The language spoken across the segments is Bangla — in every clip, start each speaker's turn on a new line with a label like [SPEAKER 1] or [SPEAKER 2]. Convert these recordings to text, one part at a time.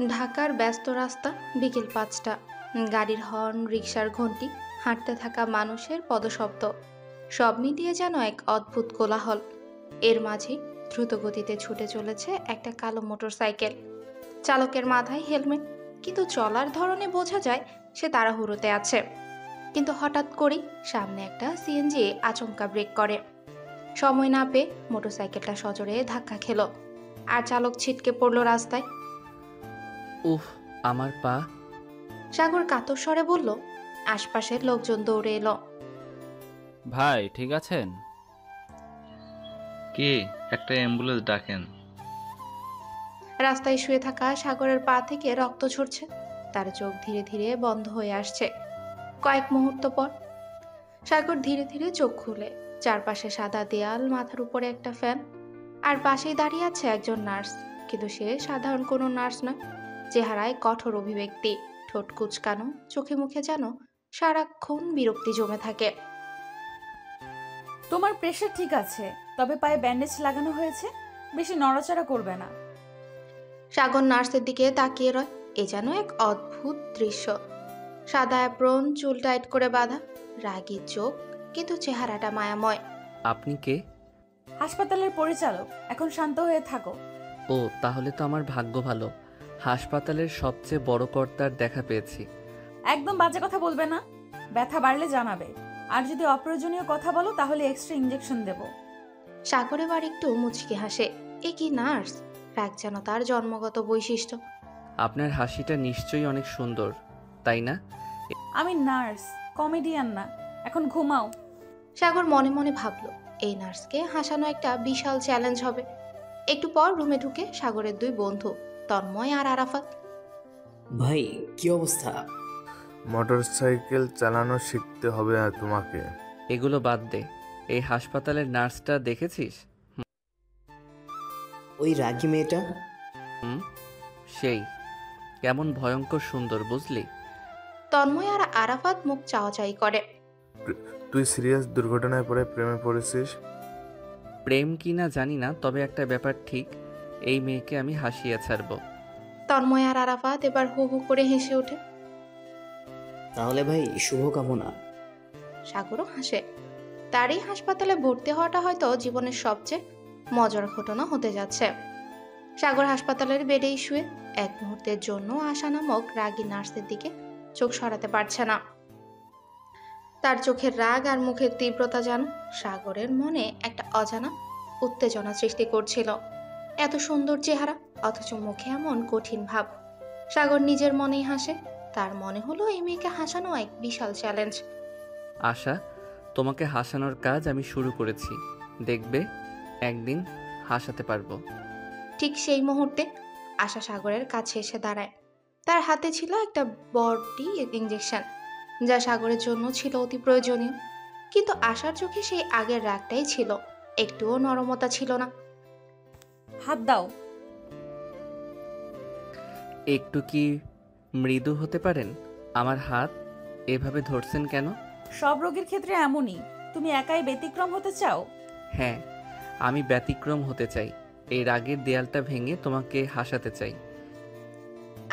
[SPEAKER 1] ঢাকার ব্যস্ত রাস্তা, বিকেল ৫টা। গাড়ির হর্ন, রিকশার ঘণ্টি, হাঁটতে থাকা মানুষের পদশব্দ, সব মিলিয়ে যেন এক অদ্ভুত কোলাহল। এর মাঝেই দ্রুতগতিতে ছুটে চলেছে একটা কালো মোটরসাইকেল। চালকের মাথায় হেলমেট, কিন্তু চলার ধরনে বোঝা যায় সে তাড়াহুড়োতে আছে। কিন্তু হঠাৎ করেই সামনে একটা সিএনজি আচমকা ব্রেক করে। সময় না পেয়ে মোটরসাইকেলটা সজোরে ধাক্কা খেল, আর চালক ছিটকে পড়ল রাস্তায়।
[SPEAKER 2] উফ, আমার পা।
[SPEAKER 1] সাগর কাতর স্বরে বলল। আশপাশের লোকজন দৌড়ে এলো।
[SPEAKER 3] ভাই ঠিক আছেন?
[SPEAKER 4] কে? একটা অ্যাম্বুলেন্স ডাকেন।
[SPEAKER 1] রাস্তায় শুয়ে থাকা সাগরের পা থেকে রক্ত ঝরছে। তার চোখ ধীরে ধীরে বন্ধ হয়ে আসছে। কয়েক মুহূর্ত পর সাগর ধীরে ধীরে চোখ খুলে। চারপাশে সাদা দেয়াল, মাথার উপরে একটা ফ্যান, আর পাশেই দাঁড়িয়ে আছে একজন নার্স। কিন্তু সে সাধারণ কোনো নার্স নয়। চেহারায় কঠোর অভিব্যক্তি, ঠোঁট কুচকানো, চোখে মুখে যেন সারাক্ষণ বিরক্তি জমে থাকে।
[SPEAKER 5] তোমার প্রেশার ঠিক আছে, তবে পায়ে ব্যান্ডেজ লাগানো হয়েছে, বেশি নড়াচড়া করবে না।
[SPEAKER 1] সাগর নার্সের দিকে তাকিয়ে রয়। এ যেন এক অদ্ভুত দৃশ্য। সাদা অ্যাপ্রন, চুল টাইট করে বাঁধা, রাগী চোখ, কিন্তু চেহারাটা মায়াময়।
[SPEAKER 2] আপনি কে?
[SPEAKER 5] হাসপাতালের পরিচালক। এখন শান্ত হয়ে থাকো।
[SPEAKER 2] ও, তাহলে তো আমার ভাগ্য ভালো। হাসপাতালের সবচেয়ে বড় কর্তার দেখা পেয়েছি।
[SPEAKER 5] একদম বাজে কথা বলবে না। ব্যথা বাড়লে জানাবে, আর যদি অপ্রয়োজনীয় কথা বলো তাহলে এক্সট্রা ইঞ্জেকশন দেব।
[SPEAKER 1] সাগর এবার একটু মুচকি হাসে। এ কি নার্স! রাগ যেন তার জন্মগত বৈশিষ্ট্য।
[SPEAKER 2] আপনার হাসিটা নিশ্চয়ই অনেক সুন্দর, তাই না?
[SPEAKER 5] আমি নার্স, কমেডিয়ান না। এখন ঘুমাও।
[SPEAKER 1] সাগর মনে মনে ভাবল, এই নার্সকে হাসানো একটা বিশাল চ্যালেঞ্জ হবে। একটু পর রুমে ঢুকে সাগরের দুই বন্ধু, তন্ময় আর আরাফাত।
[SPEAKER 6] ভাই, কি অবস্থা?
[SPEAKER 7] মোটরসাইকেল চালানো শিখতে হবে তোমাকে।
[SPEAKER 2] এগুলো বাদ দে। এই হাসপাতালের নার্সটা দেখেছিস?
[SPEAKER 6] ওই রাগী মেয়েটা?
[SPEAKER 2] হুম, সেই। কেমন ভয়ঙ্কর সুন্দর, বুঝলি?
[SPEAKER 1] তন্ময় আর আরাফাত মুখ চাওয়াচাই করে।
[SPEAKER 7] তুই সিরিয়াস দুর্ঘটনায় পড়ে প্রেমে পড়েছিস?
[SPEAKER 2] প্রেম কি না জানি না, তবে একটা ব্যাপার ঠিক, এই মেয়েকে আমি হাসিয়ে ছাড়ব।
[SPEAKER 1] তন্ময় আর আরাফাত এবার হু হু করে হেসে ওঠে।
[SPEAKER 6] তাহলে ভাই, শুভকামনা।
[SPEAKER 1] সাগরও হাসে। তার এই হাসপাতালে ভর্তি হওয়াটা হয়তো জীবনের সবচেয়ে মজার ঘটনা হতে যাচ্ছে। সাগর হাসপাতালের বেডেই শুয়ে এক মুহূর্তের জন্য আশা নামক রাগী নার্সের দিকে চোখ সরাতে পারছে না। তার চোখের রাগ আর মুখের তীব্রতা যেন সাগরের মনে একটা অজানা উত্তেজনা সৃষ্টি করছিল। এত সুন্দর চেহারা, অথচ মুখে এমন কঠিন ভাব। সাগর নিজের মনেই হাসে। তার মনে হলো এই মেয়েকে হাসানো এক বিশাল চ্যালেঞ্জ।
[SPEAKER 2] আশা, তোমাকে হাসানোর কাজ আমি শুরু করেছি, দেখবে একদিন হাসাতে পারবো।
[SPEAKER 1] ঠিক সেই মুহূর্তে আশা সাগরের কাছে এসে দাঁড়ায়। তার হাতে ছিল একটা বড়ি ইঞ্জেকশন, যা সাগরের জন্য ছিল অতি প্রয়োজনীয়। কিন্তু আশার চোখে সেই আগের রাগটাই ছিল, একটুও নরমতা ছিল না।
[SPEAKER 5] হাত দাও।
[SPEAKER 2] একটু কি মৃদু হতে পারেন? আমার হাত এভাবে ধরছেন কেন?
[SPEAKER 5] সব রোগীর ক্ষেত্রে এমনই। তুমি একাই ব্যতিক্রম হতে চাও?
[SPEAKER 2] হ্যাঁ, আমি ব্যতিক্রম হতে চাই। এই রাগের দেয়ালটা ভেঙে তোমাকে হাসাতে চাই।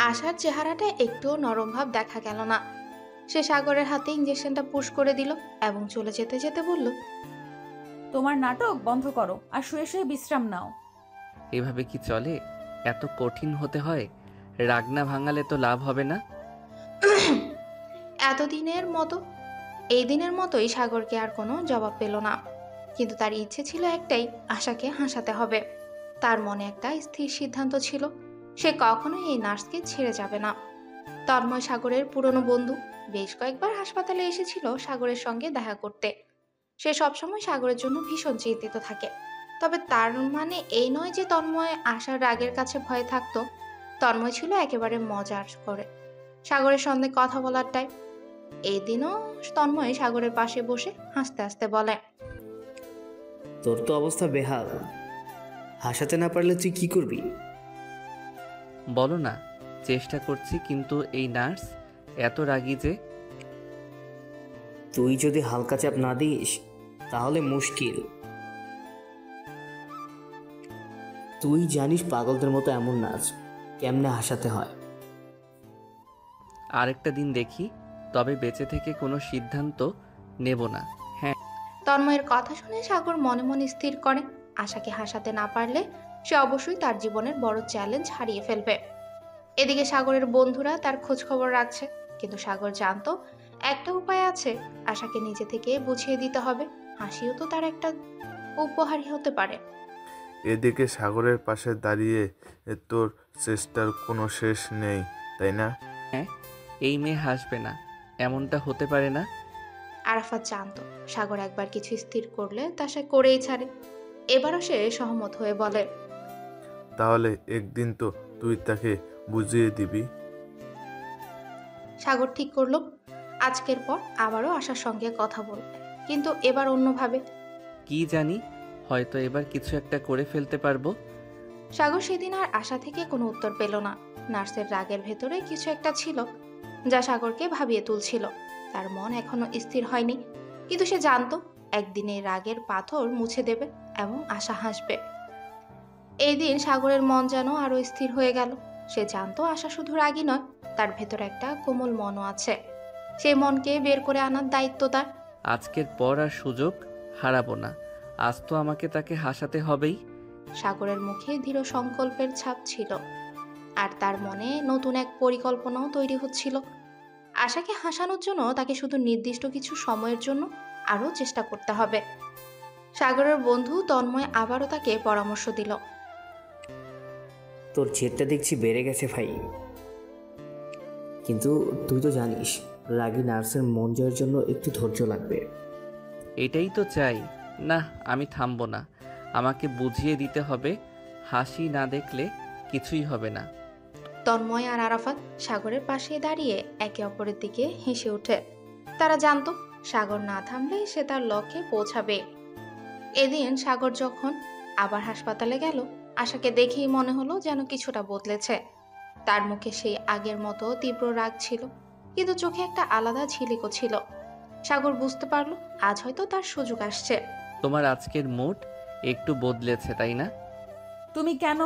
[SPEAKER 1] আশার চেহারাটা একটুও নরম ভাব দেখা গেল না। সে সাগরের হাতে ইঞ্জেকশনটা পুশ করে দিল এবং চলে যেতে যেতে বলল,
[SPEAKER 5] তোমার নাটক বন্ধ করো আর শুয়ে শুয়ে বিশ্রাম নাও।
[SPEAKER 2] এভাবে কি চলে? এত কঠিন হতে হয়? রাগ না ভাঙালে তো লাভ হবে না।
[SPEAKER 1] এতদিনের মতো এই দিনের মতোই সাগরকে আর কোনো জবাব পেল না। কিন্তু তার ইচ্ছে ছিল একটাই, আশাকে হাসাতে হবে। তার মনে একটা স্থির সিদ্ধান্ত ছিল, সে কখনোই এই নার্সকে ছেড়ে যাবে না। তন্ময় সাগরের পুরনো বন্ধু, বেশ কয়েকবার হাসপাতালে এসেছিল সাগরের সঙ্গে দেখা করতে। সে সবসময় সাগরের জন্য ভীষণ চিন্তিত থাকে। তবে তার মানে এই নয় যে তন্ময় আশার রাগের কাছে ভয়ে থাকতো। তন্ময় ছিল একেবারে মজার করে সাগরের সঙ্গে কথা বলার টাইপ। এই দিনও তন্ময় সাগরের পাশে বসে হাসতে হাসতে বলে,
[SPEAKER 6] তোর তো অবস্থা বেহাল। হাসাতে না পারলে তুই কি করবি?
[SPEAKER 2] বলো না। চেষ্টা করছি, কিন্তু এই নার্স এত রাগী যে।
[SPEAKER 6] তুই যদি হালকা চাপ না দিস তাহলে মুশকিল। তুই জানিস পাগলদের মতো এমন নাচ, কেমনে হাসাতে হয়।
[SPEAKER 2] আরেকটা দিন দেখি, তবে বেঁচে থেকে কোনো সিদ্ধান্ত নেব না।
[SPEAKER 1] তন্ময়ের কথা শুনে সাগর মনে মনে স্থির করে আশাকে হাসাতে না পারলে সে অবশ্যই তার জীবনের বড় চ্যালেঞ্জ হারিয়ে ফেলবে। এদিকে সাগরের বন্ধুরা তার খোঁজ খবর রাখছে, কিন্তু সাগর জানতো একটা উপায় আছে, আশাকে নিজে থেকে বুঝিয়ে দিতে হবে। হাসিও তো তার একটা উপহারই হতে পারে।
[SPEAKER 7] এদিকে সাগরের পাশে দাঁড়িয়ে তোর চেষ্টার কোনো শেষ নেই, তাই না?
[SPEAKER 2] এই মেয়ে হাসবে না, এমনটা হতে পারে না।
[SPEAKER 1] আরাফাত জানতো সাগর একবার কিছু স্থির করলে তা সে করেই ছাড়ে। এবারও সে সহমত হয়ে বলে,
[SPEAKER 7] তাহলে একদিন তো তুই তাকে বুঝিয়ে দিবি।
[SPEAKER 1] সাগর ঠিক করলো আজকের পর আবারও আশার সঙ্গে কথা বলবে, কিন্তু এবার অন্যভাবে।
[SPEAKER 2] কি জানি, হয়তো এবার কিছু একটা করে ফেলতে পারবো।
[SPEAKER 1] সাগর সেদিন আর আশা থেকে কোনো উত্তর পেল না। নার্সের রাগের ভেতরে কিছু একটা ছিল যা সাগরকে ভাবিয়ে তুলছিল। তার মন এখনো স্থির হয়নি, কিন্তু সে জানতো একদিনে রাগের পাথর মুছে দেবে এবং আশা হাসবে। এই দিন সাগরের মন যেন আরো স্থির হয়ে গেল। সে জানতো আশা শুধু রাগী নয়, তার ভেতর একটা কোমল মনও আছে। সেই মনকে বের করে আনার দায়িত্ব তার।
[SPEAKER 2] আজকের পর আর সুযোগ হারাবো না। আজ তো আমাকে তাকে হাসাতে হবেই।
[SPEAKER 1] সাগরের মুখে দৃঢ় সংকল্পের ছাপ ছিল, আর তার মনে নতুন এক পরিকল্পনাও তৈরি হচ্ছিল। আশাকে হাসানোর জন্য তাকে শুধু নির্দিষ্ট কিছু সময়ের জন্য আরও চেষ্টা করতে হবে। সাগরের বন্ধু তন্ময় আবারও তাকে পরামর্শ দিল,
[SPEAKER 6] তোর জেদটা দেখছি বেড়ে গেছে ভাই, কিন্তু তুই তো জানিস রাগী নার্সের মন জয়ের জন্য একটু ধৈর্য লাগবে।
[SPEAKER 2] এটাই তো চাই। না, আমি থামবো না। আমাকে বুঝিয়ে দিতে হবে, হাসি না দেখলে কিছুই হবে না।
[SPEAKER 1] তন্ময় আর আরাফাত সাগরের পাশে দাঁড়িয়ে একে অপরের দিকে হেসে ওঠে। তারা জানতো সাগর না থামলে সে তার লক্ষ্যে পৌঁছাবে। এদিন সাগর যখন আবার হাসপাতালে গেল, আশাকে দেখেই মনে হলো যেন কিছুটা বদলেছে। তার মুখে সেই আগের মতো তীব্র রাগ ছিল, কিন্তু চোখে একটা আলাদা ঝিলিকও ছিল। সাগর বুঝতে পারলো আজ হয়তো তার সুযোগ আসছে।
[SPEAKER 2] তোমার আজকের মুড একটু বদলেছে, তাই না?
[SPEAKER 5] তুমি কেন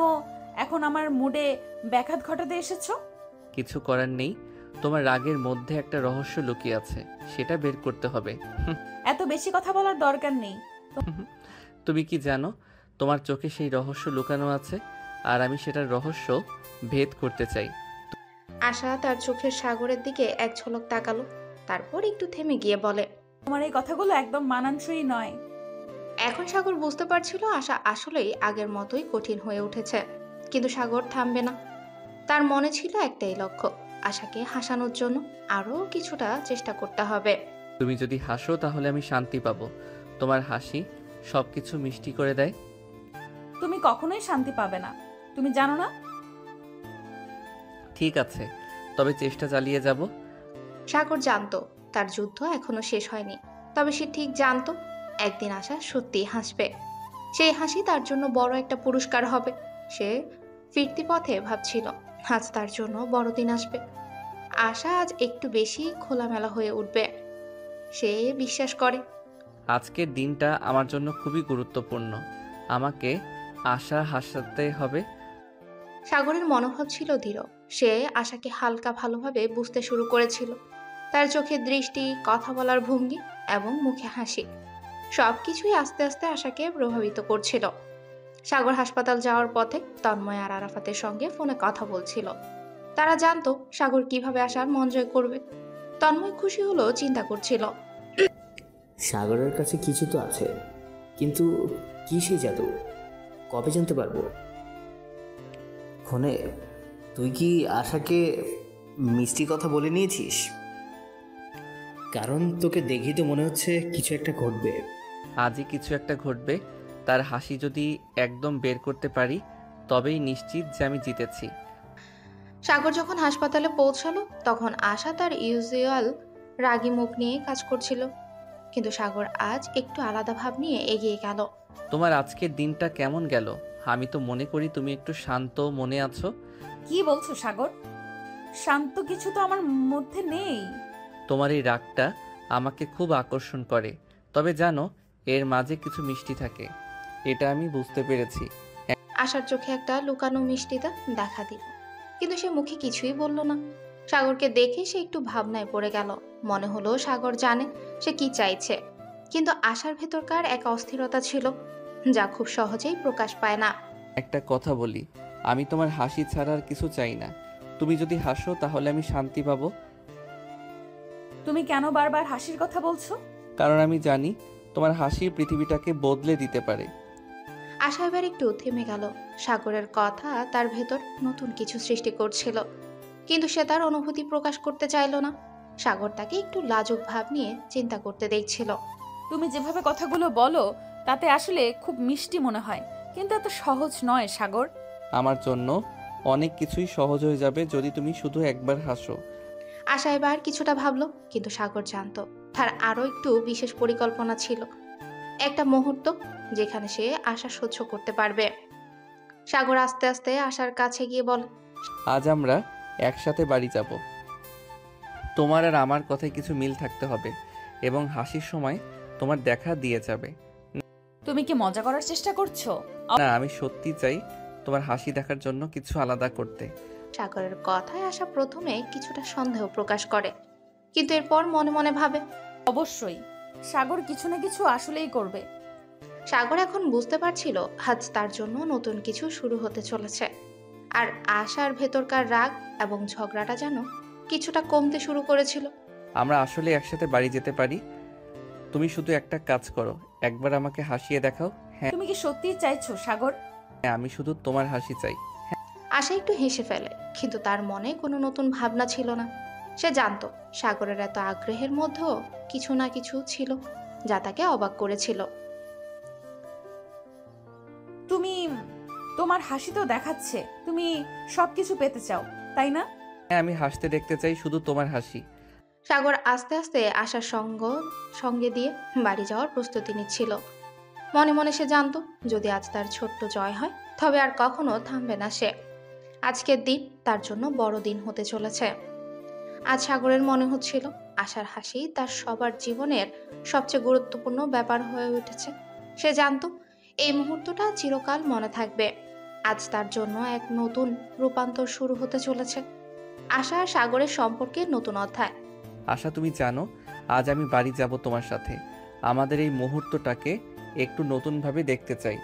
[SPEAKER 5] এখন আমার মুডে ব্যাঘাত ঘটাতে এসেছো?
[SPEAKER 2] কিছু করার নেই। তোমার রাগের মধ্যে একটা রহস্য লুকিয়ে আছে, সেটা বের করতে হবে।
[SPEAKER 5] এত বেশি কথা বলার দরকার নেই।
[SPEAKER 2] তুমি কি জানো তোমার চোখে সেই রহস্য লুকানো আছে, আর আমি সেটার রহস্য ভেদ করতে চাই।
[SPEAKER 1] আশা তার চোখের সাগরের দিকে এক ঝলক তাকালো, তারপর একটু থেমে গিয়ে বলে,
[SPEAKER 5] তোমার এই কথাগুলো একদম মানানসই নয়।
[SPEAKER 1] এখন সাগর বুঝতে পারছিল আশা আসলেই আগের মতোই কঠিন হয়ে উঠেছে, কিন্তু সাগর থামবে না। তার মনে ছিল একটাই লক্ষ্য, আশাকে হাসানোর জন্য আরও কিছুটা চেষ্টা করতে হবে।
[SPEAKER 2] তুমি যদি হাসো তাহলে আমি শান্তি পাবো। তোমার হাসি সবকিছু মিষ্টি করে দেয়।
[SPEAKER 5] তুমি কখনোই শান্তি পাবে না, তুমি জানো না?
[SPEAKER 2] ঠিক আছে, তবে চেষ্টা চালিয়ে যাব।
[SPEAKER 1] সাগর জানতো তার যুদ্ধ এখনো শেষ হয়নি, তবে সে ঠিক জানতো একদিন আশা সত্যিই হাসবে। সেই হাসি তার জন্য বড় একটা পুরস্কার হবে। সে ফিরতি পথে ভাবছিল আজ তার জন্য বড়দিন আসবে। আশা আজ একটু বেশি খোলামেলা হয়ে উঠবে, সে বিশ্বাস করে।
[SPEAKER 2] আজকের দিনটা আমার জন্য খুবই গুরুত্বপূর্ণ। আমাকে আশা হাসাতে হবে।
[SPEAKER 1] সাগরের মনোভাব ছিল দৃঢ়। সে আশাকে হালকা ভালোভাবে বুঝতে শুরু করেছিল। তার চোখের দৃষ্টি, কথা বলার ভঙ্গি এবং মুখে হাসি সবকিছুই আস্তে আস্তে আশাকে প্রভাবিত করছিল। সাগর হাসপাতাল যাওয়ার পথে তন্ময় আর আরাফাতের সঙ্গে ফোনে কথা বলছিল। তারা জানতো সাগর কিভাবে আশার মন জয় করবে। তন্ময় খুশি হলো, চিন্তা করছিল,
[SPEAKER 6] সাগরের কাছে কিছু তো আছে, কিন্তু কি সেই জাদু, কবে জানতে পারবো? ক্ষণে তুই কি আশাকে মিষ্টি কথা বলে নিয়েছিস? কারণ তোকে দেখেই তো মনে হচ্ছে কিছু একটা ঘটবে।
[SPEAKER 2] আজই কিছু একটা ঘটবে। তার হাসি যদি একদম বের করতে পারি, তবেই নিশ্চিত যে আমি জিতেছি।
[SPEAKER 1] সাগর যখন হাসপাতালে পৌঁছালো তখন আশা তার ইউজুয়াল রাগী মুখ নিয়ে কাজ করছিল, কিন্তু সাগর আজ একটু আলাদা ভাব নিয়ে এগিয়ে গেল।
[SPEAKER 2] তোমার আজকের দিনটা কেমন গেল? আমি তো মনে করি তুমি একটু শান্ত মনে আছো।
[SPEAKER 5] কি বলছো সাগর? শান্ত কিছু তো আমার মধ্যে নেই।
[SPEAKER 2] তোমার এই রাগটা আমাকে খুব আকর্ষণ করে, তবে জানো এর মাঝে কিছু মিষ্টি থাকে, এটা আমি বুঝতে পেরেছি।
[SPEAKER 1] আশার চোখে একটা লুকানো মিষ্টিতা দেখা দিল। কিন্তু সে মুখে কিছুই বলল না। সাগরকে দেখে সে একটু ভাবনায় পড়ে গেল। মনে হলো সাগর জানে সে কি চাইছে, কিন্তু আশার ভেতরকার এক অস্থিরতা ছিল যা খুব সহজেই প্রকাশ পায় না।
[SPEAKER 2] একটা কথা বলি, আমি তোমার হাসি ছাড়া আর কিছু চাই না। তুমি যদি হাসো তাহলে আমি শান্তি পাবো।
[SPEAKER 5] তুমি কেন বারবার হাসির কথা বলছো?
[SPEAKER 2] কারণ আমি জানি তোমার হাসি পৃথিবীটাকে বদলে দিতে পারে।
[SPEAKER 1] আশা এবার একটু থেমে গেল। সাগরের কথা তার ভেতর নতুন কিছু সৃষ্টি করছিল, কিন্তু সে তার অনুভূতি প্রকাশ করতে চাইল না। সাগর তাকে একটু লাজুক ভাব নিয়ে চিন্তা করতে দেখছিল।
[SPEAKER 5] তুমি যেভাবে কথাগুলো বলো তাতে আসলে খুব মিষ্টি মনে হয়, কিন্তু এত সহজ নয় সাগর।
[SPEAKER 2] আমার জন্য অনেক কিছুই সহজ হয়ে যাবে যদি তুমি শুধু একবার হাসো।
[SPEAKER 1] আশা এবার কিছুটা ভাবলো, কিন্তু সাগর জানতো তার আরো একটু বিশেষ পরিকল্পনা ছিল। একটা মুহূর্ত যেখানে সে আশা সহ্য করতে পারবে। সাগর আস্তে আস্তে আশার কাছে গিয়ে বলে,
[SPEAKER 2] আজ আমরা একসাথে বাড়ি যাব। তোমার আর আমার কথায় কিছু মিল থাকতে হবে এবং হাসির সময় তোমার দেখা দিয়ে যাবে।
[SPEAKER 5] তুমি কি মজা করার চেষ্টা করছো?
[SPEAKER 2] না, আমি সত্যি চাই তোমার হাসি দেখার জন্য কিছু আলাদা করতে।
[SPEAKER 1] সাগরের কথায় আশা প্রথমে কিছুটা সন্দেহ প্রকাশ করে, কিন্তু এরপর মনে মনে ভাবে
[SPEAKER 5] অবশ্যই সাগর কিছু না কিছু আসলেই করবে।
[SPEAKER 1] সাগর এখন বুঝতে পারছিল আজ তার জন্য নতুন কিছু শুরু হতে চলেছে। আর আশার ভেতরকার রাগ এবং ঝগড়াটা যেন কিছুটা কমতে শুরু করেছিল।
[SPEAKER 2] আমরা আসলে একসাথে বাড়ি যেতে পারি। তুমি শুধু একটা কাজ করো, একবার আমাকে হাসিয়ে দেখাও। হ্যাঁ,
[SPEAKER 5] তুমি কি সত্যিই চাইছো সাগর?
[SPEAKER 2] আমি শুধু তোমার হাসি চাই।
[SPEAKER 1] আশা একটু হেসে ফেলে, কিন্তু তার মনে কোনো নতুন ভাবনা ছিল না। সে জানতো সাগরের এত আগ্রহের মধ্যেও কিছু না কিছু ছিল যা তাকে অবাক করেছিল।
[SPEAKER 5] তুমি, তোমার হাসি তো দেখাচ্ছে তুমি সবকিছু পেতে চাও, তাই না?
[SPEAKER 2] হ্যাঁ, আমি হাসতে দেখতে চাই, শুধু তোমার হাসি।
[SPEAKER 1] সাগর আস্তে আস্তে আশার সঙ্গে দিয়ে বাড়ি যাওয়ার প্রস্তুতি নিচ্ছিল। মনে মনে সে জানতো যদি আজ তার ছোট্ট জয় হয় তবে আর কখনো থামবে না সে। আজকের দিন তার জন্য বড় দিন হতে চলেছে। আজ সাগরের মনে হচ্ছিল আশার হাসি তার সবার জীবনের সবচেয়ে গুরুত্বপূর্ণ ব্যাপার হয়ে উঠেছে। সে জানতো এই মুহূর্তটা চিরকাল মনে থাকবে। আজ তার জন্য এক নতুন রূপান্তর শুরু হতে চলেছে। আশা আর সাগরের সম্পর্কে নতুন অধ্যায়।
[SPEAKER 2] আশা, তুমি জানো আজ আমি বাড়ি যাব তোমার সাথে। আমাদের এই মুহূর্তটাকে একটু নতুনভাবে দেখতে চাই।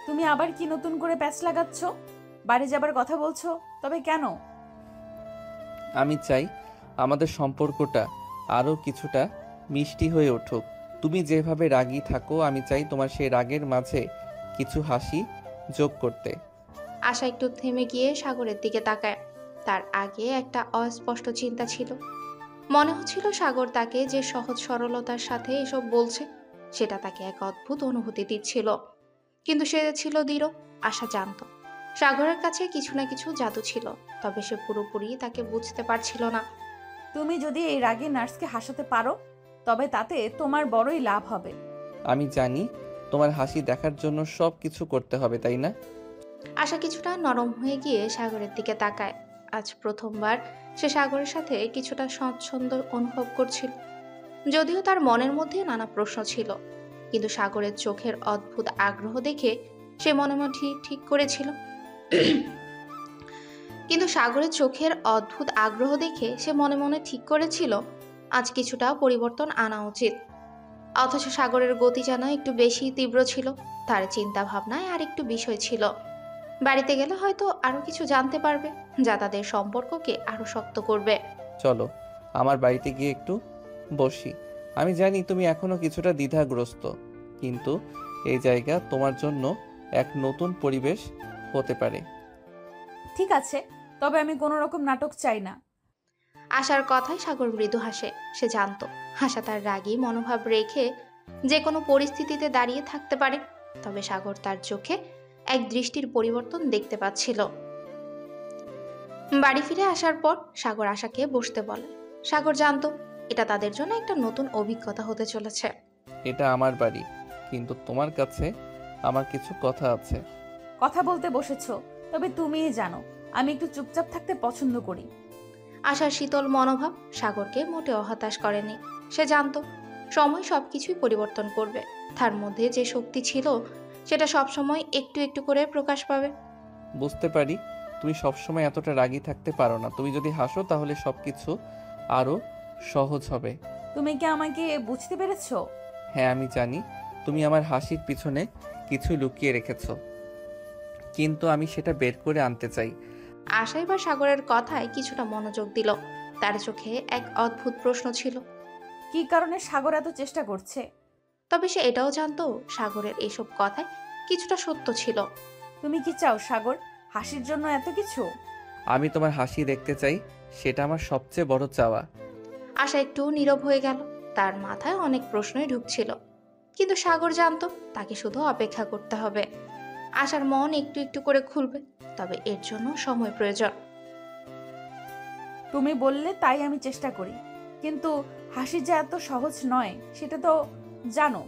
[SPEAKER 5] তুমি আবার কি নতুন করে প্যাচ লাগাচ্ছ? বাড়ি যাবার কথা বলছো, তবে কেন?
[SPEAKER 2] আমি চাই আমাদের সম্পর্কটা আরও কিছুটা মিষ্টি হয়ে উঠুক। তুমি যেভাবে রাগী থাকো আমি চাই তোমার সেই রাগের মাঝে কিছু হাসি যোগ করতে।
[SPEAKER 1] আশা একটু থেমে গিয়ে সাগরের দিকে তাকায়। তার আগে একটা অস্পষ্ট চিন্তা ছিল। মনে হচ্ছিল সাগর তাকে যে সহজ সরলতার সাথে এসব বলছে সেটা তাকে এক অদ্ভুত অনুভূতি দিচ্ছিল, কিন্তু সে ছিল দৃঢ়। আশা জানতো সাগরের কাছে কিছু না কিছু জাদু ছিল, তবে সে পুরোপুরি তাকে বুঝতে পারছিল না।
[SPEAKER 5] তুমি যদি এই রাগে নার্সকে হাসাতে পারো তবে তাতে তোমার বড়ই লাভ হবে।
[SPEAKER 2] আমি জানি তোমার হাসি দেখার জন্য সব কিছু করতে হবে, তাই না?
[SPEAKER 1] আশা কিছুটা নরম হয়ে গিয়ে সাগরের দিকে তাকায়। আজ প্রথমবার সে সাগরের সাথে কিছুটা স্বচ্ছন্দ অনুভব করছিল। যদিও তার মনের মধ্যে নানা প্রশ্ন ছিল, কিন্তু সাগরের চোখের অদ্ভুত আগ্রহ দেখে সে মনে মনে ঠিক করেছিল আজ কিছুটা পরিবর্তন আনা উচিত। অথচ সাগরের গতি যেন একটু বেশি তীব্র ছিল। তার চিন্তা ভাবনায় আর একটু বিষয় ছিল। বাড়িতে গেলে হয়তো আরো কিছু জানতে পারবে যা তাদের সম্পর্ককে আরো শক্ত করবে।
[SPEAKER 2] চলো আমার বাড়িতে গিয়ে একটু বসি। আমি জানি তুমি এখনো কিছুটা দ্বিধাগ্রস্ত, কিন্তু এই জায়গা তোমার জন্য এক নতুন পরিবেশ হতে পারে।
[SPEAKER 5] ঠিক আছে, তবে আমি কোনো রকম নাটক চাই না।
[SPEAKER 1] আশার কথায় সাগর মৃদু হাসে। সে জানতো আশা তার রাগী মনোভাব রেখে যে কোনো পরিস্থিতিতে দাঁড়িয়ে থাকতে পারে, তবে সাগর তার চোখে এক দৃষ্টির পরিবর্তন দেখতে পাচ্ছিল। বাড়ি ফিরে আসার পর সাগর আশাকে বসতে বলে। সাগর জানতো এটা তাদের জন্য একটা নতুন অভিজ্ঞতা হতে চলেছে।
[SPEAKER 2] এটা আমার বাড়ি, কিন্তু তোমার কাছে আমার কিছু কথা আছে।
[SPEAKER 5] কথা বলতে বসেছো, তবে তুমিই জানো আমি একটু চুপচাপ থাকতে পছন্দ করি।
[SPEAKER 1] আশার শীতল মনোভাব সাগরকে মোটেও হতাশ করেনি। সে জানতো সময় সবকিছুই পরিবর্তন করবে। তার মধ্যে যে শক্তি ছিল সেটা সবসময় একটু একটু করে প্রকাশ পাবে।
[SPEAKER 2] বুঝতে পারি তুমি সবসময় এতটা রাগী থাকতে পারো না। তুমি যদি হাসো তাহলে সব কিছু আরও সহজ হবে।
[SPEAKER 5] তুমি কি আমাকে বুঝতে পেরেছো?
[SPEAKER 2] হ্যাঁ, আমি জানি তুমি আমার হাসির পিছনে কিছু লুকিয়ে রেখেছো, কিন্তু আমি সেটা বের করে আনতে চাই।
[SPEAKER 1] আশা এবার সাগরের কথায় কিছুটা মনোযোগ দিল। তার চোখে এক অদ্ভুত প্রশ্ন ছিল।
[SPEAKER 5] কি কারণে সাগর এত চেষ্টা করছে?
[SPEAKER 1] তবে সে এটাও জানতো সাগরের এসব কথায় কিছুটা সত্য ছিল।
[SPEAKER 5] তুমি কি চাও সাগর? হাসির জন্য এত কিছু?
[SPEAKER 2] আমি তোমার হাসি দেখতে চাই, সেটা আমার সবচেয়ে বড় চাওয়া।
[SPEAKER 1] আশা একটু নীরব হয়ে গেল। তার মাথায় অনেক প্রশ্নই ঢুকছিল, কিন্তু সাগর জানতো তাকে শুধু অপেক্ষা করতে হবে। আশার মন একটু একটু করে খুলবে, তবে এর জন্য সময় প্রয়োজন।
[SPEAKER 5] তুমি বললে তাই আমি চেষ্টা করি, কিন্তু হাসি যে এত সহজ নয় সেটা তো জানো।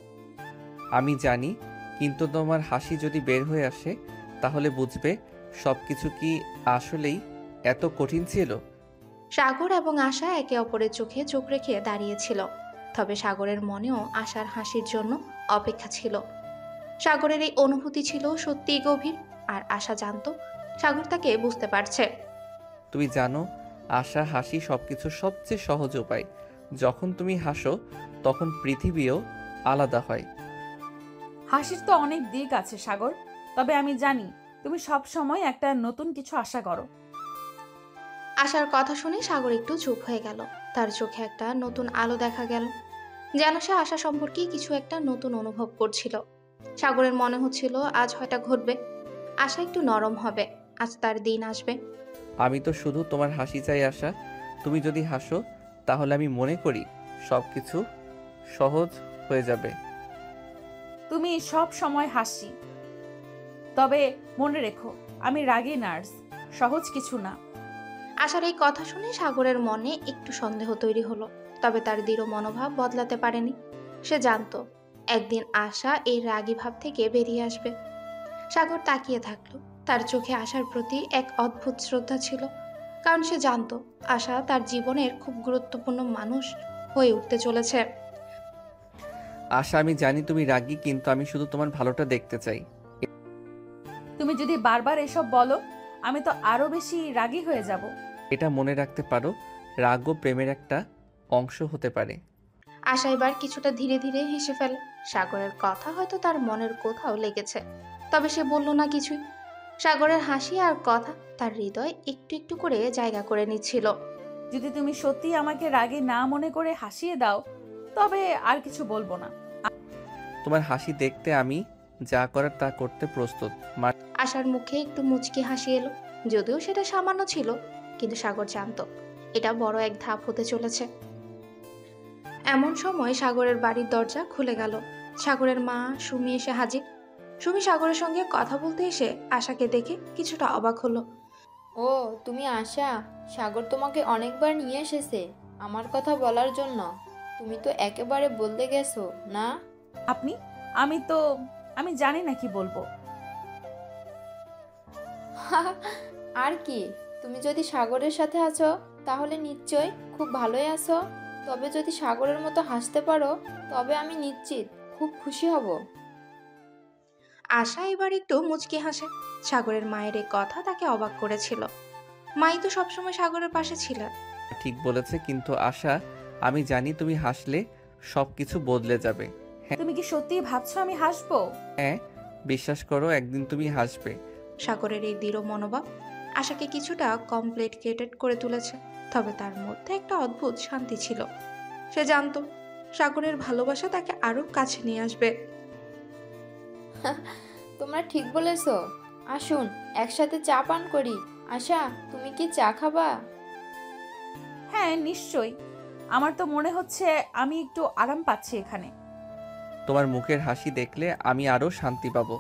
[SPEAKER 2] আমি জানি, কিন্তু তোমার হাসি যদি বের হয়ে আসে তাহলে বুঝবে সব কিছু কি আসলেই এত কঠিন ছিল।
[SPEAKER 1] সাগর এবং আশা একে অপরের চোখে চোখ রেখে দাঁড়িয়েছিল, তবে সাগরের মনেও আশার হাসির জন্য অপেক্ষা ছিল। সাগরের এই অনুভূতি ছিল সত্যিই গভীর, আর আশা জানতো সাগর তাকে বুঝতে পারছে।
[SPEAKER 2] তুমি জানো, আশা হাসি সবকিছুর সবচেয়ে সহজ উপায়। যখন তুমি হাসো তখন পৃথিবীও আলাদা হয়।
[SPEAKER 5] হাসির তো অনেক দিক আছে সাগর, তবে আমি জানি তুমি সব সময় একটা নতুন কিছু আশা করো।
[SPEAKER 1] আশার কথা শুনে সাগর একটু চুপ হয়ে গেল। তার চোখে একটা নতুন আলো দেখা গেল, যেন সে আশা সম্পর্কে কিছু একটা নতুন অনুভব করছিল। সাগরের মনে হচ্ছিল আজ হয়তো ঘটবে, আশা একটু নরম হবে, আজ তার দিন আসবে।
[SPEAKER 2] আমি তো শুধু তোমার হাসি চাই আশা। তুমি যদি হাসো তাহলে আমি মনে করি সব কিছু সহজ হয়ে যাবে।
[SPEAKER 5] তুমি সব সময় হাসি, তবে মনে রেখো আমি রাগী নার্স, সহজ কিছু না।
[SPEAKER 1] আশার এই কথা শুনে সাগরের মনে একটু সন্দেহ তৈরি হলো, তবে তার দৃঢ় মনোভাব বদলাতে পারেনি। সে জানতো একদিন আশা এই রাগী ভাব থেকে বেরিয়ে আসবে। সাগর তাকিয়ে থাকলো। তার চোখে আশার প্রতি এক অদ্ভুত শ্রদ্ধা ছিল, কারণ সে জানতো আশা তার জীবনের খুব গুরুত্বপূর্ণ মানুষ হয়ে উঠতে চলেছে।
[SPEAKER 2] আশা, আমি জানি তুমি রাগী, কিন্তু আমি শুধু তোমার ভালোটা দেখতে চাই।
[SPEAKER 5] তুমি যদি বারবার এসব বলো আমি তো আরো বেশি রাগী হয়ে যাব।
[SPEAKER 2] এটা মনে রাখতে পারো, রাগও প্রেমের একটা অংশ হতে পারে।
[SPEAKER 1] আশা এবার কিছুটা ধীরে ধীরে হেসে ফেলে। সাগরের কথা হয়তো তার মনের কোথাও লেগেছে, তবে সে বলল না কিছুই। সাগরের হাসি আর কথা তার হৃদয় একটু একটু করে জায়গা করে নিচ্ছিল।
[SPEAKER 5] যদি তুমি সত্যি আমাকে রাগী না মনে করে হাসিয়ে দাও তবে আর কিছু বলবো না।
[SPEAKER 2] তোমার হাসি দেখতে আমি যা করার তা করতে প্রস্তুত।
[SPEAKER 1] আশার মুখে একটু মুচকি হাসি এলো, যদিও সেটা সামান্য ছিল, কিন্তু সাগর জানতো এটা বড় এক ধাপ হতে চলেছে। এমন সময় সাগরের বাড়ির দরজা খুলে গেল। সাগরের মা সুমি এসে হাজির। সুমি সাগরের সঙ্গে কথা বলতে এসে আশাকে দেখে কিছুটা অবাক হলো।
[SPEAKER 8] ও তুমি আশা, সাগর তোমাকে অনেকবার নিয়ে এসেছে আমার কথা বলার জন্য। তুমি তো একেবারে বলতে গেছো না।
[SPEAKER 5] আপনি? আমি জানি না কি বলবো।
[SPEAKER 8] আর কি, তুমি যদি সাগরের সাথে আছো তাহলে নিশ্চয়ই খুব ভালোই আছো। তবে যদি সাগরের মতো হাসতে পারো তবে আমি নিশ্চিত খুব খুশি হব।
[SPEAKER 1] আশা এবার একটু মুচকি হাসে। সাগরের মায়ের এই কথা তাকে অবাক করেছিল। মাই তো সবসময় সাগরের পাশে ছিল।
[SPEAKER 2] ঠিক বলেছে, কিন্তু আশা, আমি জানি তুমি হাসলে সব কিছু বদলে যাবে।
[SPEAKER 5] তুমি কি সত্যিই ভাবছো আমি হাসবো?
[SPEAKER 2] হ্যাঁ, বিশ্বাস করো, একদিন তুমি হাসবে।
[SPEAKER 1] সাগরের এই দৃঢ় মনোভাব আশাকে কিছুটা কমপ্লিকেটেড করে তুলেছে, তবে তার মধ্যে একটা অদ্ভুত শান্তি ছিল। সে জানতো সাগরের ভালোবাসা তাকে আরো কাছে নিয়ে আসবে।
[SPEAKER 8] তোমরা ঠিক বলেছো, আসুন একসাথে চা পান করি। আশা, তুমি কি চা খাবা?
[SPEAKER 5] হ্যাঁ নিশ্চয়ই, আমার তো মনে হচ্ছে আমি একটু আরাম পাচ্ছি এখানে।
[SPEAKER 2] তোমার মুখের হাসি দেখলে আমি আরো শান্তি পাবো।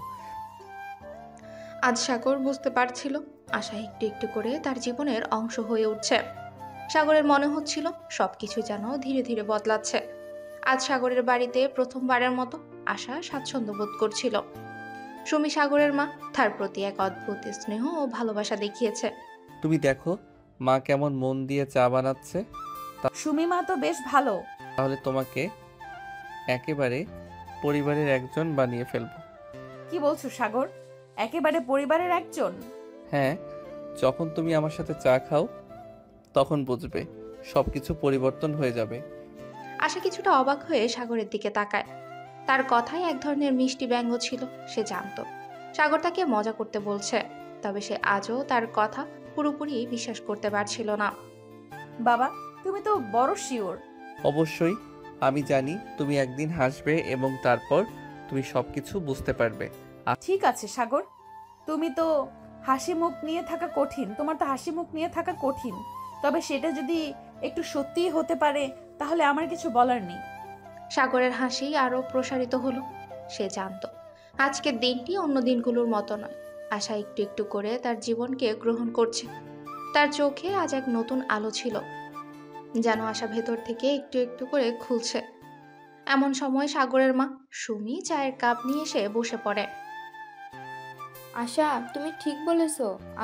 [SPEAKER 1] আজ সাগর বুঝতে পারছিল আশা একটু একটু করে তার জীবনের অংশ হয়ে উঠছে। সাগরের মনে হচ্ছিল সবকিছু যেন ধীরে ধীরে বদলাচ্ছে। আজ সাগরের বাড়িতে প্রথমবারের মতো আশা স্বাচ্ছন্দ্য বোধ করছিল। সুমি সাগরের মা, তার প্রতি এক অদ্ভুত স্নেহ ও ভালোবাসা দেখিয়েছে।
[SPEAKER 2] তুমি দেখো মা কেমন মন দিয়ে চা বানাচ্ছে।
[SPEAKER 5] সুমি মা তো বেশ ভালো।
[SPEAKER 2] তাহলে তোমাকে একেবারে পরিবারের একজন বানিয়ে ফেলবো।
[SPEAKER 5] কি বলছো সাগর? একেবারে পরিবারের একজন?
[SPEAKER 2] হ্যাঁ, যখন তুমি আমার সাথে চা খাও তখন বুঝবে সব কিছু পরিবর্তন হয়ে যাবে।
[SPEAKER 1] আশা কিছুটা অবাক হয়ে সাগরের দিকে তাকায়। তার কথায় এক ধরনের মিষ্টি ব্যঙ্গ ছিল। সে জানতো সাগর তাকে মজা করতে বলছে, তবে সে আজও তার কথা পুরোপুরি বিশ্বাস করতে পারছিল না।
[SPEAKER 5] বাবা, তুমি তো বড় শিওর।
[SPEAKER 2] অবশ্যই, আমি জানি তুমি একদিন হাসবে এবং তারপর তুমি সবকিছু বুঝতে পারবে।
[SPEAKER 5] ঠিক আছে সাগর, তুমি তো হাসি মুখ নিয়ে থাকা কঠিন, তোমার তো হাসি মুখ নিয়ে থাকা কঠিন, তবে সেটা যদি একটু সত্যিই হতে পারে তাহলে আমার কিছু বলার নেই।
[SPEAKER 1] সাগরের হাসি আরো প্রসারিত হলো। সে জানতো আজকের দিনটি অন্য দিনগুলোর মতো নয়। আশা একটু একটু করে তার জীবনকে গ্রহণ করছে। তার চোখে আজ এক নতুন আলো ছিল, যেন আশা ভেতর থেকে একটু একটু করে খুলছে। এমন সময় সাগরের মা সুমি চায়ের কাপ নিয়ে এসে বসে পড়ে।
[SPEAKER 8] আশা, তুমি ঠিক বলেছ,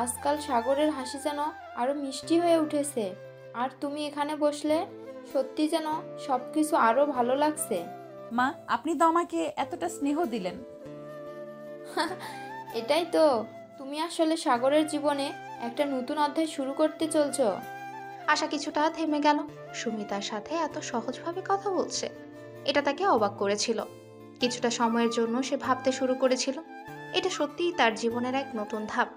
[SPEAKER 8] আজকাল সাগরের হাসি যেন আরো মিষ্টি হয়ে উঠেছে। আর তুমি এখানে বসলে সত্যি যেন সবকিছু আরো ভালো লাগছে।
[SPEAKER 5] মা, আপনি তো আমাকে এতটা স্নেহ দিলেন।
[SPEAKER 8] এটাই তো, তুমি আসলে সাগরের জীবনে একটা নতুন অধ্যায় শুরু করতে চলছো।
[SPEAKER 1] আশা কিছুটা থেমে গেল। সুমি তার সাথে এত সহজভাবে কথা বলছে, এটা তাকে অবাক করেছিল। কিছুটা সময়ের জন্য সে ভাবতে শুরু করেছিল এটা সত্যিই তার জীবনের এক নতুন ধাপ।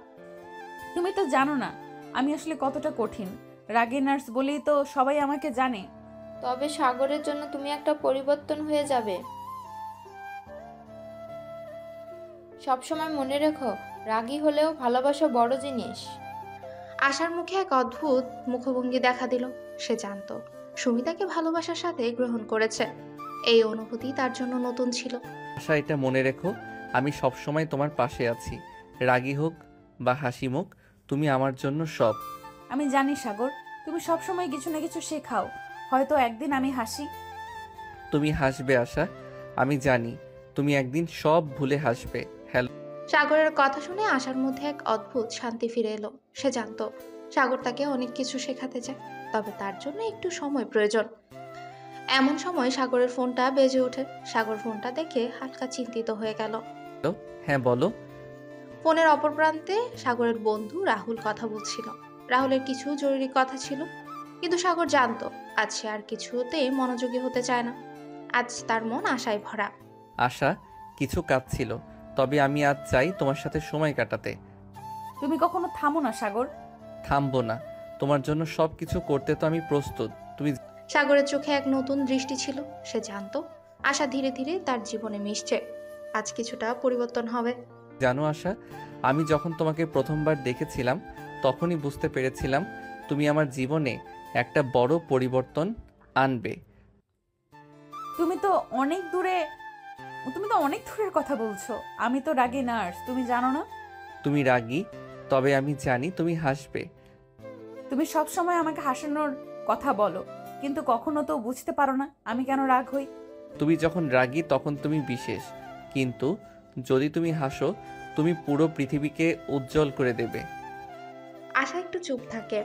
[SPEAKER 5] তুমি তো জানো না আমি আসলে কতটা কঠিন। রাগী নার্স বলেই তো সবাই আমাকে জানে।
[SPEAKER 8] তবে সাগরের জন্য তুমি একটা পরিবর্তন হয়ে যাবে। সবসময় মনে রেখো, রাগী হলেও ভালোবাসা বড় জিনিস।
[SPEAKER 1] আশার মুখে এক অদ্ভুত মুখভঙ্গি দেখা দিল। সে জানতো সুমিতাকে ভালোবাসার সাথে গ্রহণ করেছে। এই অনুভূতি তার জন্য নতুন ছিল।
[SPEAKER 2] আশা, এটা মনে রেখো, আমি সবসময় তোমার পাশে আছি। রাগী হোক বা হাসি মুখ, তুমি আমার জন্য সব।
[SPEAKER 5] আমি জানি সাগর, তুমি সবসময় কিছু না কিছু শেখাও, হয়তো একদিন আমি হাসি।
[SPEAKER 2] তুমি হাসবে আশা, আমি জানি তুমি একদিন সব ভুলে হাসবে। হ্যালো।
[SPEAKER 1] সাগরের কথা শুনে আশার মধ্যে এক অদ্ভুত শান্তি ফিরে এলো। সে জানতো সাগর তাকে অনেক কিছু শেখাতে চায়, তবে তার জন্য একটু সময় প্রয়োজন। এমন সময় সাগরের ফোনটা বেজে ওঠে। সাগর ফোনটা দেখে হালকা চিন্তিত হয়ে গেল।
[SPEAKER 2] হ্যাঁ বলো।
[SPEAKER 1] ফোনের অপর প্রান্তে সাগরের বন্ধু রাহুল কথা বলছিল। রাহুলের কিছু জরুরি কথা ছিল, কিন্তু সাগর জানতো আজ সে আর কিছুতে মনোযোগী হতে চায় না। আজ তার মন আশায় ভরা।
[SPEAKER 2] আশা, কিছু কাজ ছিল, তবে আমি আজ চাই তোমার সাথে সময় কাটাতে।
[SPEAKER 5] তুমি কখনো থামো না সাগর।
[SPEAKER 2] থামবো না, তোমার জন্য সব কিছু করতে তো আমি প্রস্তুত। তুমি
[SPEAKER 1] সাগরের চোখে এক নতুন দৃষ্টি ছিল। সে জানতো আশা ধীরে ধীরে তার জীবনে মিশছে। আজ কিছুটা পরিবর্তন হবে।
[SPEAKER 2] জানো আশা, আমি যখন তোমাকে প্রথমবার দেখেছিলাম তখনই বুঝতে পেরেছিলাম তুমি আমার জীবনে একটা বড় পরিবর্তন আনবে।
[SPEAKER 5] তুমি তো অনেক দূরের কথা বলছো। আমি তো রাগী নার্স, তুমি জানো না?
[SPEAKER 2] তুমি রাগী, তবে আমি জানি তুমি হাসবে।
[SPEAKER 5] তুমি সব সময় আমাকে হাসানোর কথা বলো, কিন্তু কখনো তো বুঝতে পারো না আমি কেন রাগ হই।
[SPEAKER 2] তুমি যখন রাগী তখন তুমি বিশেষ, কিন্তু যদি তুমি হাসো তুমি পুরো পৃথিবীকে উজ্জ্বল করে দেবে।
[SPEAKER 1] আশা একটু চুপ থাকে।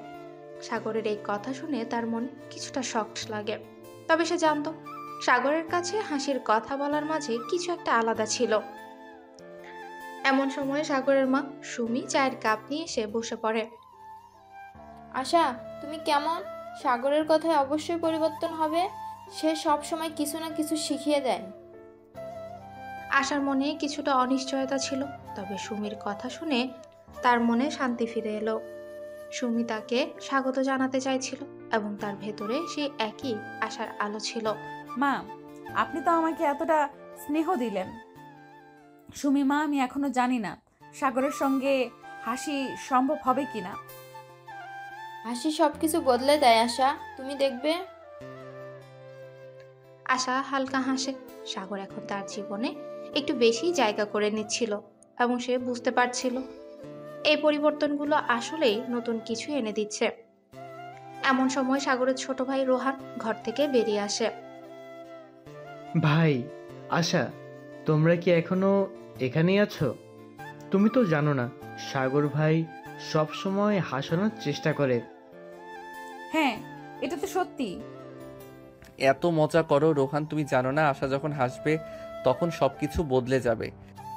[SPEAKER 1] সাগরের এই কথা শুনে তার মন কিছুটা শক্ট লাগে, তবে সে জানতো সাগরের কাছে হাসির কথা বলার মাঝে কিছু একটা আলাদা ছিল। এমন সময় সাগরের মা সুমি চায়ের কাপ নিয়ে এসে বসে পড়ে।
[SPEAKER 8] আশা, তুমি কেমন? সাগরের কথায় অবশ্যই পরিবর্তন হবে। সে সব সময় কিছু না কিছু শিখিয়ে দেয়।
[SPEAKER 1] আশার মনে কিছুটা অনিশ্চয়তা ছিল, তবে সুমির কথা শুনে তার মনে শান্তি ফিরে এলো। সুমি তাকে স্বাগত জানাতে চাইছিল এবং তার ভেতরে সেই একই আশার আলো ছিল।
[SPEAKER 5] মা, আপনি তো আমাকে এতটা স্নেহ দিলেন। সুমি মা, আমি এখনো জানি না সাগরের সঙ্গে হাসি সম্ভব হবে কিনা।
[SPEAKER 8] হাসি সবকিছু বদলে দেয় আশা, তুমি দেখবে।
[SPEAKER 1] আশা হালকা হাসে। সাগর এখন তার জীবনে একটু বেশি জায়গা করে নিচ্ছিল এবং সে বুঝতে পারছিল এই পরিবর্তনগুলো আসলেই নতুন কিছু এনে দিচ্ছে। এমন সময় সাগরের ছোট ভাই রোহান ঘর থেকে বেরিয়ে আসে।
[SPEAKER 9] ভাই, আশা, তোমরা কি এখনো এখানেই আছো? তুমি তো জানো না সাগর ভাই সব সময় হাসানোর চেষ্টা করে।
[SPEAKER 5] হ্যাঁ, এটা তো সত্যি।
[SPEAKER 2] এত মজা করো রোহান, তুমি জানো না আশা যখন হাসবে তখন সবকিছু বদলে যাবে।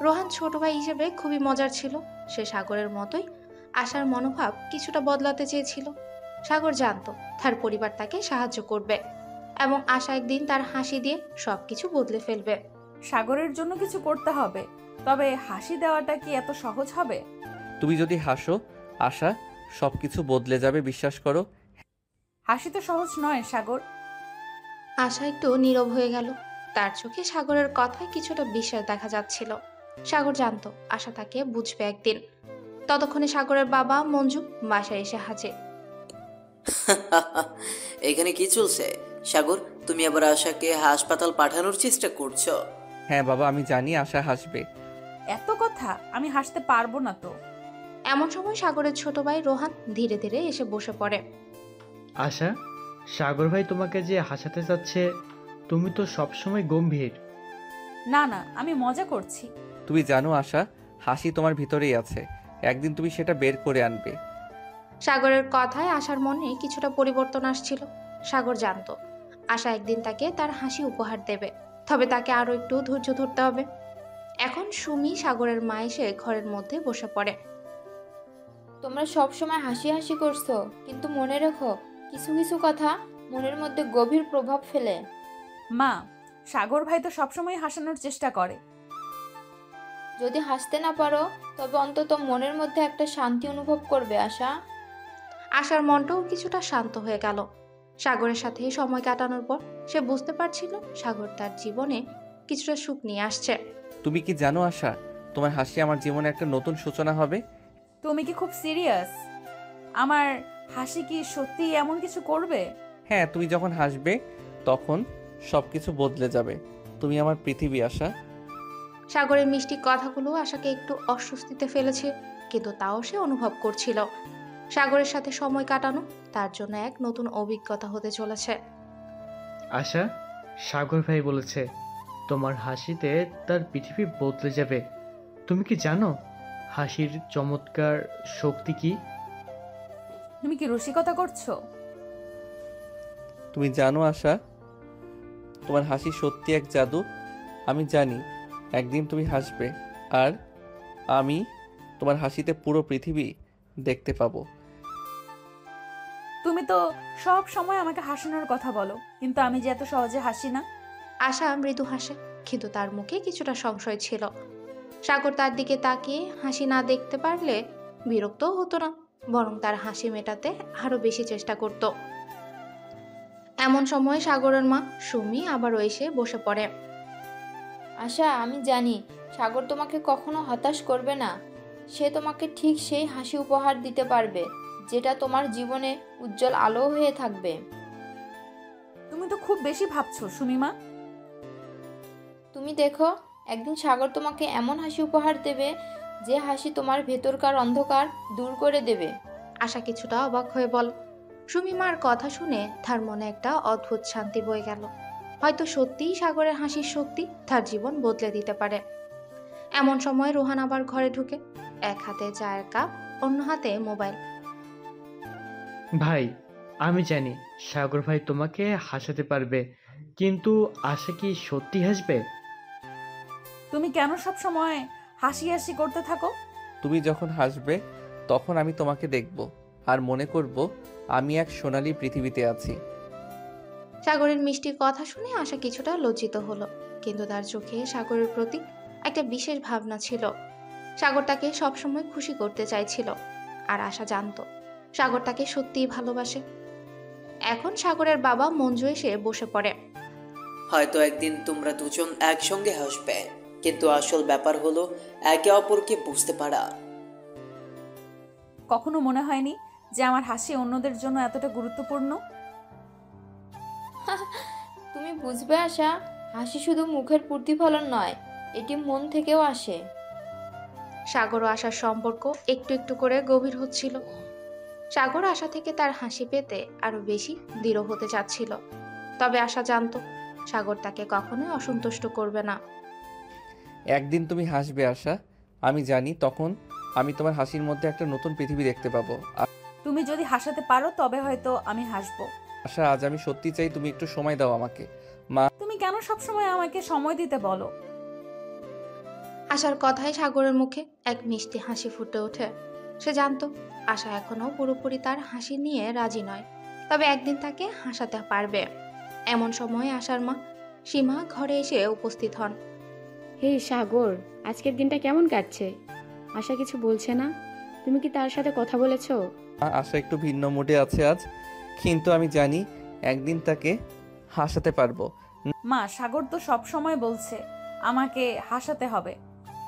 [SPEAKER 1] রোহান ছোট ভাই হিসেবে খুবই মজার ছিল। সে সাগরের মতোই আশার মনোভাব কিছুটা বদলাতে চেয়েছিল। সাগর জানতো তার পরিবার তাকে সাহায্য করবে এবং আশা একদিন তার হাসি দিয়ে সবকিছু বদলে ফেলবে।
[SPEAKER 5] সাগরের জন্য কিছু করতে হবে, তবে হাসি দেওয়াটা কি এত সহজ হবে?
[SPEAKER 2] তুমি যদি হাসো আশা, সব কিছু বদলে যাবে, বিশ্বাস করো।
[SPEAKER 5] হাসি তো সহজ নয় সাগর।
[SPEAKER 1] আশা একটু নীরব হয়ে গেল। তার চোখে সাগরের কথায় কিছুটা বিশ্বাস দেখা যাচ্ছিল। সাগর জানতো আশা তাকে বুঝবে একদিন। ততক্ষণে সাগরের বাবা মঞ্জু বাসায় এসে হাজির।
[SPEAKER 10] এখানে কি চলছে? সাগর, তুমি আবার আশাকে হাসপাতাল পাঠানোর চেষ্টা করছো?
[SPEAKER 2] হ্যাঁ বাবা, আমি জানি আশা হাসবে।
[SPEAKER 5] এত কথা, আমি হাসতে পারবো না তো।
[SPEAKER 1] এমন সময় সাগরের ছোট ভাই রোহান ধীরে ধীরে এসে বসে পড়ে।
[SPEAKER 9] আশা, সাগর ভাই তোমাকে যে হাসাতে চাচ্ছে, তুমি তো সবসময় গম্ভীর।
[SPEAKER 5] না না, আমি মজা করছি।
[SPEAKER 2] তুমি জানো আশা, হাসি তোমার ভিতরেই আছে, একদিন তুমি সেটা বের করে আনবে।
[SPEAKER 1] সাগরের কথায় আশার মনে কিছুটা পরিবর্তন আসছিল। সাগর জানতো আশা একদিন তাকে তার হাসি উপহার দেবে, তবে তাকে আরো একটু ধৈর্য ধরতে হবে। এখন সুমি সাগরের মা এসে ঘরের মধ্যে বসে পড়ে।
[SPEAKER 8] তোমরা সব সময় হাসি হাসি করছো, কিন্তু মনে রেখো কিছু কিছু কথা মনের মধ্যে গভীর প্রভাব ফেলে।
[SPEAKER 5] মা, সাগর ভাই তো সবসময় হাসানোর চেষ্টা করে।
[SPEAKER 8] যদি হাসতে না পারো তবে অন্তত মনের মধ্যে একটা শান্তি অনুভব করবে আশা।
[SPEAKER 1] আশার মনটাও কিছুটা শান্ত হয়ে গেল। সাগরের সাথে সময় কাটানোর পর সে বুঝতে পারছিল সাগর তার জীবনে কিছুটা সুখ নিয়ে আসছে।
[SPEAKER 2] তুমি কি জানো আশা, তোমার হাসি আমার জীবনে একটা নতুন সূচনা হবে।
[SPEAKER 5] তুমি কি খুব সিরিয়াস? আমার হাসি কি সত্যি এমন কিছু করবে?
[SPEAKER 2] হ্যাঁ, তুমি যখন হাসবে তখন সবকিছু বদলে যাবে। তুমি আমার পৃথিবী আশা।
[SPEAKER 1] সাগরের মিষ্টি কথাগুলো আশাকে একটু অস্বস্তিতে ফেলেছে, কিন্তু তাও সে অনুভব করছিল সাগরের সাথে সময় কাটানো তার জন্য এক নতুন অভিজ্ঞতা হতে চলেছে।
[SPEAKER 9] আশা, সাগর ভাই বলেছে তোমার হাসিতে তার পৃথিবী বদলে যাবে। তুমি কি জানো হাসির চমৎকার শক্তি কি?
[SPEAKER 5] তুমি কি রসিকতা করছো?
[SPEAKER 2] তুমি জানো আশা, তোমার হাসি সত্যি এক জাদু। আমি জানি একদিন তুমি হাসবে, আর আমি তোমার হাসিতে পুরো পৃথিবী দেখতে পাবো।
[SPEAKER 5] তুমি তো সব সময় আমাকে হাসানোর কথা বলো, কিন্তু আমি যে এত সহজে হাসি না।
[SPEAKER 1] আশা মৃদু হাসে, কিন্তু তার মুখে কিছুটা সংশয় ছিল। সাগর তার দিকে তাকিয়ে হাসি না দেখতে পারলে বিরক্তও হতো না, বরং তার হাসি মেটাতে আরো বেশি চেষ্টা করত। এমন সময় সাগরের মা সুমি আবারও এসে বসে পড়ে।
[SPEAKER 8] আশা, আমি জানি সাগর তোমাকে কখনো হতাশ করবে না। সে তোমাকে ঠিক সেই হাসি উপহার দিতে পারবে যেটা তোমার জীবনে উজ্জ্বল আলো হয়ে থাকবে।
[SPEAKER 5] তুমি তো খুব বেশি ভাবছো সুমিমা।
[SPEAKER 8] তুমি দেখো, একদিন সাগর তোমাকে এমন হাসি উপহার দেবে যে হাসি তোমার ভেতরকার অন্ধকার দূর করে দেবে।
[SPEAKER 1] আশা কিছুটা অবাক হয়ে বল। সুমিমার কথা শুনে তার মনে একটা অদ্ভুত শান্তি বয়ে গেল। হয়তো সত্যিই সাগরের হাসির শক্তি তার জীবন বদলে দিতে পারে। এমন সময় রোহান আবার ঘরে ঢুকে, এক হাতে চায়ের কাপ, অন্য হাতে মোবাইল।
[SPEAKER 9] ভাই, আমি জানি সাগর ভাই তোমাকে হাসাতে পারবে, কিন্তু আশা কি সত্যি হাসবে?
[SPEAKER 5] তুমি কেন সব সময় হাসি হাসি করতে থাকো?
[SPEAKER 2] তুমি যখন হাসবে তখন আমি তোমাকে দেখব আর মনে করব আমি এক সোনালী পৃথিবীতে আছি।
[SPEAKER 1] সাগরের মিষ্টি কথা শুনে আশা কিছুটা লজ্জিত হলো, কিন্তু তার চোখে সাগরের প্রতি একটা বিশেষ ভাবনা ছিল। সাগর তাকে সবসময় খুশি করতে চাইছিল, আর আশা জানতো সাগর তাকে সত্যিই ভালোবাসে। এখন সাগরের বাবা মঞ্জু এসে বসে পড়ে।
[SPEAKER 10] হয়তো একদিন তোমরা দুজন একসঙ্গে হাসবে, কিন্তু আসল ব্যাপার হলো একে অপরকে বুঝতে পারা।
[SPEAKER 5] কখনো মনে হয়নি যে আমার হাসি অন্যদের জন্য এতটা গুরুত্বপূর্ণ?
[SPEAKER 8] তুমি বুঝবে আশা, হাসি শুধু মুখের প্রতিফলন নয়, এটি মন থেকেও আসে।
[SPEAKER 1] সাগর ও আশার সম্পর্ক একটু একটু করে গভীর হচ্ছিল। সাগর আশা থেকে তার হাসি পেতে আরো বেশি দৃঢ় হতে চাচ্ছিল, তবে আশা জানতো সাগর তাকে কখনোই অসন্তুষ্ট করবে না।
[SPEAKER 2] একদিন তুমি হাসবে আশা, আমি জানি তখন আমি তোমার হাসির মধ্যে একটা নতুন পৃথিবী দেখতে পাবো।
[SPEAKER 5] তুমি যদি হাসাতে পারো তবে হয়তো আমি হাসবো।
[SPEAKER 2] আশা, আজ আমি সত্যি চাই তুমি একটু সময় দাও আমাকে।
[SPEAKER 5] তুমি কেন সবসময় আমাকে সময় দিতে বলো?
[SPEAKER 1] আশার কথায় সাগরের মুখে এক মিষ্টি হাসি ফুটে ওঠে। সে জানতো আশা এখনো পুরোপুরি তার হাসি নিয়ে রাজি নয়, তবে একদিন তাকে হাসাতে পারবে। এমন সময় আশার মা সীমা ঘরে এসে উপস্থিত হন।
[SPEAKER 11] হে সাগর, আজকের দিনটা কেমন কাটছে? আশা কিছু বলছে না? তুমি কি তার সাথে কথা বলেছো?
[SPEAKER 2] আশা একটু ভিন্ন মুডে আছে আজ, কিন্তু আমি জানি একদিন তাকে হাসাতে পারবো।
[SPEAKER 5] মা, সাগর তো সব সময় বলছে আমাকে হাসাতে হবে।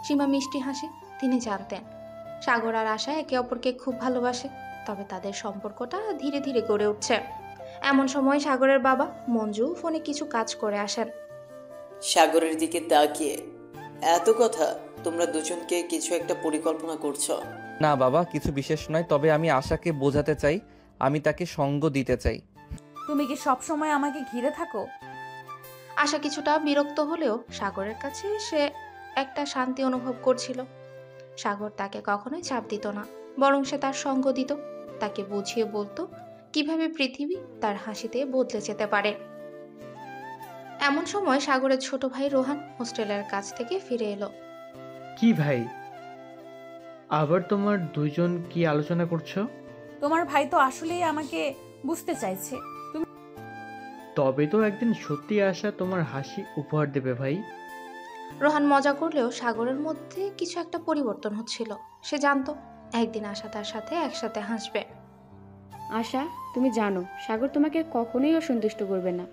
[SPEAKER 1] সীমা মিষ্টি হাসি। তিনি জানতেন সাগর আর আশা একে অপরকে খুব ভালোবাসে, তবে তাদের সম্পর্কটা ধীরে ধীরে গড়ে উঠছে। এমন সময় সাগরের বাবা মঞ্জু ফোনে কিছু কাজ করে আসেন।
[SPEAKER 10] সাগরের দিকে তাকিয়ে, এত কথা? তোমরা দুজনকে কিছু একটা পরিকল্পনা করছো?
[SPEAKER 2] না বাবা, কিছু বিশেষ নয়, তবে আমি আশাকে বোঝাতে চাই, আমি তাকে সঙ্গ দিতে চাই।
[SPEAKER 5] তুমি কি সব সময় আমাকে ঘিরে থাকো?
[SPEAKER 1] আশা কিছুটা বিরক্ত হলেও সাগরের কাছে সে একটা শান্তি অনুভব করছিল। সাগর তাকে কখনোই চাপ দিত না, বরং সে তার সঙ্গ দিত, তাকে বুঝিয়ে বলতো কিভাবে পৃথিবী তার হাসিতে বদলে যেতে পারে। এমন সময় সাগরের ছোট ভাই রোহান হোস্টেলের কাছ থেকে ফিরে এলো।
[SPEAKER 9] কি ভাই, আবার তোমার দুইজন কি আলোচনা করছো?
[SPEAKER 5] তোমার ভাই তো আসলেই আমাকে বুঝতে চাইছে।
[SPEAKER 9] তবে তো একদিন সত্যি আশা তোমার হাসি উপহার দেবে ভাই।
[SPEAKER 1] রোহান মজা করলেও সাগরের মধ্যে কিছু একটা পরিবর্তন হচ্ছিল। সে জানতো একদিন আশা তার সাথে একসাথে হাসবে।
[SPEAKER 11] আশা, তুমি জানো সাগর তোমাকে কখনোই অসন্তুষ্ট করবে না।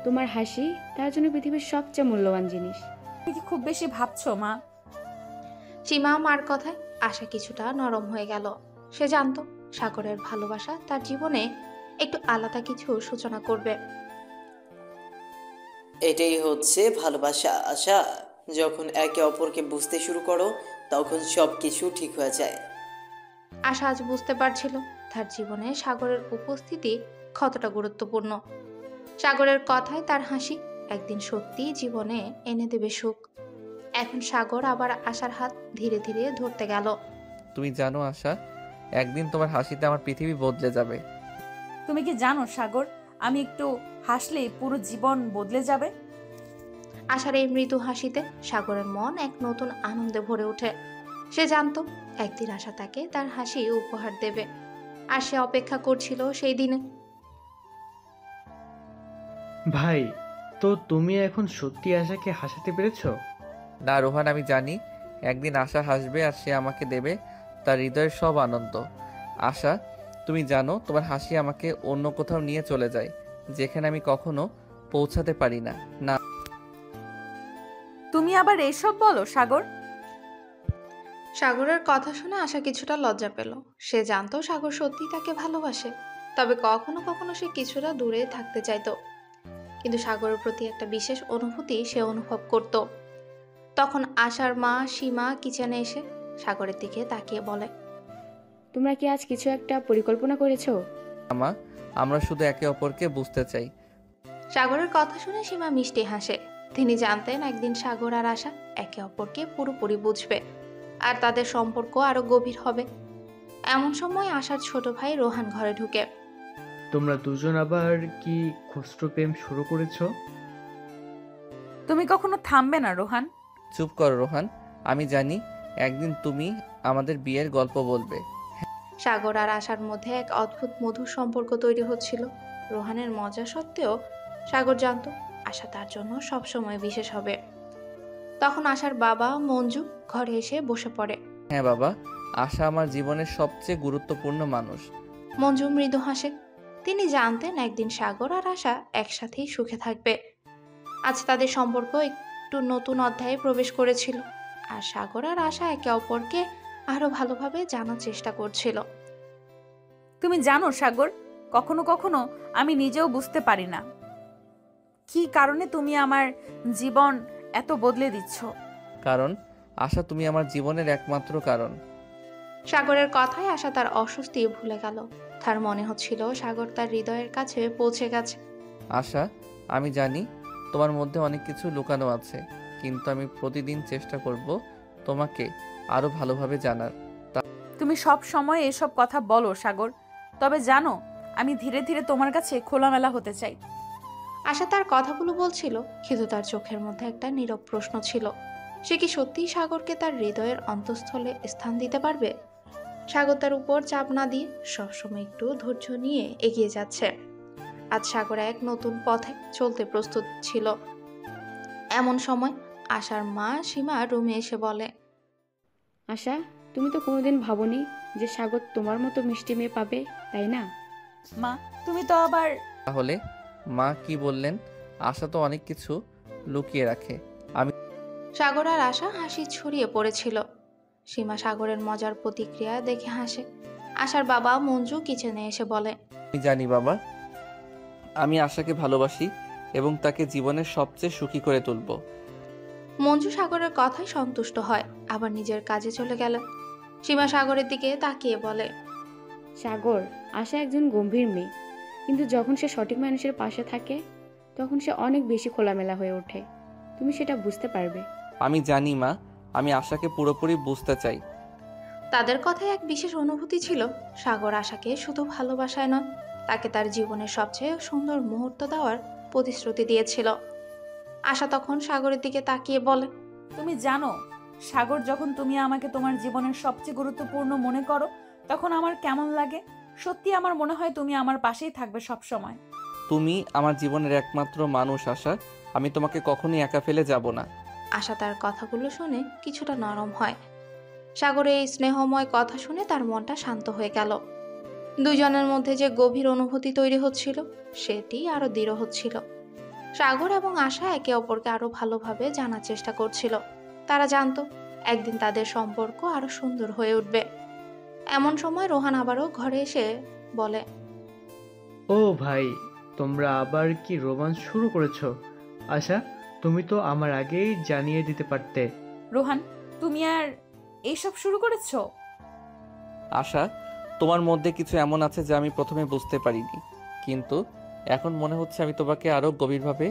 [SPEAKER 11] তোমার হাসি তার জন্য পৃথিবীর সবচেয়ে মূল্যবান জিনিস।
[SPEAKER 5] তুমি কি খুব বেশি ভাবছো মা?
[SPEAKER 1] সীমা মার কথায় আশা কিছুটা নরম হয়ে গেল। সে জানতো সাগরের ভালোবাসা তার জীবনে একটু আলাদা কিছু সূচনা করবে।
[SPEAKER 10] এটাই হচ্ছে ভালোবাসা আশা। যখন একে অপরকে বুঝতে শুরু করো, তখন সব কিছু ঠিক হয়ে যায়।
[SPEAKER 1] আশা আজ বুঝতে পারছিল তার জীবনে সাগরের উপস্থিতি কতটা গুরুত্বপূর্ণ। সাগরের কথায় তার হাসি একদিন সত্যি জীবনে এনে দেবে সুখ। এখন সাগর আবার আশার হাত ধীরে ধীরে ধরতে গেল।
[SPEAKER 2] তুমি জানো আশা, একদিন তোমার হাসিতে আমার পৃথিবী বদলে যাবে।
[SPEAKER 5] তুমি কি জানো সাগর, আমি একটু হাসলেই পুরো জীবন বদলে যাবে।
[SPEAKER 1] আশার এই মৃদু হাসিতে সাগরের মন এক নতুন আনন্দে ভরে ওঠে। সে জানতো একদিন আশা তাকে তার হাসি উপহার দেবে, আর সে অপেক্ষা করছিল সেই দিনে।
[SPEAKER 9] ভাই, তো তুমি এখন সত্যি আশাকে হাসাতে পেরেছো?
[SPEAKER 2] না রোহান, আমি জানি একদিন আশা হাসবে আর সে আমাকে দেবে তার হৃদয়ের সব আনন্দ। আশা, তুমি জানো তোমার হাসি আমাকে অন্য কোথাও নিয়ে চলে যায়, যেখানে আমি কখনো পৌঁছাতে পারি না। না,
[SPEAKER 5] তুমি আবার এসব বলো সাগর?
[SPEAKER 1] সাগরের কথা শুনে আশা কিছুটা লজ্জা পেল। সে জানতো সাগর সত্যি তাকে ভালোবাসে, তবে কখনো কখনো সে কিছুটা দূরে থাকতে চাইতো। কিন্তু সাগরের প্রতি একটা বিশেষ অনুভূতি সে অনুভব করত। তখন আশার মা সীমা কিচেনে এসে সাগরের দিকে তাকিয়ে বলে,
[SPEAKER 11] তোমরা কি আজ কিছু একটা পরিকল্পনা করেছো?
[SPEAKER 2] আমা, আমরা শুধু একে অপরকে বুঝতে চাই।
[SPEAKER 1] সাগরের কথা শুনে সীমা মিষ্টি হাসে। তিনি জানতেন একদিন সাগর আর আশা একে অপরকে পুরোপুরি বুঝবে, আর তাদের সম্পর্ক আরো গভীর হবে। এমন সময় আশার ছোট ভাই রোহান ঘরে ঢুকে।
[SPEAKER 9] তোমরা দুজন আবার কি খুচরো প্রেম শুরু করেছো?
[SPEAKER 5] তুমি কখনো থামবে না রোহান।
[SPEAKER 2] চুপ করো রোহান, আমি জানি একদিন তুমি আমাদের বিয়ের গল্প বলবে।
[SPEAKER 1] সাগর আর আশার মধ্যে এক অদ্ভুত মধুর সম্পর্ক তৈরি হচ্ছিল। রোহানের মজা সত্ত্বেও সাগর জানতো আশা তার জন্য সবসময় বিশেষ হবে। তখন আশার বাবা মঞ্জু ঘরে এসে বসে পড়ে।
[SPEAKER 2] হ্যাঁ বাবা, আশা আমার জীবনের সবচেয়ে গুরুত্বপূর্ণ মানুষ।
[SPEAKER 1] মঞ্জু মৃদু হাসে। তিনি জানতেন একদিন সাগর আর আশা একসাথেই সুখে থাকবে। আজ তাদের সম্পর্ক একটু নতুন অধ্যায়ে প্রবেশ করেছিল, আর সাগর আর আশা একে অপরকে আরো ভালোভাবে জানার চেষ্টা করছিল।
[SPEAKER 5] তুমি জানো সাগর, কখনো কখনো আমি নিজেও বুঝতে পারি না কি কারণে তুমি আমার জীবন এত বদলে দিচ্ছ।
[SPEAKER 2] কারণ আশা তুমি আমার জীবনের একমাত্র কারণ।
[SPEAKER 1] সাগরের কথায় আশা তার অস্বস্তি ভুলে গেল। তার মনে হচ্ছিল সাগর তার হৃদয়ের কাছে পৌঁছে গেছে।
[SPEAKER 2] আশা, আমি জানি তোমার মধ্যে অনেক কিছু লুকানো আছে, কিন্তু আমি প্রতিদিন চেষ্টা করব তোমাকে আরো ভালোভাবে জানার।
[SPEAKER 5] তুমি সব সময় এসব কথা বলো সাগর, তবে জানো আমি ধীরে ধীরে তোমার কাছে খোলামেলা হতে চাই।
[SPEAKER 1] আশা তার কথাগুলো বলছিল, কিন্তু তার চোখের মধ্যে একটা নীরব প্রশ্ন ছিল। সে কি সত্যিই সাগরকে তার হৃদয়ের অন্তঃস্থলে স্থান দিতে পারবে? সাগর তার উপর চাপ না দিয়ে সবসময় একটু ধৈর্য নিয়ে এগিয়ে যাচ্ছে। আজ সাগর এক নতুন পথে চলতে প্রস্তুত ছিল। এমন সময় আশার মা সীমা রুমে এসে বলে,
[SPEAKER 11] আশা, তুমি তো কোনোদিন ভাবোনি যে সাগর তোমার মতো মিষ্টি মেয়ে পাবে, তাই না?
[SPEAKER 5] মা, তুমি তো আবার
[SPEAKER 2] তাহলে মা কি বললেন? আশা তো অনেক কিছু লুকিয়ে রাখে।
[SPEAKER 1] সাগর আর আশা হাসি ছড়িয়ে পড়েছিল। সীমা সাগরের মজার প্রতিক্রিয়া দেখে হাসে। আশার বাবা মঞ্জু কিচেনে এসে বলে,
[SPEAKER 2] আমি জানি বাবা, আমি আশাকে ভালোবাসি এবং তাকে জীবনের সবচেয়ে সুখী করে তুলব।
[SPEAKER 1] মঞ্জু সাগরের কথায় সন্তুষ্ট হয়, আবার নিজের কাজে চলে গেল। সীমা সাগরের দিকে তাকিয়ে বলে,
[SPEAKER 11] সাগর, আশা একজন গম্ভীর মেয়ে, কিন্তু যখন সে সঠিক মানুষের পাশে থাকে তখন সে অনেক বেশি খোলামেলা হয়ে ওঠে। তুমি সেটা বুঝতে পারবে।
[SPEAKER 2] আমি জানি মা, আমি আশাকে পুরোপুরি বুঝতে চাই।
[SPEAKER 1] তাদের কথায় এক বিশেষ অনুভূতি ছিল। সাগর আশাকে শুধু ভালোবাসায় নয়, তাকে তার জীবনের সবচেয়ে সুন্দর মুহূর্ত দেওয়ার প্রতিশ্রুতি দিয়েছিল। আশা তখন সাগরের দিকে তাকিয়ে বলে,
[SPEAKER 5] তুমি জানো সাগর, যখন তুমি আমাকে তোমার জীবনের সবচেয়ে গুরুত্বপূর্ণ মনে করো তখন আমার কেমন লাগে। সত্যি আমার মনে হয় তুমি আমার পাশেই থাকবে সব সময়।
[SPEAKER 2] তুমি আমার জীবনের একমাত্র মানুষ আশা, আমি তোমাকে কখনোই একা ফেলে যাব না।
[SPEAKER 1] আশা তার কথাগুলো শুনে কিছুটা নরম হয়। সাগরের এই স্নেহময় কথা শুনে তার মনটা শান্ত হয়ে গেল। দুজনের মধ্যে যে গভীর অনুভূতি তৈরি হচ্ছিল সেটি আরো দৃঢ় হচ্ছিল। সাগর এবং আশা একে অপরকে আরো ভালোভাবে জানার চেষ্টা করছিল। তারা জানতো একদিন তাদের সম্পর্ক আরো সুন্দর হয়ে উঠবে। এমন সময় রোহান আবারও ঘরে এসে বলে,
[SPEAKER 9] ও ভাই, তোমরা আবার কি রোমান্স শুরু করেছো? আশা, তুমি তো আমার আগেই জানিয়ে দিতে পারতে।
[SPEAKER 5] রোহান, তুমি আর এইসব শুরু করেছো?
[SPEAKER 2] আশা, তোমার মধ্যে কিছু এমন আছে যা আমি প্রথমে বুঝতে পারিনি, কিন্তু এখন মনে হচ্ছে আমি তোমাকে আরো গভীরভাবে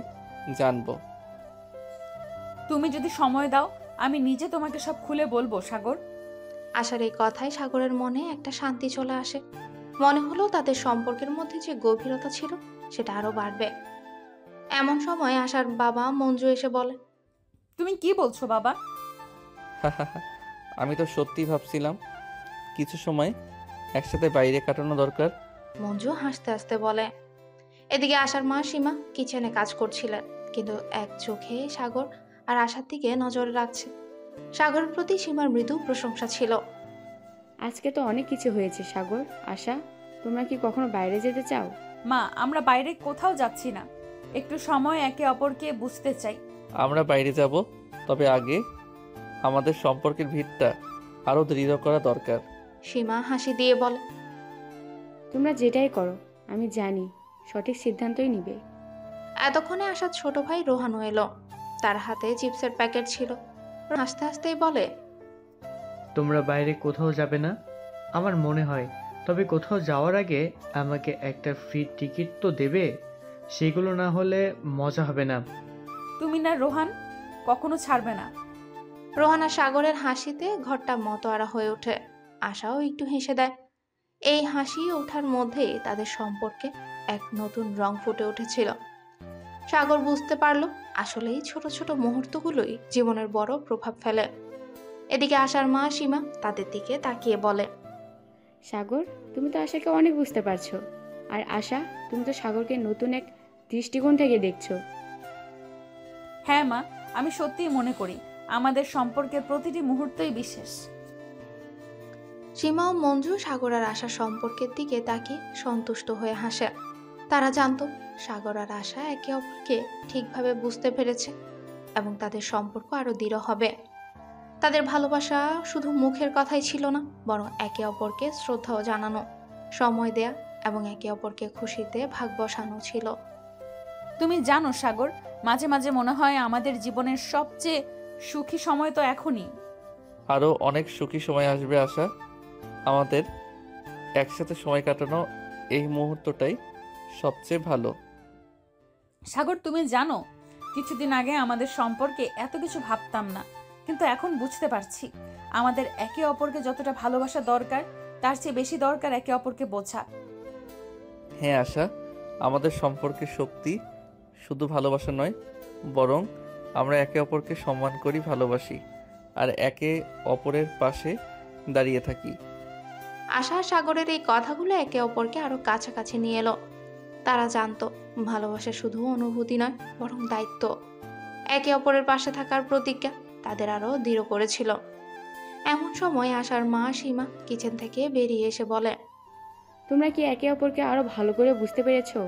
[SPEAKER 2] জানবো।
[SPEAKER 5] তুমি যদি সময় দাও আমি নিজে তোমাকে সব খুলে বলবো সাগর।
[SPEAKER 1] আশার এই কথায় সাগরের মনে একটা শান্তি চলে আসে। মনে হলো তাদের সম্পর্কের মধ্যে যে গভীরতা ছিল সেটা আরো বাড়বে। এমন সময় আশার বাবা মঞ্জু এসে বলে,
[SPEAKER 5] তুমি কি বলছো বাবা?
[SPEAKER 2] আমি তো সত্যি ভাবছিলাম কিছু সময় একসাথে বাইরে কাটানো দরকার।
[SPEAKER 1] মঞ্জু হাসতে হাসতে বলে। এদিকে আশার মা সীমা কিচেনে কাজ করছিলেন, কিন্তু এক চোখে সাগর আর আশার দিকে নজর রাখছে। সাগরের প্রতি সীমার মৃদু প্রশংসা ছিল।
[SPEAKER 11] আজকে তো অনেক কিছু হয়েছে সাগর। আশা, তোমরা কি কখনো বাইরে যেতে চাও?
[SPEAKER 5] মা, আমরা বাইরে কোথাও যাচ্ছি না, একটু সময় একে অপরকে বুঝতে চাই।
[SPEAKER 2] আমরা বাইরে যাব, তবে আগে আমাদের সম্পর্কের ভিতটা আরো দৃঢ় করা দরকার।
[SPEAKER 1] সীমা হাসি দিয়ে বলে,
[SPEAKER 11] তোমরা যেটাই করো আমি জানি সঠিক সিদ্ধান্তই নিবে।
[SPEAKER 1] এতক্ষণে আসার ছোট ভাই রোহানও এলো। তার হাতে চিপসের প্যাকেট ছিল। হাসতে হাসতেই বলে,
[SPEAKER 9] তোমরা বাইরে কোথাও যাবে না? আমার মনে হয়, তবে কোথাও যাওয়ার আগে আমাকে একটা ফ্রি টিকিট তো দেবে। সেগুলো না হলে মজা হবে না।
[SPEAKER 5] তুমি না রোহান, কখনো ছাড়বে না।
[SPEAKER 1] রোহান আর সাগরের হাসিতে ঘরটা মতোয়ারা হয়ে ওঠে। আশাও একটু হেসে দেয়। এই হাসি ওঠার মধ্যেই তাদের সম্পর্কে এক নতুন রং ফুটে উঠেছিল। সাগর বুঝতে পারল আসলেই ছোট ছোট মুহূর্তগুলোই জীবনের বড় প্রভাব ফেলে। এদিকে আশার মা সীমা তাদের দিকে তাকিয়ে বলে,
[SPEAKER 11] সাগর, তুমি তো আশাকে অনেক বুঝতে পারছো, আর আশা, তুমি তো সাগরকে নতুন এক দৃষ্টিকোণ থেকে দেখছো।
[SPEAKER 5] হ্যাঁ মা, আমি সত্যিই মনে করি আমাদের সম্পর্কের প্রতিটি মুহূর্তই বিশেষ।
[SPEAKER 1] সীমা ও মঞ্জু সাগর আর আশার সম্পর্কের দিকে তাকিয়ে সন্তুষ্ট হয়ে হাসে। তারা জানতো সাগর আর আশা একে অপরকে ঠিকভাবে বুঝতে পেরেছে এবং তাদের সম্পর্ক আরো দৃঢ় হবে। তাদের ভালোবাসা শুধু মুখের কথাই ছিল না, বরং একে অপরকে শ্রদ্ধাও জানানো, সময় দেয়া এবং একে অপরকে খুশিতে ভাগ বসানো ছিল।
[SPEAKER 5] তুমি জানো সাগর, মাঝে মাঝে মনে হয় আমাদের জীবনের সবচেয়ে সুখী সময় তো এখনই।
[SPEAKER 2] আরো অনেক সুখী সময় আসবে আশা। আমাদের একসাথে সময় কাটানো এই মুহূর্তটাই সবচেয়ে ভালো।
[SPEAKER 5] সাগর, তুমি জানো কিছুদিন আগে আমাদের সম্পর্কে এত কিছু ভাবতাম না, কিন্তু এখন বুঝতে পারছি আমাদের একে অপরকে যতটা ভালোবাসা দরকার তার চেয়ে বেশি দরকার একে অপরকে বোঝা।
[SPEAKER 2] হ্যাঁ আশা, আমাদের সম্পর্কের শক্তি শুধু ভালোবাসা নয়, বরং আমরা একে অপরকে সম্মান করি, ভালোবাসি আর একে অপরের পাশে দাঁড়িয়ে থাকি।
[SPEAKER 1] আশা আর সাগরের এই কথাগুলো একে অপরকে আরো কাছাকাছি নিয়ে এলো। তারা জানতো ভালোবাসা শুধু অনুভূতি নয়, বরং দায়িত্ব। একে অপরের পাশে থাকার প্রতিজ্ঞা তাদের আরো দৃঢ় করেছিল। এমন সময় আশার মা সীমা কিচেন থেকে বেরিয়ে এসে বলে,
[SPEAKER 11] তোমরা কি একে অপরকে আরো ভালো করে বুঝতে পেরেছো?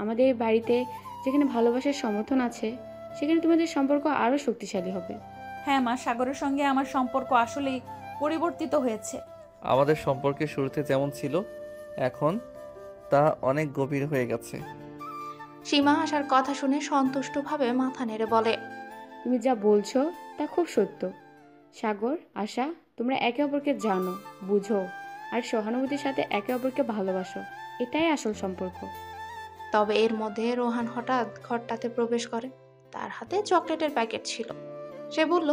[SPEAKER 11] আমাদের এই বাড়িতে যেখানে ভালোবাসার সমর্থন আছে, সেখানে তোমাদের সম্পর্ক আরো শক্তিশালী হবে।
[SPEAKER 5] হ্যাঁ মা, সাগরের সঙ্গে আমার সম্পর্ক আসলেই পরিবর্তিত হয়েছে।
[SPEAKER 2] আমাদের সম্পর্কের শুরুতে যেমন ছিল, এখন তা অনেক গভীর হয়ে গেছে।
[SPEAKER 1] সীমা আশার কথা শুনে সন্তুষ্টভাবে মাথা নেড়ে বলে,
[SPEAKER 11] তুমি যা বলছো তা খুব সত্য। সাগর, আশা, তোমরা একে অপরকে জানো, বুঝো আর সহানুভূতির সাথে একে অপরকে ভালোবাসো। এটাই আসল সম্পর্ক।
[SPEAKER 1] তবে এর মধ্যে রোহান হঠাৎ ঘরটাতে প্রবেশ করে। তার হাতে চকলেটের প্যাকেট ছিল। সে বলল,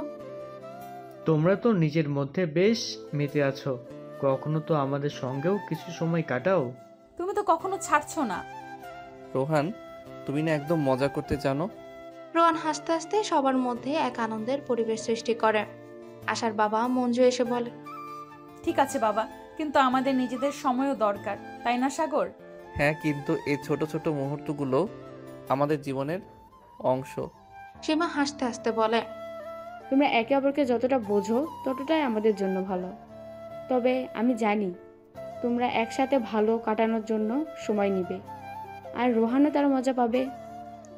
[SPEAKER 9] তোমরা তো নিজের মধ্যে বেশ মেতে আছো, কখনো তো আমাদের সঙ্গেও কিছু সময় কাটাও।
[SPEAKER 5] তুমি তো কখনো ছাড়ছো না।
[SPEAKER 2] রোহান, তুমি না একদম মজা করতে জানো।
[SPEAKER 1] রোহান হাসতে হাসতে সবার মধ্যে এক আনন্দের পরিবেশ সৃষ্টি করে। আশার বাবা মঞ্জু এসে বলে,
[SPEAKER 5] ঠিক আছে বাবা, কিন্তু আমাদের নিজেদের সময়ও দরকার, তাই না সাগর?
[SPEAKER 2] হ্যাঁ, কিন্তু এই ছোট ছোট মুহূর্তগুলো আমাদের জীবনের অংশ।
[SPEAKER 1] সীমা হাসতে হাসতে বলে,
[SPEAKER 11] তোমরা একে অপরকে যতটা বোঝো ততটাই আমাদের জন্য ভালো। তবে আমি জানি তোমরা একসাথে ভালো কাটানোর জন্য সময় নিবে, আর রোহানও তার মজা পাবে।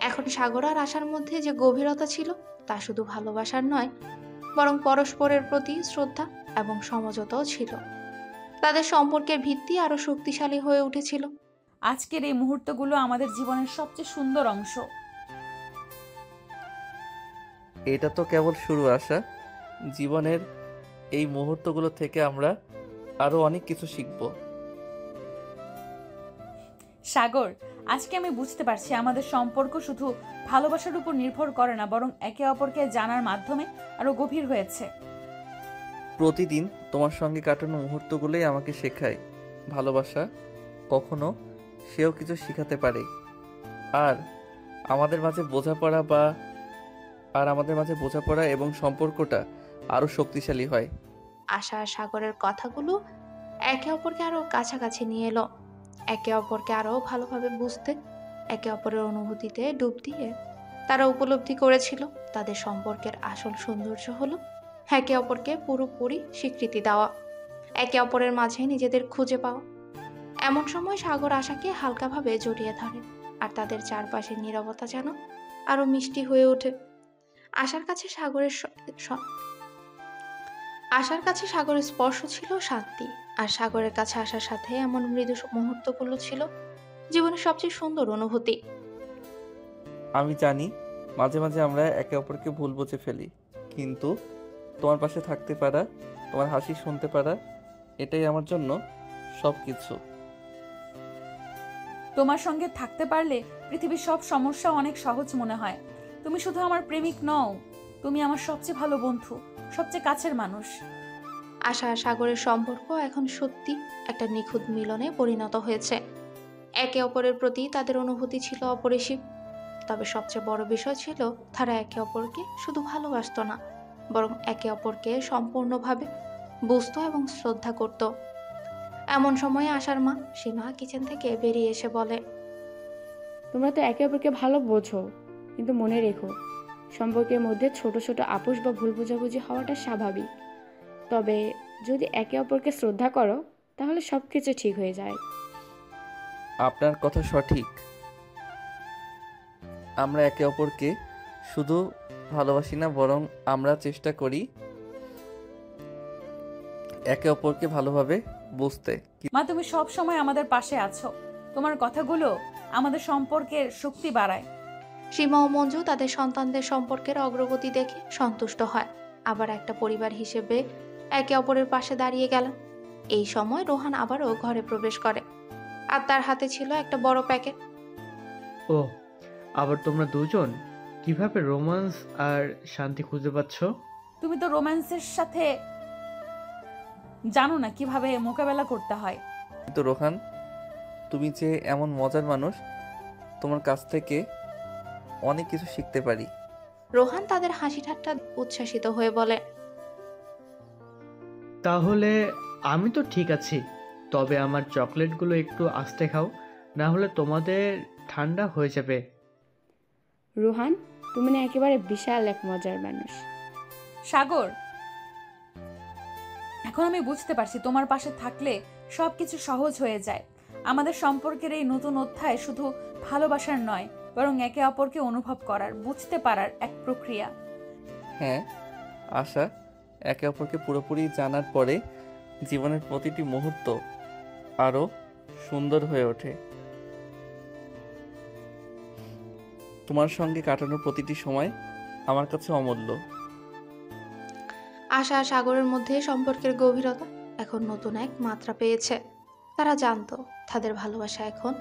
[SPEAKER 1] এখন সাগর আর আশার মধ্যে যে গভীরতা ছিল, তা শুধু ভালোবাসার নয়, বরং পরস্পরের প্রতি শ্রদ্ধা এবং সমঝোতাও ছিল। তাদের সম্পর্কের ভিত্তি আরো শক্তিশালী হয়ে উঠেছিল।
[SPEAKER 5] আজকের এই মুহূর্তগুলো আমাদের জীবনের সবচেয়ে সুন্দর অংশ।
[SPEAKER 2] এটা তো কেবল শুরু। আশা, জীবনের এই মুহূর্তগুলো থেকে আমরা আরো অনেক কিছু শিখব।
[SPEAKER 5] সাগর, আজকে আমি বুঝতে পারছি আমাদের সম্পর্ক শুধু ভালোবাসার উপর নির্ভর করে না, বরং একে অপরকে জানার মাধ্যমে আরো গভীর হয়েছে।
[SPEAKER 2] প্রতিদিন তোমার সঙ্গে কাটানো মুহূর্তগুলোই আমাকে শেখায় ভালোবাসা কখনো সেও কিছু শিখাতে পারে। আর আমাদের মাঝে বোঝাপড়া এবং সম্পর্কটা আরো শক্তিশালী হয়।
[SPEAKER 1] আশা আর সাগরের কথাগুলো একে অপরকে আরো কাছাকাছি নিয়ে এলো। একে অপরকে আরো ভালোভাবে বুঝতে, একে অপরের অনুভূতিতে ডুব দিয়ে তারা উপলব্ধি করেছিল তাদের সম্পর্কের আসল সৌন্দর্য হলো একে অপরকে পুরোপুরি স্বীকৃতি দেওয়া, একে অপরের মাঝে নিজেদের খুঁজে পাওয়া। এমন সময় সাগর আশাকে হালকাভাবে জড়িয়ে ধরে, আর তাদের চারপাশের নীরবতা যেন আরো মিষ্টি হয়ে ওঠে। আশার কাছে সাগরের স্পর্শ ছিল শান্তি, আর সাগরের কাছে আসার সাথে এমন মৃদু মুহূর্তগুলো ছিল জীবনের সবচেয়ে সুন্দর অনুভূতি।
[SPEAKER 2] আমি জানি মাঝে মাঝে আমরা একে অপরকে ভুল বুঝে ফেলি, কিন্তু তোমার পাশে থাকতে পারা, তোমার হাসি শুনতে পারা, এটাই আমার জন্য সবকিছু।
[SPEAKER 5] তোমার সঙ্গে থাকতে পারলে পৃথিবীর সব সমস্যা অনেক সহজ মনে হয়। তুমি শুধু আমার প্রেমিক নও, তুমি আমার সবচেয়ে ভালো বন্ধু, সবচেয়ে কাছের মানুষ।
[SPEAKER 1] আশা আর সাগরের সম্পর্ক এখন সত্যি একটা নিখুঁত মিলনে পরিণত হয়েছে। একে অপরের প্রতি তাদের অনুভূতি ছিল অপরিসীম। তবে সবচেয়ে বড় বিষয় ছিল তারা একে অপরকে শুধু ভালোবাসতো না, বরং একে অপরকে সম্পূর্ণভাবে বুঝতো এবং শ্রদ্ধা করত। এমন সময় আশার মা সীমা কিচেন থেকে বেরিয়ে এসে বলে,
[SPEAKER 11] তোমরা তো একে অপরকে ভালো বোঝো, কিন্তু মনে রেখো সম্পর্কের মধ্যে ছোট ছোট আপোষ বা ভুল বোঝাবুঝি হওয়াটা স্বাভাবিক। তবে যদি একে অপরকে শ্রদ্ধা করো, তাহলে সব কিছু ঠিক হয়ে যায়।
[SPEAKER 2] আপনার কথা সঠিক। আমরা একে অপরকে শুধু ভালোবাসি না, বরং আমরা চেষ্টা করি একে অপরকে ভালোভাবে বুঝতে।
[SPEAKER 5] মা, তুমি সব সময় আমাদের পাশে আছো। তোমার কথাগুলো আমাদের সম্পর্কের শক্তি বাড়ায়।
[SPEAKER 1] সীমা ও মঞ্জু তাদের সন্তানদের সম্পর্কের অগ্রগতি দেখে সন্তুষ্ট হয়, আবার একটা পরিবার হিসেবে একে অপরের পাশে দাঁড়িয়ে গেল। এই সময় রোহান আবারও ঘরে প্রবেশ করে, আর তার হাতে ছিল একটা বড় প্যাকেট।
[SPEAKER 9] ও, আবার তোমরা দুজন কিভাবে রোমান্স আর শান্তি খুঁজে পাচ্ছ?
[SPEAKER 5] তুমি তো রোম্যান্সের সাথে জানো না কিভাবে মোকাবেলা করতে হয়।
[SPEAKER 2] কিন্তু রোহান, তুমি যে এমন মজার মানুষ, তোমার কাছ থেকে অনেক কিছু শিখতে পারি।
[SPEAKER 1] রোহান তাদের হাসি ঠাট্টা উচ্ছ্বাসিত হয়ে বলে,
[SPEAKER 9] তাহলে আমি তো ঠিক আছি, তবে আমার চকলেটগুলো একটু আস্তে খাও, না হলে তোমাদের ঠান্ডা হয়ে যাবে।
[SPEAKER 11] রোহান, তুমি না একেবারে বিশাল এক মজার মানুষ।
[SPEAKER 5] সাগর, এখন আমি বুঝতে পারছি তোমার পাশে থাকলে সবকিছু সহজ হয়ে যায়। আমাদের সম্পর্কের এই নতুন অধ্যায় শুধু ভালোবাসার নয়, বরং একে অপরকে অনুভব করার, বুঝতে পারার এক প্রক্রিয়া।
[SPEAKER 2] হ্যাঁ আশা, একে অপরকে পুরোপুরি জানার পরে জীবনের প্রতিটি মুহূর্ত আরও সুন্দর হয়ে ওঠে। তোমার সঙ্গে কাটানোর প্রতিটি সময় আমার কাছে অমূল্য।
[SPEAKER 1] আশা আর সাগরের মধ্যে সম্পর্কের গভীরতা এখন নতুন এক মাত্রা পেয়েছে। তারা জানতো তাদের ভালোবাসা এখন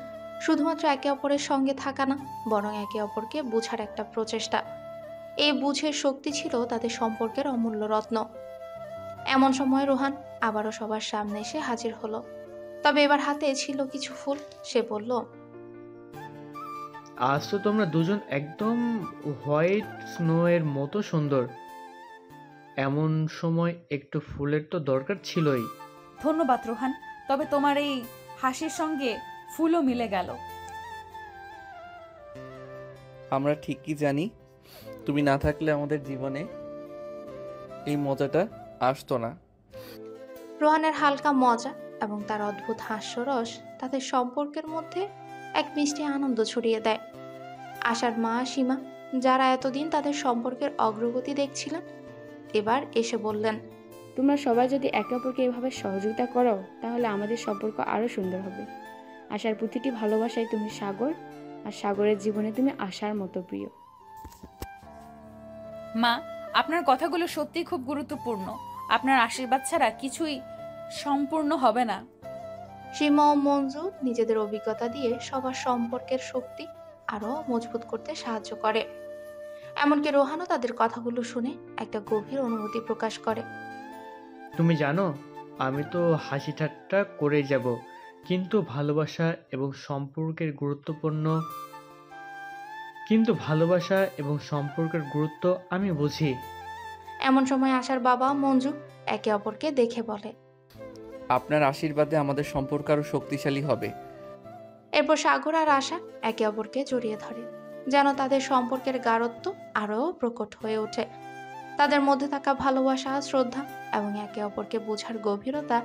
[SPEAKER 1] শুধুমাত্র একে অপরের সঙ্গে থাকা না, বরং একে অপরকে বোঝার একটা প্রচেষ্টা। এই বুঝের শক্তি ছিল তাদের সম্পর্কের অমূল্য রত্ন। এমন সময় রোহান আবারও সবার সামনে এসে হাজির হলো, তবে এবার হাতে ছিল কিছু ফুল। সে বলল,
[SPEAKER 9] আজ তো তোমরা দুজন একদম হোয়াইট স্নো এর মতো সুন্দর। এমন সময় একটু ফুলের তো দরকার ছিলই।
[SPEAKER 5] ধন্যবাদ রোহান, তবে তোমার এই হাসির সঙ্গে ফুলও মিলে গেল।
[SPEAKER 2] আমরা ঠিকই জানি তুমি না থাকলে আমাদের জীবনে এই মজাটা আসতো না।
[SPEAKER 1] রোহানের হালকা মজা এবং তার অদ্ভুত হাস্যরস তাদের সম্পর্কের মধ্যে এক মিষ্টি আনন্দ ছড়িয়ে দেয়। আশার মা সীমা, যারা এতদিন তাদের সম্পর্কের অগ্রগতি দেখছিলেন, এবার এসে বললেন,
[SPEAKER 11] তোমরা সবাই যদি একে অপরকে এভাবে সহযোগিতা করো তাহলে আমাদের সম্পর্ক আরও সুন্দর হবে। আশার প্রতিটি ভালোবাসায় তুমি সাগর, আর সাগরের জীবনে তুমি আশার মতো প্রিয়।
[SPEAKER 5] মা, আপনার কথাগুলো সত্যিই খুব গুরুত্বপূর্ণ। আপনার আশীর্বাদ ছাড়া কিছুই সম্পূর্ণ হবে না।
[SPEAKER 1] সীমা ও মঞ্জু নিজেদের অভিজ্ঞতা দিয়ে সবার সম্পর্কের শক্তি আরও মজবুত করতে সাহায্য করে। এমনকি রোহানও তাদের কথাগুলো শুনে একটা গভীর অনুভূতি প্রকাশ করে।
[SPEAKER 9] তুমি জানো, আমি তো হাসি ঠাট্টা করে যাব, কিন্তু ভালোবাসা এবং সম্পর্কের গুরুত্ব আমি বুঝি।
[SPEAKER 1] এমন সময় আশার বাবা মঞ্জু একে অপরকে দেখে বলে,
[SPEAKER 2] আপনার আশীর্বাদে আমাদের সম্পর্ক আরও শক্তিশালী হবে।
[SPEAKER 1] এরপর সাগর আর আশা একে অপরকে জড়িয়ে ধরে, যেন তাদের সম্পর্কের গাঢ়ত্ব আরও প্রকট হয়ে ওঠে। তাদের মধ্যে থাকা ভালোবাসা, শ্রদ্ধা এবং একে অপরকে বোঝার গভীরতা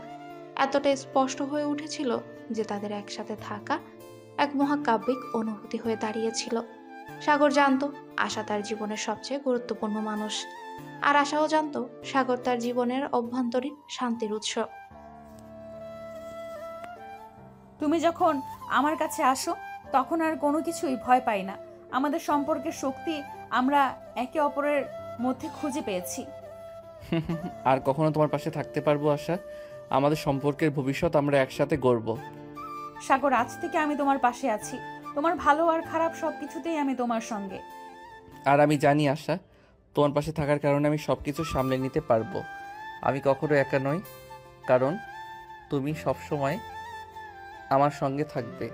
[SPEAKER 1] এতটাই স্পষ্ট হয়ে উঠেছিল যে তাদের একসাথে থাকা এক মহাকাব্যিক অনুভূতি হয়ে দাঁড়িয়েছিল। সাগর জানতো আশা তার জীবনের সবচেয়ে গুরুত্বপূর্ণ মানুষ, আর আশাও জানতো সাগর তার জীবনের অভ্যন্তরীণ শান্তির উৎস।
[SPEAKER 5] তুমি যখন আমার কাছে আসো তখন আর কোনো কিছুই ভয় পাই না। আমাদের সম্পর্কের শক্তি আমরা একে অপরের মধ্যে খুঁজে পেয়েছি।
[SPEAKER 2] আর কখনো তোমার পাশে থাকতে পারবো আশা। আমাদের সম্পর্কের ভবিষ্যৎ আমরা একসাথে গড়ব।
[SPEAKER 5] সাগর, আজ থেকে আমি তোমার পাশে আছি। তোমার ভালো আর খারাপ সব কিছুতেই আমি তোমার সঙ্গে।
[SPEAKER 2] আর আমি জানি আশা, তোমার পাশে থাকার কারণে আমি সব কিছু সামলে নিতে পারবো। আমি কখনো একা নই, কারণ তুমি সবসময় আমার সঙ্গে থাকবে।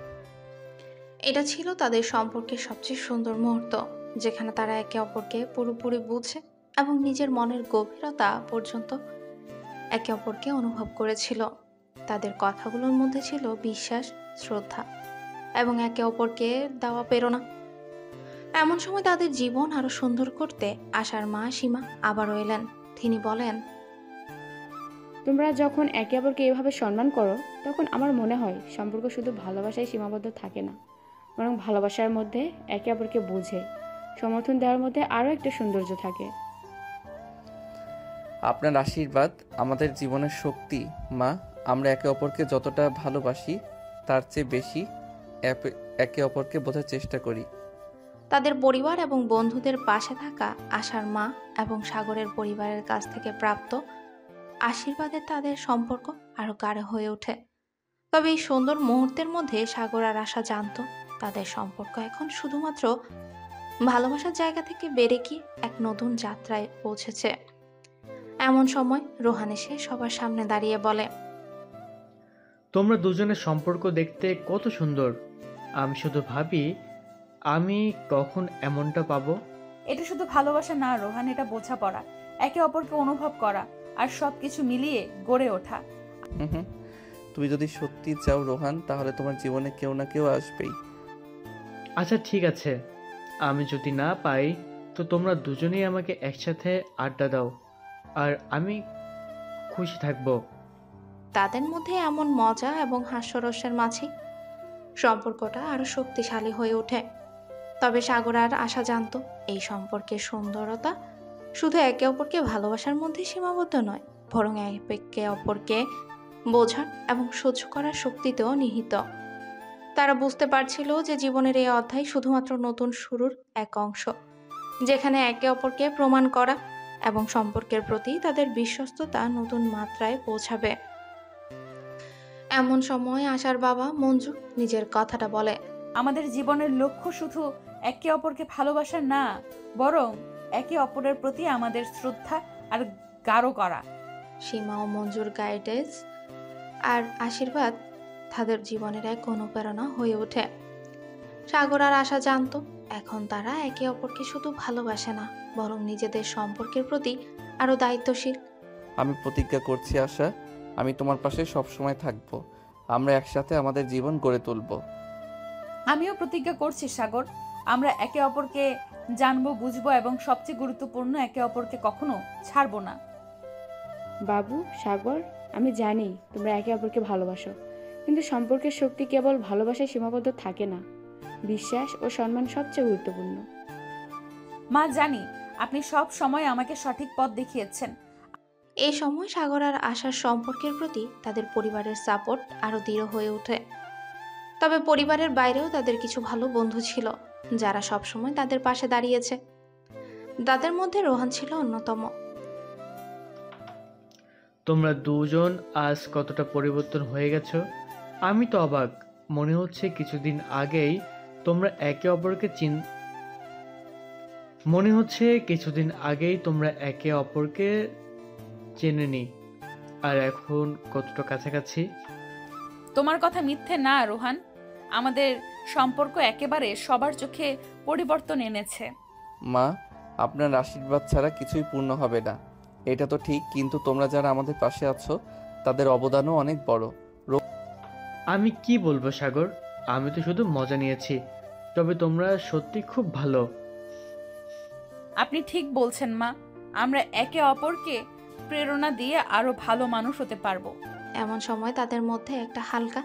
[SPEAKER 1] এটা ছিল তাদের সম্পর্কের সবচেয়ে সুন্দর মুহূর্ত, যেখানে তারা একে অপরকে পুরোপুরি বুঝে এবং নিজের মনের গভীরতা পর্যন্ত একে অপরকে অনুভব করেছিল। তাদের কথাগুলোর মধ্যে ছিল বিশ্বাস, শ্রদ্ধা এবং একে অপরকে দেওয়া প্রেরণা। এমন সময় তাদের জীবন আরো সুন্দর করতে আশার মা সীমা আবারও এলেন। তিনি বলেন,
[SPEAKER 11] তোমরা যখন একে অপরকে এভাবে সম্মান করো তখন আমার মনে হয় সম্পর্ক শুধু ভালোবাসায় সীমাবদ্ধ থাকে না, বরং ভালোবাসার মধ্যে একে অপরকে বুঝে সমর্থন দেওয়ার মধ্যে আরও একটা সৌন্দর্য থাকে।
[SPEAKER 2] আপনার আশীর্বাদ আমাদের জীবনের শক্তি মা। আমরা একে অপরকে যতটা ভালোবাসি তার চেয়ে বেশি একে অপরকে বোঝার চেষ্টা করি।
[SPEAKER 1] তাদের পরিবার এবং বন্ধুদের পাশে থাকা আশার মা এবং সাগরের পরিবারের কাছ থেকে প্রাপ্ত আশীর্বাদে তাদের সম্পর্ক আরো গাঢ় হয়ে ওঠে। তবে এই সুন্দর মুহূর্তের মধ্যে সাগর আর আশা জানতো তাদের সম্পর্ক এখন শুধুমাত্র ভালোবাসার জায়গা থেকে বেড়ে গিয়ে এক নতুন যাত্রায় পৌঁছেছে। এমন সময় রোহান এসে সবার সামনে দাঁড়িয়ে বলে,
[SPEAKER 9] তোমরা দুজনের সম্পর্ক দেখতে কত সুন্দর। আমি শুধু ভাবি আমি কখন এমনটা পাবো।
[SPEAKER 5] এটা শুধু ভালোবাসা না রোহান, এটা বোঝাপড়া, একে অপরকে অনুভব করা আর সবকিছু মিলিয়ে গড়ে ওঠা।
[SPEAKER 2] তুমি যদি সত্যি চাও রোহান, তাহলে তোমার জীবনে কেউ না কেউ আসবেই।
[SPEAKER 9] আচ্ছা ঠিক আছে, আমি যদি না পাই তো তোমরা দুজনেই আমাকে একসাথে আড্ডা দাও, আর আমি খুশি থাকবো।
[SPEAKER 1] তাদের মধ্যে এমন মজা এবং হাস্যরসের মাঝে সম্পর্কটা আরো শক্তিশালী হয়ে ওঠে। তবে সাগর আর আশা জানতো এই সম্পর্কের সুন্দরতা শুধু একে অপরকে ভালোবাসার মধ্যে সীমাবদ্ধ নয়, বরং একে অপরকে বোঝার এবং সহ্য করার শক্তিতেও নিহিত। তারা বুঝতে পারছিল যে জীবনের এই অধ্যায় শুধুমাত্র নতুন শুরুর এক অংশ, যেখানে একে অপরকে প্রমাণ করা এবং সম্পর্কের প্রতি তাদের বিশ্বস্ততা নতুন মাত্রায় পৌঁছাবে। এমন সময় আশার বাবা মঞ্জু নিজের কথাটা বলে।
[SPEAKER 5] আমাদের জীবনের লক্ষ্য শুধু একে অপরকে ভালোবাসা না, বরং একে অপরের প্রতি আমাদের শ্রদ্ধা আর গাঢ় করা।
[SPEAKER 1] সীমা ও মঞ্জুর গাইডেন্স আর আশীর্বাদ তাদের জীবনের এক অনুপ্রেরণা হয়ে ওঠে। সাগর আর আশা জানতো এখন তারা একে অপরকে শুধু ভালোবাসে না, বরং নিজেদের সম্পর্কের প্রতি আরো দায়িত্বশীল।
[SPEAKER 2] আমি প্রতিজ্ঞা করছি আশা, আমি তোমার পাশে সবসময় থাকবো। আমরা একসাথে আমাদের জীবন গড়ে তুলব।
[SPEAKER 5] আমিও প্রতিজ্ঞা করছি সাগর, আমরা একে অপরকে জানবো, বুঝবো এবং সবচেয়ে গুরুত্বপূর্ণ একে অপরকে কখনো ছাড়বো না।
[SPEAKER 11] বাবু, সাগর, আমি জানি তোমরা একে অপরকে ভালোবাসো, কিন্তু সম্পর্কের শক্তি কেবল ভালোবাসায় সীমাবদ্ধ থাকে না। বিশ্বাস ও সম্মান সবচেয়ে গুরুত্বপূর্ণ।
[SPEAKER 5] মা, জানি আপনি সব সময় আমাকে সঠিক পথ দেখিয়েছেন।
[SPEAKER 1] এই সময় সাগর আর আশার সম্পর্কের প্রতি তাদের পরিবারের সাপোর্ট আরো দৃঢ় হয়ে ওঠে। তবে পরিবারের বাইরেও তাদের কিছু ভালো বন্ধু ছিল, যারা সবসময় তাদের পাশে দাঁড়িয়েছে। তাদের মধ্যে রোহান ছিল অন্যতম।
[SPEAKER 9] তোমরা দুজন আজ কতটা পরিবর্তন হয়ে গেছো, আমি তো অবাক। মনে হচ্ছে কিছুদিন আগেই তোমরা একে অপরকে চেনেনি, আর এখন কতটা কাছাকাছি।
[SPEAKER 5] তোমার কথা মিথ্যে না রোহান, আমাদের সম্পর্ক একেবারে সবার চোখে পরিবর্তন এনেছে।
[SPEAKER 2] মা, আপনার আশীর্বাদ ছাড়া কিছুই পূর্ণ হবে না, এটা তো ঠিক, কিন্তু তোমরা যারা আমাদের পাশে আছো তাদের অবদানও অনেক বড়।
[SPEAKER 9] আমি কি বলবো সাগর, আমি তো শুধু মজা নিয়েছি, তবে তোমরা সত্যি খুব ভালো।
[SPEAKER 5] আপনি ঠিক বলছেন মা, আমরা একে অপরকে প্রেরণা দিয়ে আরো ভালো মানুষ হতে পারবো।
[SPEAKER 1] এমন সময় তাদের মধ্যে একটা হালকা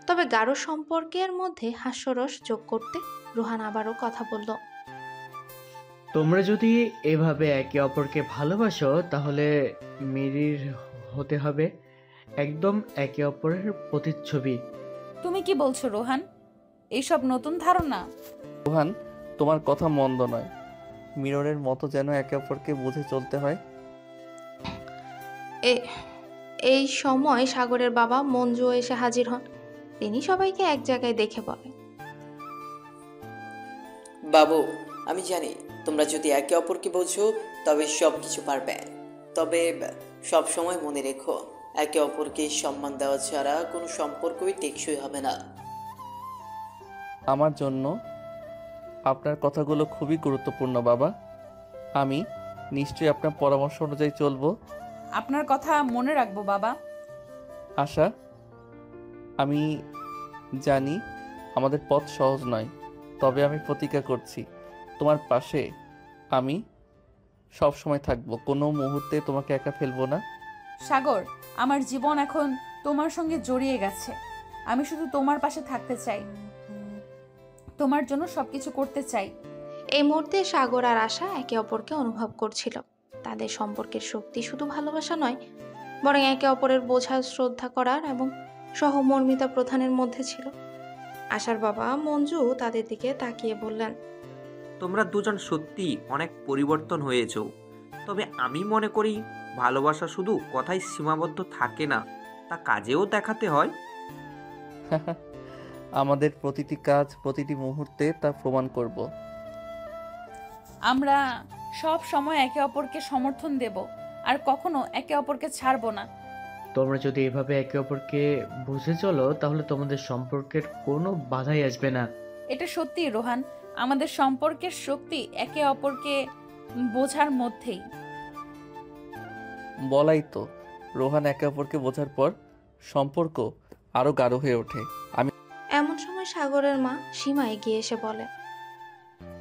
[SPEAKER 1] তবে গাঢ় সম্পর্কের মধ্যে হাস্যরস যোগ করতে রোহান আবারও কথা বলল।
[SPEAKER 9] তোমরা যদি এভাবে একে অপরকে ভালোবাসো তাহলে মিরির হতে হবে একদম একে অপরের প্রতিচ্ছবি।
[SPEAKER 5] তুমি কি বলছো রোহান? এইসব নতুন ধারণা?
[SPEAKER 2] রোহান, তোমার কথা মন্দ নয়, মিররের মতো যেন একে অপরকে বুঝে চলতে হয়।
[SPEAKER 1] এই সময় সাগরের বাবা মঞ্জু এসে হাজির হন। তিনি সবাইকে এক জায়গায় দেখে বলেন,
[SPEAKER 10] বাবু, আমি জানি তোমরা যদি একে অপরকে বোঝো তবে সব কিছু পারবে। তবে সব সময় মনে রেখো, একে অপরকে সম্মান দেওয়া ছাড়া কোনো সম্পর্কই টেকসই হবে না।
[SPEAKER 2] আমার জন্য আপনার কথাগুলো খুবই গুরুত্বপূর্ণ বাবা। আমি নিশ্চয়ই আপনার পরামর্শ অনুযায়ী চলবো।
[SPEAKER 5] আপনার কথা মনে রাখবো বাবা।
[SPEAKER 2] আশা, আমি জানি আমাদের পথ সহজ নয়, তবে আমি প্রতিজ্ঞা করছি তোমার পাশে আমি সব সময় থাকবো, কোনো মুহূর্তে তোমাকে একা ফেলবো না।
[SPEAKER 5] সাগর, আমার জীবন এখন তোমার সঙ্গে জড়িয়ে গেছে। আমি শুধু তোমার পাশে থাকতে চাই, তোমার জন্য সবকিছু করতে চাই।
[SPEAKER 1] এই মুহূর্তে সাগর আর আশা একে অপরকে অনুভব করছিল। তাদের সম্পর্কের শক্তি শুধু ভালোবাসা নয়, বরং একে অপরের বোঝা, শ্রদ্ধা করার এবং সহমর্মিতা প্রধানের মধ্যে ছিল। আশার বাবা মঞ্জু তাদের দিকে তাকিয়ে বললেন,
[SPEAKER 12] তোমরা দুজন সত্যি অনেক পরিবর্তন হয়েছ, তবে আমি মনে করি ভালোবাসা শুধু কথায় সীমাবদ্ধ থাকে না, তা কাজেও দেখাতে হয়।
[SPEAKER 2] আমাদের প্রতিটি কাজ, প্রতিটি মুহূর্তে তা প্রমাণ করব।
[SPEAKER 5] আমরা সব সময় একে অপরকে সমর্থন দেব আর কখনো একে অপরকে ছাড়বো না।
[SPEAKER 9] তোমরা যদি এভাবে একে অপরকে বুঝে চলো তাহলে তোমাদের সম্পর্কের কোনো বাধাই আসবে না।
[SPEAKER 5] এটা সত্যি রোহান, আমাদের সম্পর্কের শক্তি একে অপরকে বোঝার মধ্যেই।
[SPEAKER 2] বলাই তো, রোহান একে অপরকে বোঝার পর সম্পর্ক আরও গাঢ় হয়ে ওঠে।
[SPEAKER 1] এমন সময় সাগরের মা সীমা এগিয়ে এসে বলে,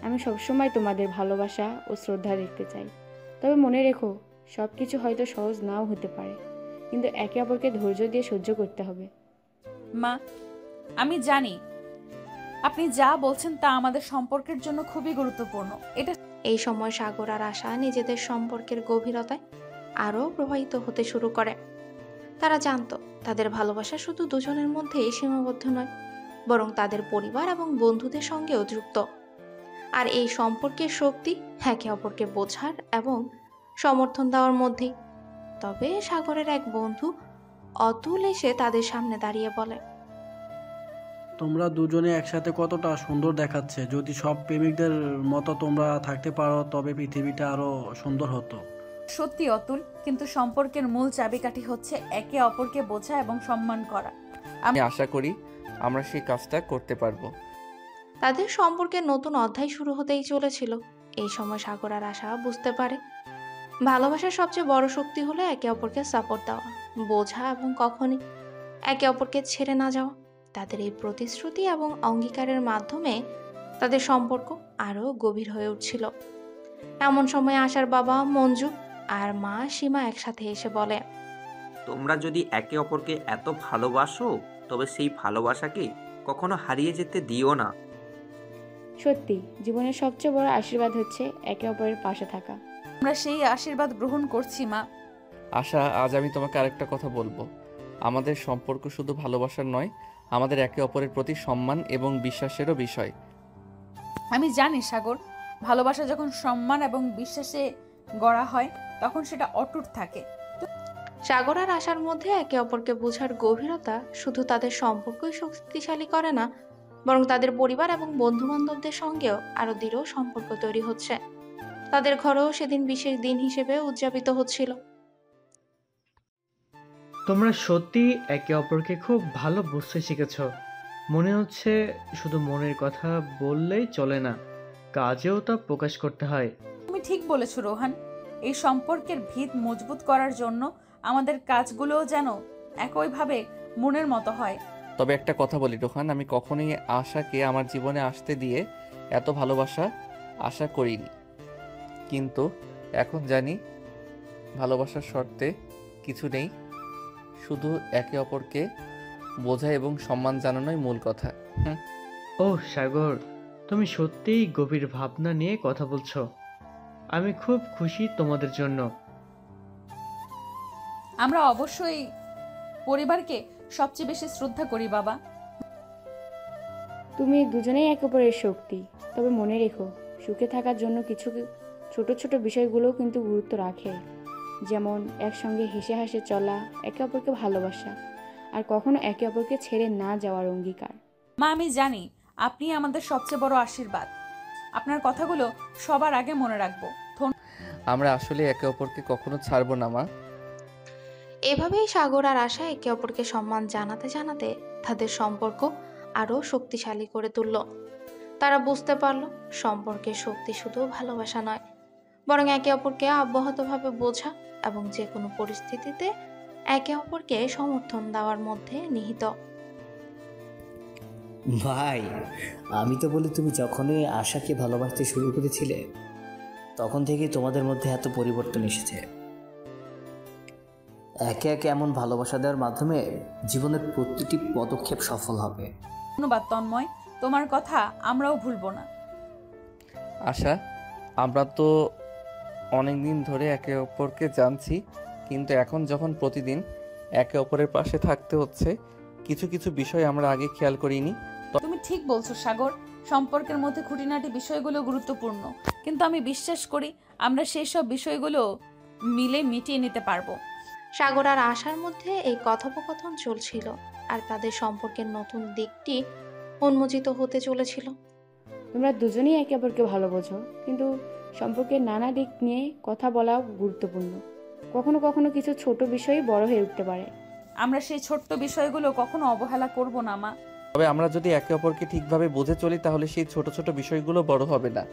[SPEAKER 11] আমি সবসময় তোমাদের ভালোবাসা ও শ্রদ্ধা দেখতে চাই। তবে মনে রেখো, সব কিছু হয়তো সহজ নাও হতে পারে, কিন্তু একে অপরকে ধৈর্য দিয়ে সহ্য করতে হবে।
[SPEAKER 5] মা, আমি জানি আপনি যা বলছেন তা আমাদের সম্পর্কের জন্য খুবই গুরুত্বপূর্ণ। এটা
[SPEAKER 1] এই সময় সাগর আর আশা নিজেদের সম্পর্কের গভীরতায় আরও প্রবাহিত হতে শুরু করে। তারা জানতো তাদের ভালোবাসা শুধু দুজনের মধ্যেই সীমাবদ্ধ নয়, বরং তাদের পরিবার এবং বন্ধুদের সঙ্গেও যুক্ত। আর এই সম্পর্কের শক্তি একে অপরকে বোঝার এবং সমর্থন দেওয়ার মধ্যেই। তবে সাগরের এক বন্ধু অতুল এসে তাদের সামনে দাঁড়িয়ে বলে,
[SPEAKER 13] তোমরা দুজনে একসাথে কতটা সুন্দর দেখাচ্ছে। যদি সব প্রেমিকদের মতো তোমরা থাকতে পারো তবে পৃথিবীটা আরো সুন্দর হতো।
[SPEAKER 5] সত্যি অতুল, কিন্তু সম্পর্কের মূল চাবিকাঠি হচ্ছে একে অপরকে বোঝা এবং সম্মান করা।
[SPEAKER 2] আমি আশা করি আমরা সেই কাজটা করতে পারবো।
[SPEAKER 1] তাদের সম্পর্কের নতুন অধ্যায় শুরু হতেই চলেছিল। এই সময় সাগর আর আশা বুঝতে পারে ভালোবাসার সবচেয়ে বড় শক্তি হলো একে অপরকে সাপোর্ট দেওয়া, বোঝা এবং কখনই একে অপরকে ছেড়ে না যাওয়া। তাদের এই প্রতিশ্রুতি এবং অঙ্গীকারের মাধ্যমে তাদের সম্পর্ক আরও গভীর হয়ে উঠছিল। এমন সময় আশার বাবা মঞ্জু আর মা সীমা একসাথে এসে বলে,
[SPEAKER 12] তোমরা যদি একে অপরকে এত ভালোবাসো তবে সেই ভালোবাসাকে কখনো হারিয়ে যেতে দিও না।
[SPEAKER 11] সত্যি, জীবনের সবচেয়ে বড় আশীর্বাদ হচ্ছে একে অপরের পাশে থাকা।
[SPEAKER 5] আমরা সেই আশীর্বাদ গ্রহণ করছি মা।
[SPEAKER 2] আশা, আজ আমি তোমাকে আরেকটা কথা বলবো। আমাদের সম্পর্ক শুধু ভালোবাসার নয়, আমাদের একে অপরের প্রতি সম্মান এবং বিশ্বাসেরও বিষয়।
[SPEAKER 5] আমি জানি সাগর, ভালোবাসা যখন সম্মান এবং বিশ্বাসে গড়া হয় তখন সেটা অটুট থাকে।
[SPEAKER 1] সাগর আর আশার মধ্যে একে অপরকে বোঝার গভীরতা শুধু তাদের সম্পর্কই শক্তিশালী করে না, বরং তাদের পরিবার এবং বন্ধু বান্ধবদের সঙ্গেও আরো দৃঢ় সম্পর্ক তৈরি হচ্ছে। তাদের ঘরেও সেদিন বিশেষ দিন হিসেবে উদযাপিত হচ্ছিল।
[SPEAKER 9] তোমরা সত্যি একে অপরকে খুব ভালো বুঝতে শিখেছ। মনে হচ্ছে শুধু মনের কথা বললেই চলে না, কাজেও তা প্রকাশ করতে হয়।
[SPEAKER 5] তুমি ঠিক বলেছো রোহান, এই সম্পর্কের ভিত মজবুত করার জন্য আমাদের কাজগুলোও যেন একইভাবে মনের মতো হয়।
[SPEAKER 2] তবে একটা কথা বলি রোহান, আমি কখনোই আশাকে আমার জীবনে আসতে দিয়ে এত ভালোবাসা আশা করিনি, কিন্তু এখন জানি ভালোবাসার শর্তে কিছু নেই, শুধু একে অপরকে বোঝা এবং সম্মান জানানোই মূল কথা।
[SPEAKER 9] ও সাগর, তুমি সত্যিই গভীর ভাবনা নিয়ে কথা বলছো। আমি খুব খুশি তোমাদের জন্য।
[SPEAKER 5] আমরা অবশ্যই পরিবারকে সবচেয়ে বেশি শ্রদ্ধা করি বাবা।
[SPEAKER 11] তুমি দুজনেই একে অপরের শক্তি। তবে মনে রেখো, সুখে থাকার জন্য কিছু ছোট ছোট বিষয়গুলোও কিন্তু গুরুত্ব রাখে, যেমন একসঙ্গে হেসে হাসে চলা, একে অপরকে ভালোবাসা, আর কখনো একে অপরকে ছেড়ে না যাওয়ার অঙ্গীকার।
[SPEAKER 5] মা, আমি জানি আপনি আমাদের সবচেয়ে বড় আশীর্বাদ। আপনার কথাগুলো সবার আগে মনে রাখবো।
[SPEAKER 2] আমরা আসলে একে অপরকে কখনো ছাড়বো না মা।
[SPEAKER 1] এভাবেই সাগর আর আশা একে অপরকে সম্মান জানাতে জানাতে তাদের সম্পর্ক আরও শক্তিশালী করে তুলল। তারা বুঝতে পারল সম্পর্কের শক্তি শুধু ভালোবাসা নয়, বরং একে অপরকে অব্যাহতভাবে বোঝা এবং যে কোনো পরিস্থিতিতে একে অপরকে সমর্থন দেওয়ার মধ্যে নিহিত।
[SPEAKER 6] ভাই, আমি তো বলি তুমি যখনই আশাকে ভালোবাসতে শুরু করেছিলে তখন থেকেই তোমাদের মধ্যে এত পরিবর্তন এসেছে। একে একে এমন ভালোবাসা দেওয়ার মাধ্যমে জীবনের প্রতিটি পদক্ষেপ সফল হবে।
[SPEAKER 5] ধন্যবাদ তন্ময়, তোমার কথা আমরাও ভুলবো না।
[SPEAKER 2] আশা, আমরা তো অনেক দিন ধরে একে অপরকে জানছি, কিন্তু এখন যখন প্রতিদিন একে অপরের পাশে থাকতে হচ্ছে, কিছু কিছু বিষয় আমরা আগে খেয়াল করিনি।
[SPEAKER 5] তুমি ঠিক বলছো সাগর, সম্পর্কের মধ্যে খুঁটিনাটি বিষয়গুলো গুরুত্বপূর্ণ, কিন্তু আমি বিশ্বাস করি আমরা সেই সব বিষয়গুলো মিলে মিটিয়ে নিতে পারবো।
[SPEAKER 1] সাগর আর আশার মধ্যে এই কথোপকথন চলছিল, আর তাদের সম্পর্কের নতুন দিকটি উন্মোচিত হতে চলেছিল।
[SPEAKER 11] তোমরা দুজনেই একে অপরকে ভালো বোঝো, কিন্তু সম্পর্কের নানা দিক নিয়ে কথা বলা গুরুত্বপূর্ণ। কখনো কখনো কিছু ছোট বিষয়ই বড় হয়ে উঠতে পারে।
[SPEAKER 5] আমরা সেই ছোট্ট বিষয়গুলো কখনো অবহেলা করব না মা।
[SPEAKER 2] তবে আমরা যদি একে অপরকে ঠিকভাবে বুঝে চলি তাহলে সেই ছোট ছোট বিষয়গুলো বড় হবে না।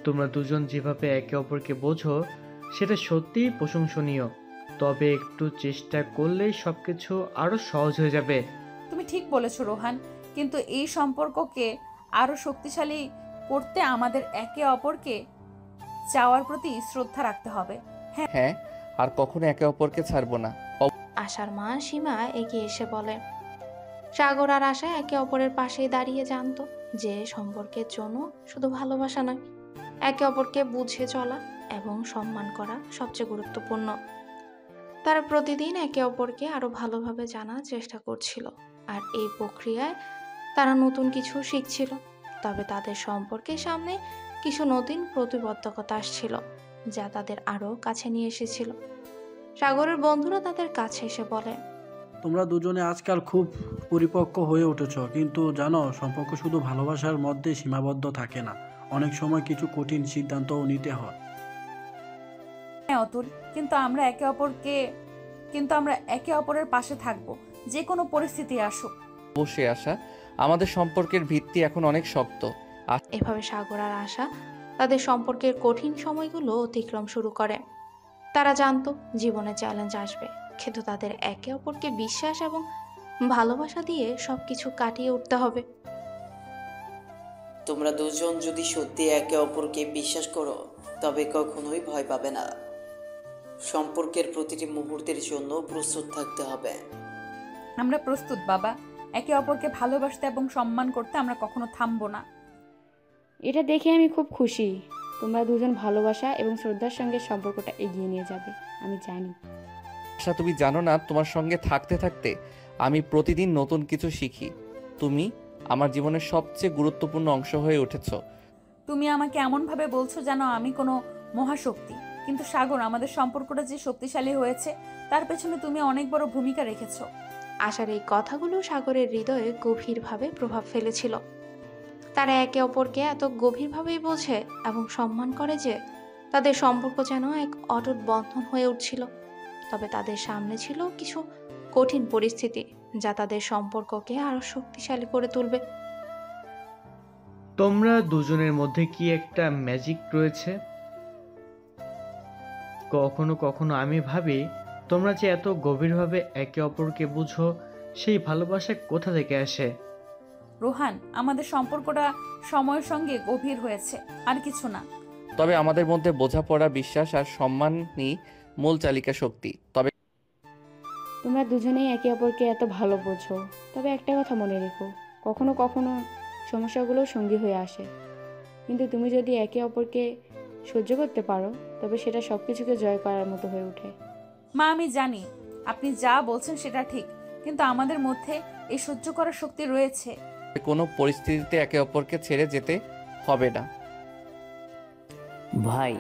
[SPEAKER 9] তোমরা দুজন যেভাবে একে অপরকে বোঝো সেটা সত্যিই প্রশংসনীয়। তবে একটু চেষ্টা করলেই সব কিছু আরও সহজ হয়ে যাবে।
[SPEAKER 5] তুমি ঠিক বলেছো রোহান, কিন্তু এই সম্পর্ককে আরো শক্তিশালী করতে আমাদের একে অপরকে চাওয়ার প্রতি শ্রদ্ধা রাখতে হবে।
[SPEAKER 2] হ্যাঁ, আর কখনো একে অপরকে ছাড়বো না।
[SPEAKER 1] আশার মা সীমা এগিয়ে এসে বলে। সাগর আর আশা একে অপরের পাশেই দাঁড়িয়ে জানতো যে সম্পর্কের জন্য শুধু ভালোবাসা নয়, একে অপরকে বুঝে চলা এবং সম্মান করা সবচেয়ে গুরুত্বপূর্ণ। তারা প্রতিদিন একে অপরকে আরো ভালোভাবে জানার চেষ্টা করছিল, আর এই প্রক্রিয়ায় তারা নতুন কিছু শিখছিল। তবে তাদের সম্পর্কের সামনে কিছু নতুন প্রতিবদ্ধকতা আসছিল, যা তাদের আরো কাছে নিয়ে এসেছিল। সাগরের বন্ধুরা তাদের কাছে এসে বলে,
[SPEAKER 13] তোমরা দুজনে আজকাল খুব পরিপক্ক হয়ে উঠেছ, কিন্তু জানো সম্পর্ক শুধু ভালোবাসার মধ্যে সীমাবদ্ধ থাকে না, অনেক সময় কিছু কঠিন সিদ্ধান্তও নিতে হয়।
[SPEAKER 5] হ্যাঁ অতুল, কিন্তু আমরা একে অপরের পাশে থাকবো, যে কোনো পরিস্থিতি আসুক।
[SPEAKER 2] অবশ্যই আশা, আমাদের সম্পর্কের ভিত্তি এখন অনেক শক্ত।
[SPEAKER 1] এভাবে সাগর আর আশা তাদের সম্পর্কের কঠিন সময়গুলো অতিক্রম শুরু করে। তারা জানতো জীবনে চ্যালেঞ্জ আসবে, কিন্তু তাদের একে অপরকে বিশ্বাস এবং ভালোবাসা দিয়ে সবকিছু কাটিয়ে উঠতে হবে।
[SPEAKER 10] তোমরা দুজন যদি সত্যি একে অপরকে বিশ্বাস করো তবে কখনোই ভয় পাবে না। সম্পর্কের প্রতিটি মুহূর্তের জন্য প্রস্তুত থাকতে হবে।
[SPEAKER 5] আমরা প্রস্তুত বাবা, একে অপরকে ভালোবাসতে এবং সম্মান করতে আমরা কখনো থামবো না।
[SPEAKER 11] এটা দেখে আমি খুব খুশি। তোমরা দুজন ভালোবাসা এবং শ্রদ্ধার সঙ্গে সম্পর্কটা এগিয়ে নিয়ে যাবে, আমি জানি।
[SPEAKER 2] আশা, তুমি জানো না, তোমার সঙ্গে থাকতে থাকতে আমি প্রতিদিন নতুন কিছু শিখি। তুমি আমার জীবনের সবচেয়ে গুরুত্বপূর্ণ অংশ হয়ে উঠেছ।
[SPEAKER 5] তুমি আমাকে এমনভাবে বলছো যেন আমি কোনো মহাশক্তি, কিন্তু সাগর, আমাদের সম্পর্কটা যে শক্তিশালী হয়েছে তার পেছনে তুমি অনেক বড় ভূমিকা রেখেছো।
[SPEAKER 1] আশার এই কথাগুলো সাগরের হৃদয়ে গভীরভাবে প্রভাব ফেলেছিল। তারা একে অপরকে এত গভীরভাবেই বোঝে এবং সম্মান করে যে তাদের সম্পর্ক যেন এক অটুট বন্ধন হয়ে উঠছিল। তবে তাদের সামনে ছিল কিছু কঠিন পরিস্থিতি, যা তাদের সম্পর্ককে আরো শক্তিশালী করে তুলবে।
[SPEAKER 9] তোমরা দুজনের মধ্যে কি একটা ম্যাজিক রয়েছে? কখনো কখনো আমি ভাবি তোমরা যে এত গভীরভাবে একে অপরকে বুঝো, সেই ভালোবাসা কোথা থেকে আসে?
[SPEAKER 5] রোহান, আমাদের সম্পর্কটা সময়ের সঙ্গে গভীর হয়েছে, আর কিছু না।
[SPEAKER 2] তবে আমাদের মধ্যে বোঝাপড়া, বিশ্বাস আর সম্মানই মূল চালিকা শক্তি। তবে
[SPEAKER 11] তোমরা দুজনেই একে অপরকে এত ভালো বোঝো, তবে একটা কথা মনে রেখো, কখনো কখনো সমস্যাগুলো সঙ্গী হয়ে আসে, কিন্তু তুমি যদি একে অপরকে সহ্য করতে পারো তবে সেটা সব কিছুকে জয় করার মতো হয়ে ওঠে।
[SPEAKER 5] মা, আমি জানি আপনি যা বলছেন সেটা ঠিক, কিন্তু আমাদের মধ্যে এই সহ্য করার শক্তি রয়েছে।
[SPEAKER 2] কোনো পরিস্থিতিতে একে অপরকে ছেড়ে যেতে হবে না।
[SPEAKER 6] ভাই,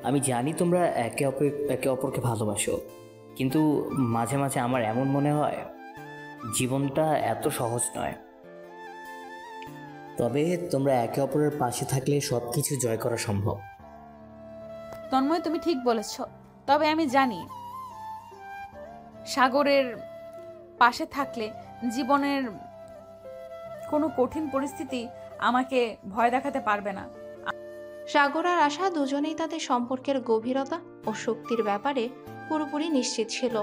[SPEAKER 6] আমি জানি তোমরা একে অপরকে ভালোবাসো, কিন্তু মাঝে মাঝে আমার এমন মনে হয় জীবনটা এত সহজ নয়। তবে তোমরা একে অপরের পাশে থাকলে সব কিছু জয় করা সম্ভব।
[SPEAKER 5] তন্ময়, তুমি ঠিক বলেছ। তবে আমি জানি সাগরের পাশে থাকলে জীবনের কোনো কঠিন পরিস্থিতি আমাকে ভয় দেখাতে পারবে না।
[SPEAKER 1] সাগর আর আশা দুজনেই তাদের সম্পর্কের গভীরতা ও শক্তির ব্যাপারে পুরোপুরি নিশ্চিত ছিল,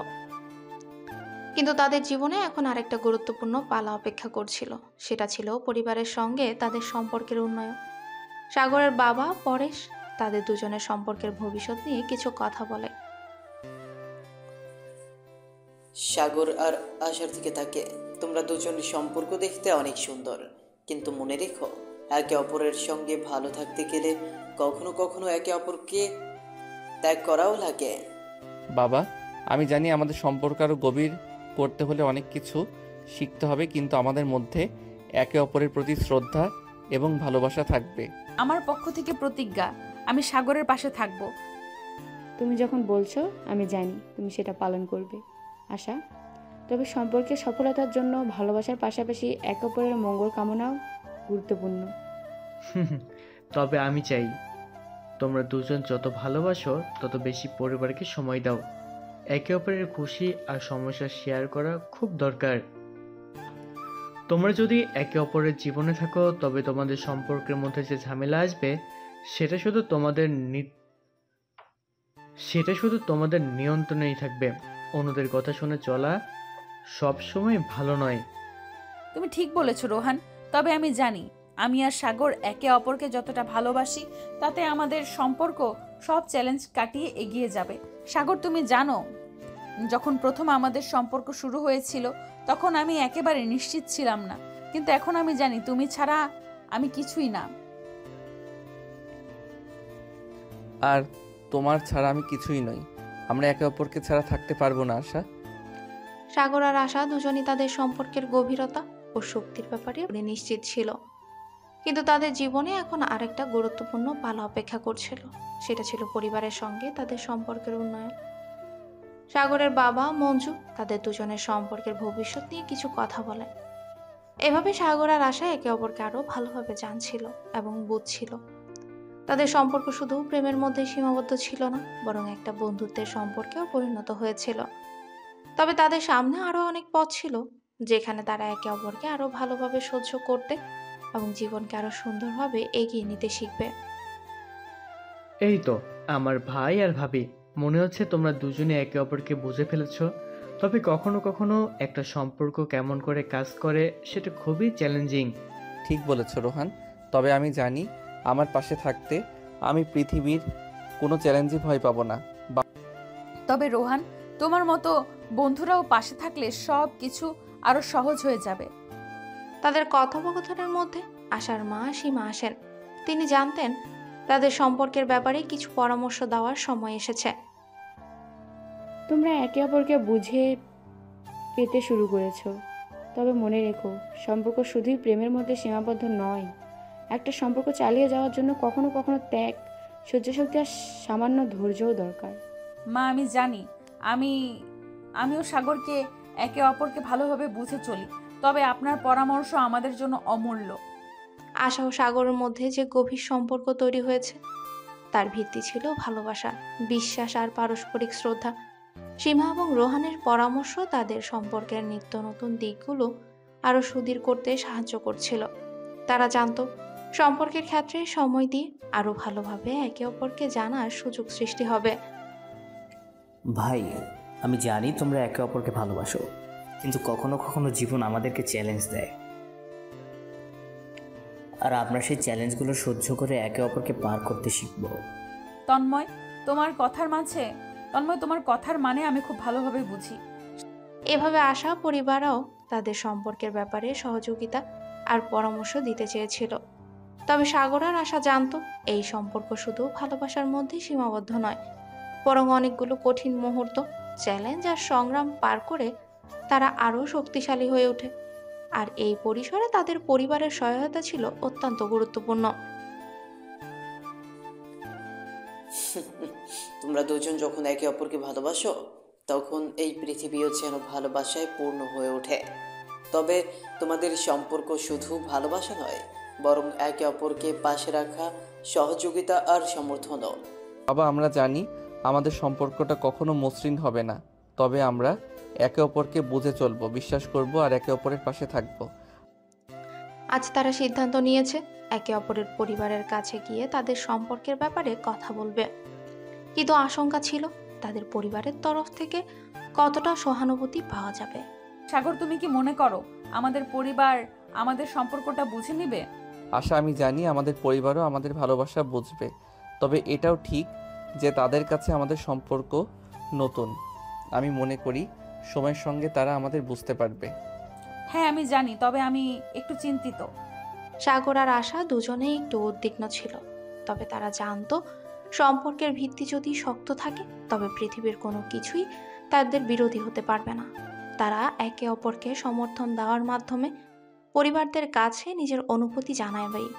[SPEAKER 1] কিন্তু তাদের জীবনে এখন আরেকটা গুরুত্বপূর্ণ পালা অপেক্ষা করছিল। সেটা ছিল পরিবারের সঙ্গে তাদের সম্পর্কের উন্নয়ন। সাগরের বাবা পরেশ তাদের দুজনের সম্পর্কের ভবিষ্যৎ নিয়ে কিছু কথা বলে।
[SPEAKER 10] সাগর আর আশার দিকে তাকে, তোমরা দুজনের সম্পর্ক দেখতে অনেক সুন্দর, কিন্তু মনে রেখো একে অপরের সঙ্গে ভালো থাকতে গেলে কখনো কখনো একে অপরকে ত্যাগ করাও লাগে।
[SPEAKER 2] বাবা, আমি জানি আমাদের সম্পর্ক আরও গভীর করতে হলে অনেক কিছু শিখতে হবে, কিন্তু আমাদের মধ্যে একে অপরের প্রতি শ্রদ্ধা এবং ভালোবাসা থাকবে।
[SPEAKER 5] আমার পক্ষ থেকে প্রতিজ্ঞা, আমি সাগরের পাশে থাকব।
[SPEAKER 11] তুমি যখন বলছো আমি জানি তুমি সেটা পালন করবে আশা। তবে সম্পর্কের সফলতার জন্য ভালোবাসার পাশাপাশি একে অপরের মঙ্গল কামনাও গুরুত্বপূর্ণ।
[SPEAKER 9] তবে আমি চাই তোমরা দুজন যত ভালোবাসো তত বেশি পরিবারকে সময় দাও। একে অপরের খুশি আর সমস্যা শেয়ার করা খুব দরকার। তোমরা যদি একে অপরের জীবনে থাকো তবে তোমাদের সম্পর্কের মধ্যে যে ঝামেলা আসবে সেটা শুধু তোমাদের নিয়ন্ত্রণেই থাকবে। অন্যদের কথা শুনে চলা সবসময় ভালো নয়।
[SPEAKER 5] তুমি ঠিক বলেছো রোহান, তবে আমি জানি আমি আর সাগর একে অপরকে যতটা ভালোবাসি তাতে আমাদের সম্পর্ক সব চ্যালেঞ্জ কাটিয়ে এগিয়ে যাবে। সাগর, তুমি জানো যখন প্রথম আমাদের সম্পর্ক শুরু হয়েছিল তখন আমি একেবারে নিশ্চিত ছিলাম না, কিন্তু এখন আমি জানি তুমি ছাড়া আমি কিছুই না।
[SPEAKER 2] আর তোমার ছাড়া আমি কিছুই নই। আমরা একে অপরকে ছাড়া থাকতে পারবো না আশা।
[SPEAKER 1] সাগর আর আশা দুজনই তাদের সম্পর্কের গভীরতা ও শক্তির ব্যাপারে নিশ্চিত ছিল, কিন্তু তাদের জীবনে এখন আরেকটা গুরুত্বপূর্ণ পালা অপেক্ষা করছিল। সেটা ছিল পরিবারের সঙ্গে তাদের সম্পর্কের উন্নয়ন। সাগরের বাবা মঞ্জু তাদের দুজনের সম্পর্কের ভবিষ্যৎ নিয়ে কিছু কথা বলেন। এভাবে সাগর আর আশা একে অপরকে আরো ভালোভাবে জানছিল এবং বুঝছিল। তাদের সম্পর্ক শুধু প্রেমের মধ্যে সীমাবদ্ধ ছিল না, বরং একটা বন্ধুত্বের সম্পর্কেও পরিণত হয়েছিল। তবে তাদের সামনে আরো অনেক পথ ছিল, যেখানে তারা একে অপরকে আরো ভালোভাবে সহ্য করতে এবং জীবনকে আরো সুন্দরভাবে এগিয়ে নিতে শিখবে।
[SPEAKER 9] এই তো আমার ভাই আর ভাবি, মনে হচ্ছে তোমরা দুজনে একে অপরকে বুঝে ফেলেছো। তবে কখনো কখনো একটা সম্পর্ক কেমন করে কাজ করে সেটা খুবই চ্যালেঞ্জিং।
[SPEAKER 2] ঠিক বলেছ রোহান, তবে আমি জানি আমার পাশে থাকতে আমি পৃথিবীর কোনো চ্যালেঞ্জে ভয় পাবো না।
[SPEAKER 5] তবে রোহান, তোমার মতো বন্ধুরাও পাশে থাকলে সব কিছু আরো সহজ হয়ে যাবে।
[SPEAKER 1] তাদের কথোপকথনের মধ্যে আশার মা সীমা আসেন। তিনি জানতেন তাদের সম্পর্কের ব্যাপারে কিছু পরামর্শ দেওয়ার সময় এসেছে।
[SPEAKER 11] তোমরা একে অপরকে বুঝে পেতে শুরু করেছো, তবে মনে রেখো সম্পর্ক শুধুই প্রেমের মধ্যে সীমাবদ্ধ নয়। একটা সম্পর্ক চালিয়ে যাওয়ার জন্য কখনো কখনো ত্যাগ, সহ্যশক্তি আর সামান্য ধৈর্যও দরকার।
[SPEAKER 5] মা, আমি জানি আমিও সাগরকে একে অপরকে ভালোভাবে বুঝে চলি, তবে আপনার পরামর্শ আমাদের জন্য অমূল্য।
[SPEAKER 1] আশা ও সাগরের মধ্যে যে গভীর সম্পর্ক তৈরি হয়েছে তার ভিত্তি ছিল ভালোবাসা, বিশ্বাস আর পারস্পরিক শ্রদ্ধা। সীমা এবং রোহানের পরামর্শ তাদের সম্পর্কের নিত্য নতুন দিকগুলো আরো সুদৃঢ় করতে সাহায্য করছিল। তারা জানতো সম্পর্কের ক্ষেত্রে সময় দিয়ে আরো ভালোভাবে একে অপরকে জানার সুযোগ সৃষ্টি হবে।
[SPEAKER 6] ভাই, আমি জানি তোমরা একে অপরকে ভালোবাসো, কিন্তু কখনো কখনো জীবন আমাদেরকে চ্যালেঞ্জ দেয়, আর আমরা সেই চ্যালেঞ্জগুলো সহ্য করে একে অপরকে পার করতে শিখব।
[SPEAKER 5] তন্ময়, তোমার কথার মানে আমি খুব ভালোভাবে বুঝি।
[SPEAKER 1] এভাবে আশা পরিবারও তাদের সম্পর্কের ব্যাপারে সহযোগিতা আর পরামর্শ দিতে চেয়েছিল। তবে সাগর আর আশা জানতো এই সম্পর্ক শুধু ভালোবাসার মধ্যে সীমাবদ্ধ নয়, বরং অনেকগুলো কঠিন মুহূর্ত, চ্যালেঞ্জ আর সংগ্রাম পার করে তারা আরও শক্তিশালী হয়ে ওঠে। আর এই পরিসরে তাদের পরিবারের সহায়তা ছিল অত্যন্ত গুরুত্বপূর্ণ।
[SPEAKER 10] তোমরা দুজন যখন একে অপরকে ভালোবাসো তখন এই পৃথিবীও যেন ভালোবাসায় পূর্ণ হয়ে ওঠে। তবে তোমাদের সম্পর্ক শুধু ভালোবাসা নয়, বরং একে অপরকে পাশে রাখা, সহযোগিতা আর সমর্থনও।
[SPEAKER 2] বাবা, আমরা জানি আমাদের সম্পর্কটা কখনো মসৃণ হবে না, তবে আমরা একে অপরকে বুঝে চলবো, বিশ্বাস করব আর একে অপরের পাশে থাকবো।
[SPEAKER 1] আজ তারা সিদ্ধান্ত নিয়েছে একে অপরের পরিবারের কাছে গিয়ে তাদের সম্পর্কের ব্যাপারে কথা বলবে। কিন্তু আশঙ্কা ছিল তাদের পরিবারের তরফ থেকে কতটা সহানুভূতি পাওয়া যাবে।
[SPEAKER 5] সাগর, তুমি কি মনে করো আমাদের পরিবার আমাদের সম্পর্কটা বুঝে নিবে?
[SPEAKER 2] আশা, আমি জানি আমাদের পরিবারও আমাদের ভালোবাসা বুঝবে, তবে এটাও ঠিক যে তাদের কাছে আমাদের সম্পর্ক নতুন। আমি মনে করি সময়ের সঙ্গে তারা আমাদের বুঝতে পারবে।
[SPEAKER 5] হ্যাঁ, আমি জানি, তবে আমি একটু চিন্তিত।
[SPEAKER 1] সাগর আর আশা দুজনেই একটু উদ্বিগ্ন ছিল, তবে তারা জানতো সম্পর্কের ভিত্তি যদি শক্ত থাকে তবে পৃথিবীর কোনো কিছুই তাদের বিরোধী হতে পারবে না। তারা একে অপরকে সমর্থন দেওয়ার মাধ্যমে পরিবারদের কাছে নিজের অনুভূতি জানাবেই।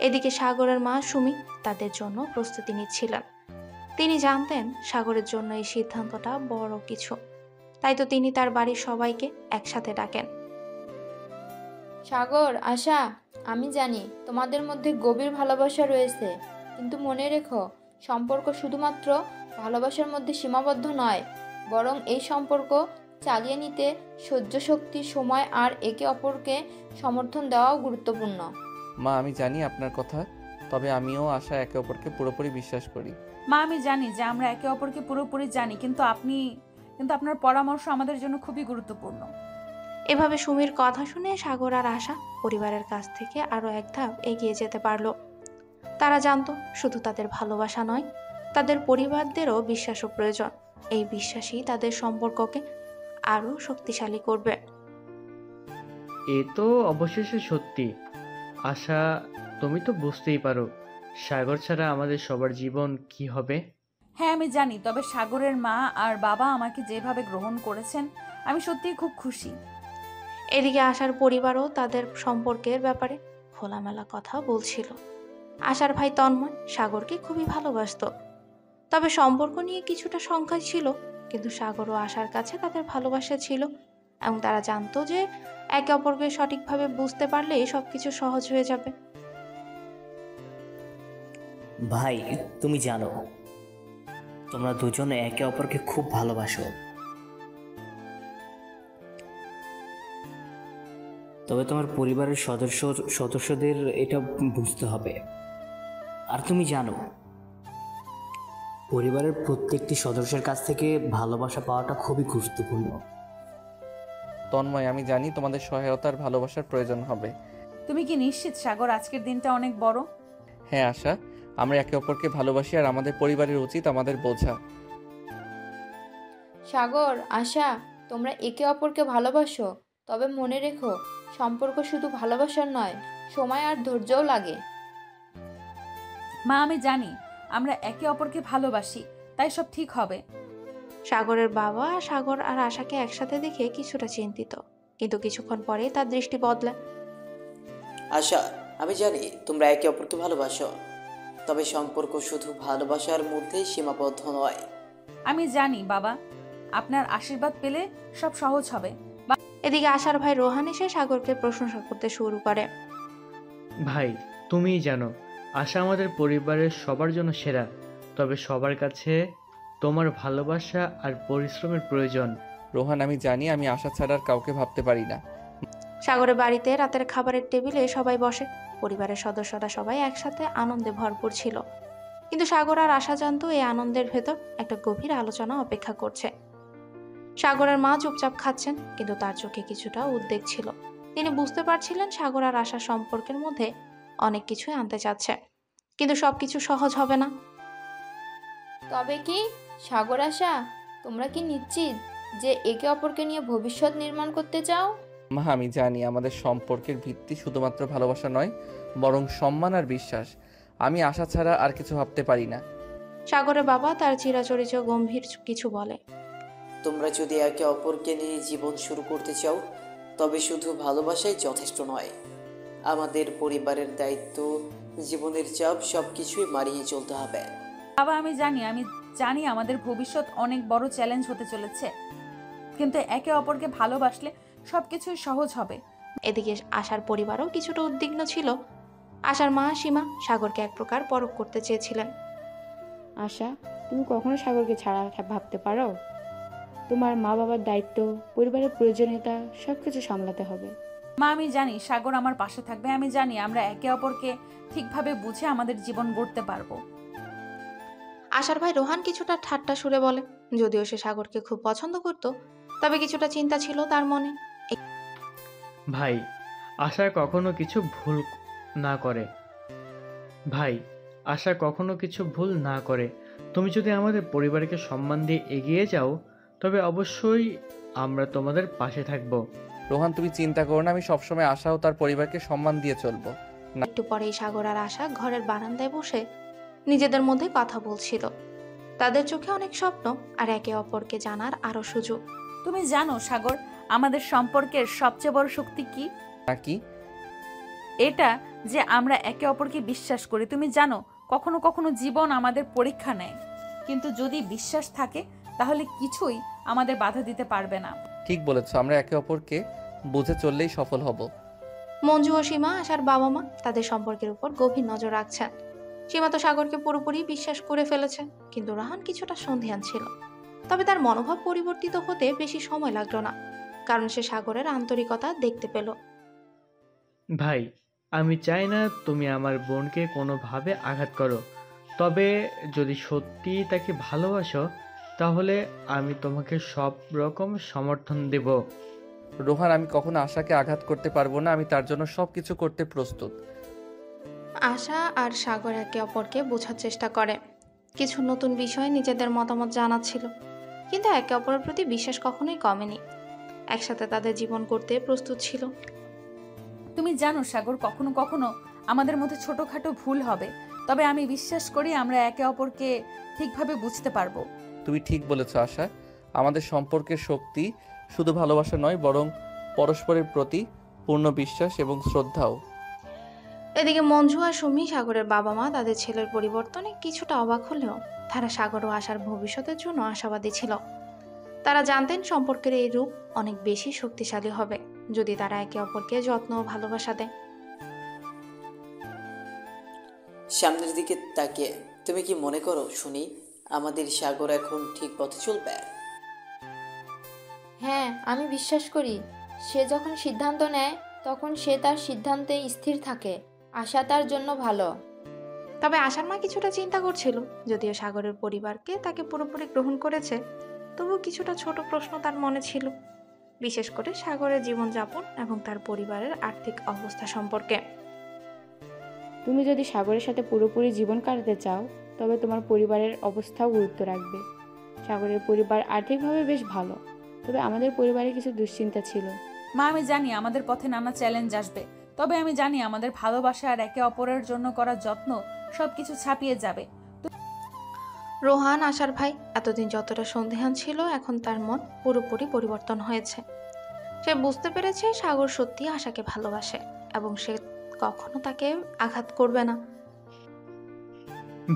[SPEAKER 1] এদিকে সাগরের মা সুমি তাদের জন্য প্রস্তুতি নিচ্ছিলেন। তিনি জানতেন সাগরের জন্য এই সিদ্ধান্তটা বড় কিছু, তাই তো তিনি তার বাড়ির সবাইকে একসাথে ডাকেন।
[SPEAKER 8] সাগর, আশা, আমি জানি তোমাদের মধ্যে গভীর ভালোবাসা রয়েছে, কিন্তু মনে রেখো সম্পর্ক শুধুমাত্র ভালোবাসার মধ্যে সীমাবদ্ধ নয়, বরং এই সম্পর্ক চালিয়ে নিতে সহ্য শক্তি, সময় আর একে অপরকে সমর্থন দেওয়াও গুরুত্বপূর্ণ।
[SPEAKER 2] মা, আমি জানি আপনার কথা, তবে আমিও আশা একে অপরকে পুরোপুরি বিশ্বাস করি।
[SPEAKER 5] মা আমি জানি যে আমরা একে অপরকে পুরোপুরি জানি, কিন্তু আপনার পরামর্শ আমাদের জন্য খুবই গুরুত্বপূর্ণ।
[SPEAKER 1] এভাবে সুমির কথা শুনে সাগর আর আশা পরিবারের কাছ থেকে আরো এক ধাপ এগিয়ে যেতে পারলো। তারা জানতো শুধু তাদের ভালোবাসা নয়, তাদের পরিবারদেরও বিশ্বাসও প্রয়োজন। এই বিশ্বাসই তাদের সম্পর্ককে আরো শক্তিশালী করবে।
[SPEAKER 9] এ তো অবশেষে সত্যি। আশা, তুমি তো বুঝতেই পারো সাগর ছাড়া আমাদের সবার জীবন কি হবে।
[SPEAKER 5] হ্যাঁ আমি জানি, তবে সাগরের মা আর বাবা আমাকে যেভাবে গ্রহণ করেছেন আমি সত্যিই খুব খুশি।
[SPEAKER 1] এদিকে আশার পরিবারও তাদের সম্পর্কের ব্যাপারে খোলামেলা কথা বলছিল। আশার ভাই তন্ময় সাগরকে খুবই ভালোবাসতো, তবে সম্পর্ক নিয়ে কিছুটা সংখ্যায় ছিল। কিন্তু সাগর ও আশার কাছে তাদের ভালোবাসা ছিল, এবং তারা জানতো যে একে অপরকে সঠিকভাবে বুঝতে পারলেই সবকিছু সহজ হয়ে যাবে।
[SPEAKER 6] ভাই, তুমি জানো তোমরা দুজনে একে অপরকে খুব ভালোবাসো, তবে তোমার পরিবারের সদস্যদের এটা বুঝতে হবে। আর তুমি জানো পরিবারের প্রত্যেকটি সদস্যের কাছ থেকে ভালোবাসা পাওয়াটা খুবই গুরুত্বপূর্ণ।
[SPEAKER 2] তন্ময়, আমি জানি তোমাদের সহায়তার ভালোবাসার প্রয়োজন হবে।
[SPEAKER 5] তুমি কি নিশ্চিত সাগর আজকের দিনটা অনেক বড়?
[SPEAKER 2] হ্যাঁ আশা, আমরা একে অপরকে ভালোবাসি আর আমাদের পরিবারের উচিত আমাদের বোঝা।
[SPEAKER 8] সাগর, আশা, তোমরা একে অপরকে ভালোবাসো, তবে মনে রেখো সম্পর্ক শুধু ভালোবাসার নয়, সময় আর ধৈর্যও লাগে।
[SPEAKER 5] মা আমি জানি আমরা একে অপরকে ভালোবাসি, তাই সব ঠিক হবে।
[SPEAKER 1] সাগরের বাবা সাগর আর আশাকে একসাথে দেখে কিছুটা চিন্তিত, কিন্তু কিছুক্ষণ পরেই তার দৃষ্টি বদলায়।
[SPEAKER 10] আশা, আমি জানি তোমরা একে অপরকে ভালোবাসো, তবে সম্পর্ক শুধু ভালোবাসার মধ্যেই সীমাবদ্ধ নয়।
[SPEAKER 5] আমি জানি বাবা, আপনার আশীর্বাদ পেলে সব সহজ হবে।
[SPEAKER 1] এদিকে আশার ভাই রোহান এসে সাগরকে প্রশংসা করতে শুরু করে।
[SPEAKER 9] ভাই, তুমিই জানো আশা আমাদের পরিবারের সবার জন্য সেরা, তবে সবার কাছে তোমার ভালোবাসা আর পরিশ্রমের প্রয়োজন।
[SPEAKER 2] রোহান, আমি জানি আমি আশা ছাড়া আর কাউকে ভাবতে পারি না।
[SPEAKER 1] সাগরের বাড়িতে রাতের খাবারের টেবিলে সবাই বসে। পরিবারের সদস্যরা সবাই একসাথে আনন্দে ভরপুর ছিল, কিন্তু সাগর আর আশা জানতো এই আনন্দের ভেতর একটা গভীর আলোচনা অপেক্ষা করছে। সাগরের মা চুপচাপ খাচ্ছেন, কিন্তু তার চোখে কিছুটা উদ্বেগ ছিল। তিনি বুঝতে পারছিলেন সাগর আর আশার সম্পর্কের মধ্যে অনেক কিছুই আনতে চাচ্ছে, কিন্তু সবকিছু সহজ হবে না।
[SPEAKER 8] তবে কি সাগর, আশা, তোমরা কি নিশ্চিত যে একে অপরকে নিয়ে ভবিষ্যৎ নির্মাণ করতে চাও?
[SPEAKER 2] মা, আমি জানি আমাদের সম্পর্কের ভিত্তি শুধুমাত্র ভালোবাসা নয়, বরং সম্মান আর বিশ্বাস। আমি আশা ছাড়া আর কিছু ভাবতে পারি না।
[SPEAKER 1] সাগরের বাবা তার চিরাচরিত গম্ভীর কিছু বলে।
[SPEAKER 10] তোমরা যদি একে অপরকে নিয়ে জীবন শুরু করতে চাও, তবে শুধু ভালোবাসাই যথেষ্ট নয়। আমাদের পরিবারের দায়িত্ব, জীবনের চাপ সবকিছুই মারিয়ে চলতে হবে।
[SPEAKER 5] বাবা আমি জানি আমাদের ভবিষ্যৎ অনেক বড় চ্যালেঞ্জ হতে চলেছে, কিন্তু একে অপরকে ভালোবাসলে সবকিছুই সহজ হবে।
[SPEAKER 1] এদিকে আশার পরিবারও কিছুটা উদ্বিগ্ন ছিল। আশার মা সীমা সাগরকে এক প্রকার পরখ করতে চেয়েছিলেন।
[SPEAKER 11] আশা, তুমি কখনো সাগরকে ছাড়া ভাবতে পারো? তোমার মা বাবার দায়িত্ব, পরিবারের প্রয়োজনীয়তা সবকিছু সামলাতে হবে।
[SPEAKER 5] মা আমি জানি সাগর আমার পাশে থাকবে, আমি জানি আমরা একে অপরকে ঠিকভাবে বুঝে আমাদের জীবন গড়তে পারবো।
[SPEAKER 1] আশার ভাই রোহান কিছুটা ঠাট্টা সুরে বলে। যদিও সে সাগরকে খুব পছন্দ করত, তবে কিছুটা চিন্তা ছিল তার মনে।
[SPEAKER 9] ভাই, আশা কখনো কিছু ভুল না করে। ভাই, আশা কখনো কিছু ভুল না করে। তুমি যদি আমাদের পরিবারকে সম্মান দিয়ে এগিয়ে যাও, তবে অবশ্যই আমরা তোমাদের পাশে থাকব।
[SPEAKER 2] রোহান, তুমি চিন্তা করো না, আমি সবসময় আশা ও তার পরিবারকে সম্মান দিয়ে চলবো।
[SPEAKER 1] একটু পরেই সাগর আর আশা ঘরের বারান্দায় বসে নিজেদের মধ্যে কথা বলছিল। তাদের চোখে অনেক স্বপ্ন আর একে অপরকে জানার আরো সুযোগ।
[SPEAKER 5] তুমি জানো সাগর, আমাদের সম্পর্কের সবচেয়ে বড় শক্তি কি?
[SPEAKER 2] নাকি
[SPEAKER 5] এটা যে আমরা একে অপরকে বিশ্বাস করি। তুমি জানো কখনো কখনো জীবন আমাদের পরীক্ষা নেয়, কিন্তু যদি বিশ্বাস থাকে তাহলে কিছুই আমাদের বাধা দিতে পারবে না।
[SPEAKER 2] ঠিক বলেছ, আমরা একে অপরকে বুঝে চললেই সফল হব।
[SPEAKER 1] মঞ্জু ও সীমা আশার বাবা মা তাদের সম্পর্কের উপর গভীর নজর রাখছেন। সীমা তো সাগরকে পুরোপুরি বিশ্বাস করে ফেলেছে, কিন্তু রাহান কিছুটা সন্দিহান ছিল। তবে তার মনোভাব পরিবর্তিত হতে বেশি সময় লাগলো না, কারণ সে সাগরের আন্তরিকতা দেখতে পেল।
[SPEAKER 9] ভাই, আমি চাই না তুমি আমার বোনকে কোনোভাবে আঘাত করো। তবে যদি সত্যি তাকে ভালোবাসো তাহলে আমি তোমাকে সব রকম সমর্থন দেব।
[SPEAKER 2] রোহান, আমি কখনো আশাকে আঘাত করতে পারবো না। আমি তার জন্য সব কিছু করতে প্রস্তুত।
[SPEAKER 1] আশা আর সাগর একে অপরকে বোঝার চেষ্টা করে। কিছু নতুন বিষয় নিজেদের মতামত জানাচ্ছিল, কিন্তু একে অপরের প্রতি বিশ্বাস কখনোই কমেনি। একসাথে তাদের জীবন করতে প্রস্তুত ছিল।
[SPEAKER 5] তুমি জানো সাগর, কখনো কখনো আমাদের মধ্যে ছোটখাটো ভুল হবে, তবে আমি বিশ্বাস করি আমরা একে অপরকে ঠিকভাবে বুঝতে পারবো।
[SPEAKER 2] তুমি ঠিক বলেছ আশা। আমাদের সম্পর্কের শক্তি শুধু ভালোবাসা নয়, বরং পরস্পরের প্রতি পূর্ণ বিশ্বাস এবং শ্রদ্ধাও।
[SPEAKER 1] এদিকে মঞ্জু আর সুমি, সাগরের বাবা মা, তাদের ছেলের পরিবর্তনে কিছুটা অবাক হলেও তারা সাগর ও আশার ভবিষ্যতের জন্য আশাবাদী ছিল। তারা জানতেন সম্পর্কের এই রূপ অনেক বেশি শক্তিশালী হবে যদি তারা একে অপরকে যত্ন ও ভালোবাসা দেয়।
[SPEAKER 10] সামনের দিকে তাকিয়ে তুমি কি মনে করো শুনি, আমাদের সাগর এখন ঠিক পথে চলবে?
[SPEAKER 8] হ্যাঁ, আমি বিশ্বাস করি সে যখন সিদ্ধান্ত নেয় তখন সে তার সিদ্ধান্তে স্থির থাকে। আশা তার জন্য ভালো।
[SPEAKER 1] তবে আশার মা কিছুটা চিন্তা করছিল। যদিও সাগরের পরিবারকে তাকে পুরোপুরি গ্রহণ করেছে, তবুও কিছুটা ছোট প্রশ্ন তার মনে ছিল, বিশেষ করে সাগরের জীবনযাপন এবং তার পরিবারের আর্থিক অবস্থা সম্পর্কে।
[SPEAKER 11] তুমি যদি সাগরের সাথে পুরোপুরি জীবন কাটাতে চাও তবে তোমার পরিবারের অবস্থাও গুরুত্ব রাখবে। সাগরের পরিবার আর্থিকভাবে বেশ ভালো, তবে আমাদের পরিবারে কিছু দুশ্চিন্তা ছিল।
[SPEAKER 5] মা, আমি জানি আমাদের পথে নানা চ্যালেঞ্জ আসবে, তবে আমি জানি আমাদের ভালোবাসা আর একে অপরের জন্য করা যত্ন সবকিছু ছাপিয়ে যাবে।
[SPEAKER 1] রোহান, আশার ভাই, এতদিন যতটা সন্দেহান ছিল এখন তার মন পুরোপুরি পরিবর্তন হয়েছে। সে বুঝতে পেরেছে সাগর সত্যি আশাকে ভালোবাসে এবং সে কখনো তাকে আঘাত করবে না।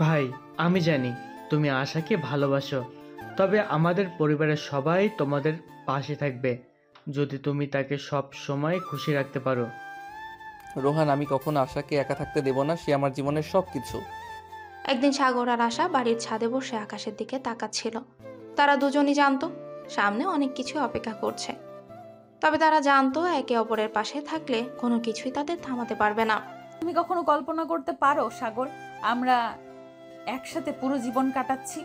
[SPEAKER 9] ভাই, আমি জানি তুমি আশাকে ভালোবাসো, তবে আমাদের পরিবারের সবাই তোমাদের পাশে থাকবে যদি তুমি তাকে সব সময় খুশি রাখতে পারো।
[SPEAKER 2] রোহান, আমি কখনো আশাকে একা থাকতে দেব না। সে আমার জীবনের সব কিছু।
[SPEAKER 1] একদিন সাগর আর আশা বাড়ির ছাদে বসে আকাশের দিকে তাকাচ্ছিল। তারা দুজনই জানতো সামনে অনেক কিছু অপেক্ষা করছে, তবে তারা জানতো একে অপরের পাশে থাকলে কোনো কিছুই তাদের থামাতে পারবে না।
[SPEAKER 5] তুমি কখনো কল্পনা করতে পারো সাগর, আমরা একসাথে পুরো জীবন কাটাচ্ছি?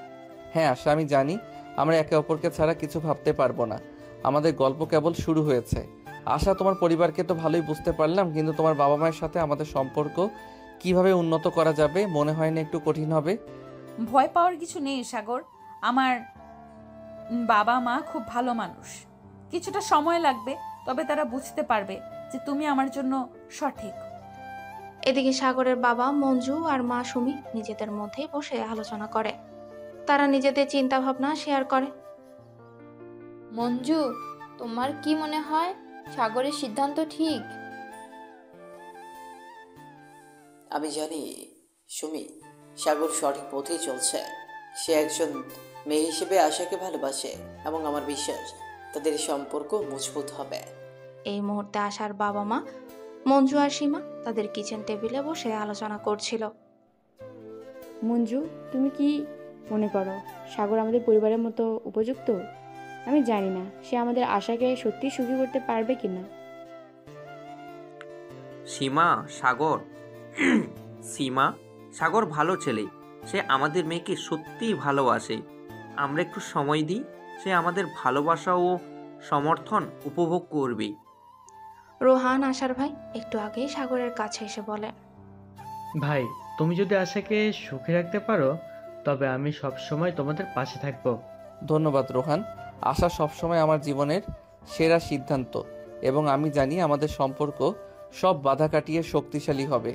[SPEAKER 2] হ্যাঁ আশা, আমি জানি আমরা একে অপরকে ছাড়া কিছু ভাবতে পারবো না। আমাদের গল্প কেবল শুরু হয়েছে। আশা, তোমার পরিবারকে তো ভালোই বুঝতে পারলাম, কিন্তু তোমার বাবা মায়ের সাথে আমাদের সম্পর্ক কিভাবে উন্নত করা যাবে মনে হয় না একটু কঠিন হবে?
[SPEAKER 5] ভয় পাওয়ার কিছু নেই সাগর, আমার বাবা মা খুব ভালো মানুষ। কিছুটা সময় লাগবে, তবে তারা বুঝতে পারবে যে তুমি আমার জন্য সঠিক।
[SPEAKER 1] এদিকে সাগরের বাবা মঞ্জু আর মা সুমি নিজেদের মধ্যেই বসে আলোচনা করে। তারা নিজেদের চিন্তা ভাবনা শেয়ার করে।
[SPEAKER 8] মঞ্জু, তোমার কি মনে হয় সাগরের সিদ্ধান্ত ঠিক?
[SPEAKER 10] আমি জানি সুমি, সাগর সঠিক পথেই চলছে। সে একজন মেয়ে হিসেবে আশাকে ভালোবাসে এবং আমার বিশ্বাস তাদের সম্পর্ক মজবুত হবে।
[SPEAKER 1] এই মুহূর্তে আশার বাবা মা মঞ্জু আর সীমা তাদের কিচেন টেবিলে বসে আলোচনা করছিল।
[SPEAKER 11] মঞ্জু, তুমি কি মনে করো সাগর আমাদের পরিবারের মতো উপযুক্ত? আমি জানি না সে আমাদের আশাকে সত্যি সুখী করতে পারবে কিনা।
[SPEAKER 12] সীমা, সাগর সীমা, সাগর ভালো ছেলে। সে আমাদের মেয়েকে সত্যিই ভালোবাসে। আমরা একটু সময় দিই, সে আমাদের ভালোবাসা ও সমর্থন উপভোগ করবে।
[SPEAKER 1] রোহান, আশার ভাই, একটু আগেই সাগরের কাছে এসে বলে,
[SPEAKER 9] ভাই, তুমি যদি আশাকে সুখী রাখতে পারো তবে আমি সব সময় তোমাদের পাশে থাকবো।
[SPEAKER 2] ধন্যবাদ রোহান। আশা সবসময় আমার জীবনের সেরা সিদ্ধান্ত এবং আমি জানি আমাদের সম্পর্ক সব বাধা কাটিয়ে শক্তিশালী হবে।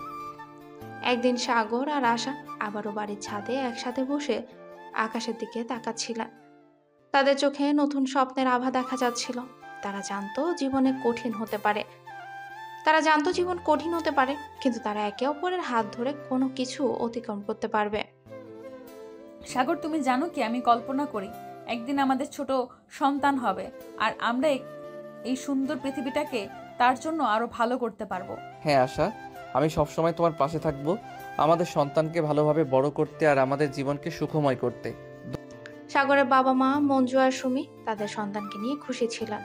[SPEAKER 1] একদিন সাগর আর আশা আবারও বাড়ির ছাদে একসাথে বসে আকাশের দিকে তাকাচ্ছিলেন। তাদের চোখে নতুন স্বপ্নের আভা দেখা যাচ্ছিল। তারা জানতো জীবন কঠিন হতে পারে, কিন্তু তারা একে অপরের হাত ধরে কোনো কিছু অতিক্রম করতে পারবে।
[SPEAKER 5] সাগর, তুমি জানো কি, আমি কল্পনা করি একদিন আমাদের ছোট সন্তান হবে আর আমরা এই সুন্দর পৃথিবীটাকে তার জন্য আরো ভালো করতে পারবো।
[SPEAKER 2] হ্যাঁ আশা, আমি সবসময় তোমার পাশে থাকবো, আমাদের সন্তানকে ভালোভাবে বড় করতে আর আমাদের জীবনকে সুখময় করতে।
[SPEAKER 1] সাগরের বাবা মা মঞ্জু আর সুমি তাদের সন্তানকে নিয়ে খুশি ছিলেন।